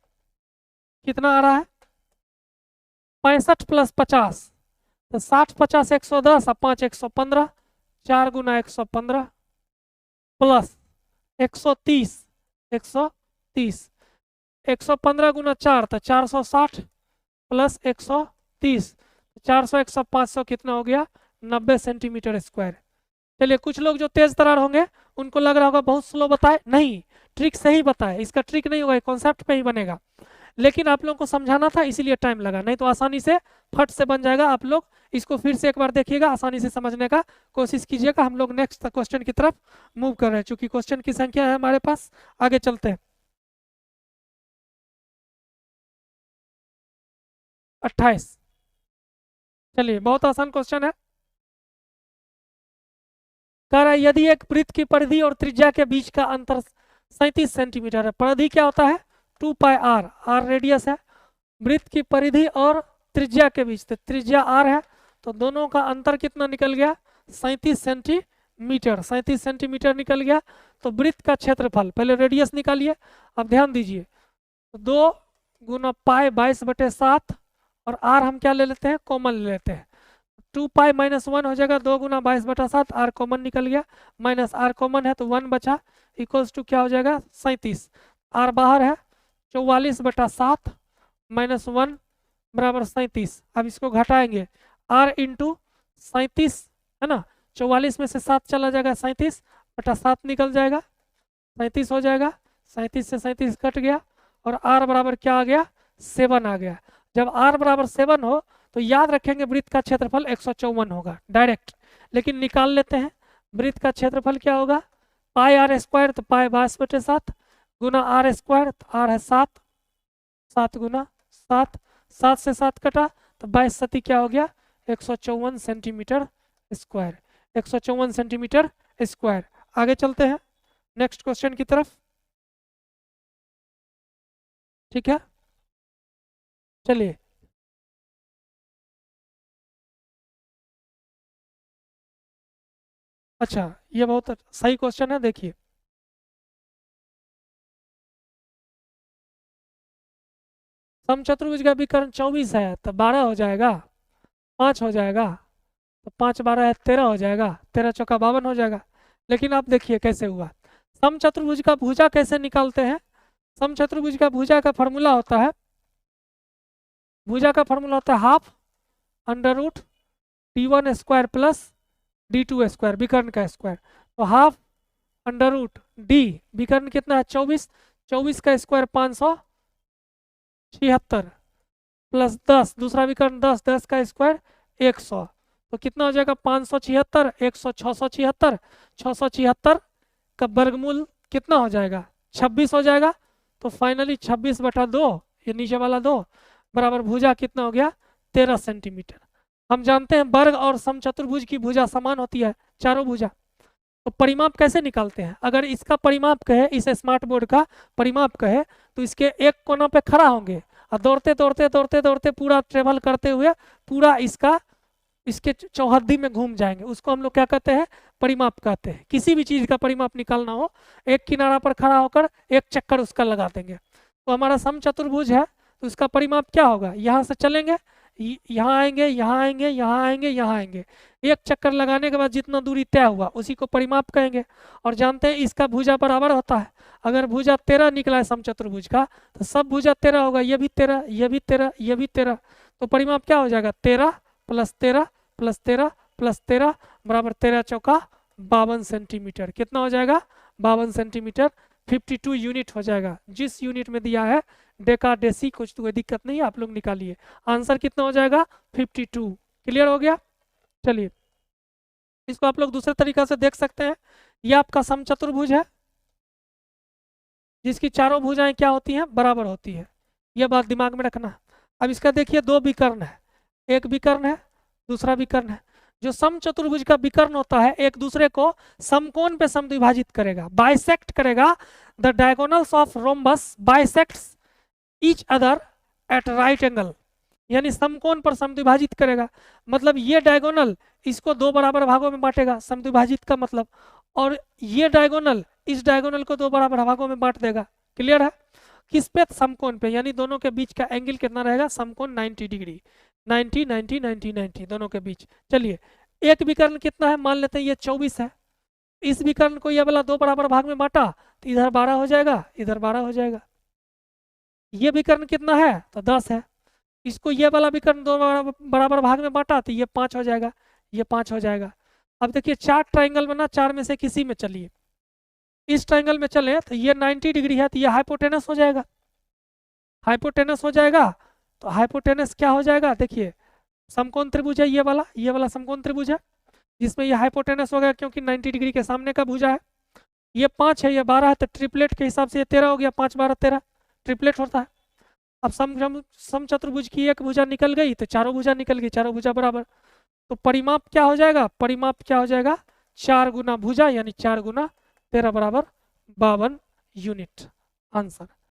कितना आ रहा है, 65 प्लस 50, तो 60 50 110 और 5 115, 4 गुना 115 प्लस 130, 130, 115 गुना 4 तो 460 प्लस 130, 400 100 500 कितना हो गया 90 सेंटीमीटर स्क्वायर। चलिए कुछ लोग जो तेज तरार होंगे उनको लग रहा होगा बहुत स्लो बताए, नहीं ट्रिक सही बताए, इसका ट्रिक नहीं होगा, कॉन्सेप्ट पे ही बनेगा। लेकिन आप लोगों को समझाना था इसीलिए टाइम लगा, नहीं तो आसानी से फट से बन जाएगा। आप लोग इसको फिर से एक बार देखिएगा, आसानी से समझने का कोशिश कीजिएगा। हम लोग नेक्स्ट क्वेश्चन की तरफ मूव कर रहे हैं, चूंकि क्वेश्चन की संख्या है हमारे पास, आगे चलते हैं। 28, चलिए बहुत आसान क्वेश्चन है। कह रहा है यदि एक वृत्त की परिधि और त्रिज्या के बीच का अंतर 37 सेंटीमीटर है। परिधि क्या होता है 2πr, r रेडियस है। वृत्त की परिधि और त्रिज्या के बीच, तो त्रिज्या r है, तो दोनों का अंतर कितना निकल गया 37 सेंटीमीटर, 37 सेंटीमीटर निकल गया। तो वृत्त का क्षेत्रफल, पहले रेडियस निकालिए। अब ध्यान दीजिए, 2 गुना पाई 22/7 और r हम क्या ले लेते हैं कॉमन ले लेते हैं, 2π माइनस 1 हो जाएगा, 2 गुना 22/7, r कॉमन निकल गया, माइनस r कॉमन है तो 1 बचा, इक्वल्स टू क्या हो जाएगा 37, r बाहर है 44/7 माइनस 1 बराबर 37। अब इसको घटाएंगे, r इंटू 37 है ना, 44 में से 7 चला जाएगा 37/7 निकल जाएगा, 37 हो जाएगा, 37 से 37 कट गया और r बराबर क्या आ गया 7 आ गया। जब r बराबर 7 हो तो याद रखेंगे वृत्त का क्षेत्रफल 154 होगा डायरेक्ट, लेकिन निकाल लेते हैं। वृत्त का क्षेत्रफल क्या होगा पाई r स्क्वायर, तो पाई 22/7 गुना r स्क्वायर, तो r है 7, 7 गुना 7, 7 से 7 कटा तो 22 सती क्या हो गया 154 सेंटीमीटर स्क्वायर, 154 सेंटीमीटर स्क्वायर। आगे चलते हैं नेक्स्ट क्वेश्चन की तरफ, ठीक है। चलिए अच्छा, ये बहुत सही क्वेश्चन है, देखिए समचतुर्भुज का विकर्ण 24 है, तो 12 हो जाएगा, 5 हो जाएगा, तो 5 12 है 13 हो जाएगा, 13 चौका 52 हो जाएगा। लेकिन आप देखिए कैसे हुआ, समचतुर्भुज का भुजा कैसे निकालते हैं। समचतुर्भुज का भुजा का फॉर्मूला होता है, भुजा का फॉर्मूला होता है half under root d1 square plus d2 square, विकर्ण का स्क्वायर। तो हाफ अंडर रूट डी, विकर्ण कितना है 24, 24 का स्क्वायर 576 प्लस 10, दूसरा विकर्ण 10, 10 का स्क्वायर 100, तो कितना हो जाएगा 576, 100 676, 676 का वर्गमूल कितना हो जाएगा 26 हो जाएगा। तो फाइनली 26/2, ये नीचे वाला 2 बराबर भुजा कितना हो गया 13 सेंटीमीटर। हम जानते हैं वर्ग और समचतुर्भुज की भुजा समान होती है, चारों भुजा। तो परिमाप कैसे निकालते हैं, अगर इसका परिमाप कहे, इस स्मार्ट बोर्ड का परिमाप कहे, तो इसके एक कोना पे खड़ा होंगे और दौड़ते दौड़ते दौड़ते दौड़ते पूरा ट्रेवल करते हुए पूरा इसके चौहद्दी में घूम जाएंगे, उसको हम लोग क्या कहते हैं परिमाप कहते हैं। किसी भी चीज का परिमाप निकालना हो, एक किनारा पर खड़ा होकर एक चक्कर उसका लगा देंगे। तो हमारा समचतुर्भुज है, तो उसका परिमाप क्या होगा, यहाँ से चलेंगे, यहाँ आएंगे, यहाँ आएंगे, यहाँ आएंगे, यहाँ आएंगे, एक चक्कर लगाने के बाद जितना दूरी तय हुआ उसी को परिमाप कहेंगे। और जानते हैं इसका भुजा बराबर होता है, अगर भुजा 13 निकला है समचतुर्भुज का, तो सब भुजा 13 होगा, ये भी 13, ये भी 13, ये भी 13, तो परिमाप क्या हो जाएगा 13 प्लस 13 प्लस 13 प्लस 13 बराबर 13 चौका 52 सेंटीमीटर। कितना हो जाएगा 52 सेंटीमीटर, 52 यूनिट हो जाएगा। जिस यूनिट में दिया है डेका डेसी कुछ तो कोई दिक्कत नहीं है, आप लोग निकालिए। आंसर कितना हो जाएगा 52। क्लियर हो गया। चलिए इसको आप लोग दूसरे तरीका से देख सकते हैं। यह आपका समचतुर्भुज है जिसकी चारों भुजाएं क्या होती हैं बराबर होती है, यह बात दिमाग में रखना। अब इसका देखिए दो विकर्ण है, एक विकर्ण है दूसरा विकर्ण है। जो समचतुर्भुज का विकर्ण होता है एक दूसरे को समकोण पे समद्विभाजित करेगा, बाइसेक्ट करेगा। The diagonals of rhombus bisects each other at right angle, यानी समकोण पर समद्विभाजित करेगा। मतलब ये डायगोनल इसको दो बराबर भागों में बांटेगा, समद्विभाजित का मतलब, और ये डायगोनल इस डायगोनल को दो बराबर भागों में बांट देगा। क्लियर है। किस पे समकोण पे, यानी दोनों के बीच का एंगल कितना रहेगा समकोण 90 डिग्री, 90 90 90 90 दोनों के बीच। चलिए एक विकर्ण कितना है मान लेते हैं ये 24 है। इस विकर्ण को ये वाला दो बराबर भाग में बांटा तो इधर 12 हो जाएगा, इधर 12 हो जाएगा। ये विकर्ण कितना है तो 10 है। इसको ये वाला विकर्ण दो बराबर भाग में बांटा तो ये 5 हो जाएगा, ये 5 हो जाएगा। अब देखिए चार ट्राइंगल बना, चार में से किसी में चलिए। इस ट्राइंगल में चले तो ये 90 डिग्री है तो ये हाइपोटेनस हो जाएगा, हाइपोटेनस हो जाएगा। तो हाइपोटेनस क्या हो जाएगा देखिए समकोण त्रिभुज है, ये वाला समकोण त्रिभुज है जिसमें ये हाइपोटेनस हो गया क्योंकि 90 डिग्री के सामने का भुजा है। ये 5 है ये 12 है तो ट्रिपलेट के हिसाब से ये 13 हो गया, 5 12 13 ट्रिपलेट होता है। अब समचतुर्भुज की एक भुजा निकल गई तो चारों भुजा निकल गई, चारों भुजा बराबर। तो परिमाप क्या हो जाएगा, परिमाप क्या हो जाएगा 4 गुना भुजा यानी 4 गुना 13 बराबर 52 यूनिट। आंसर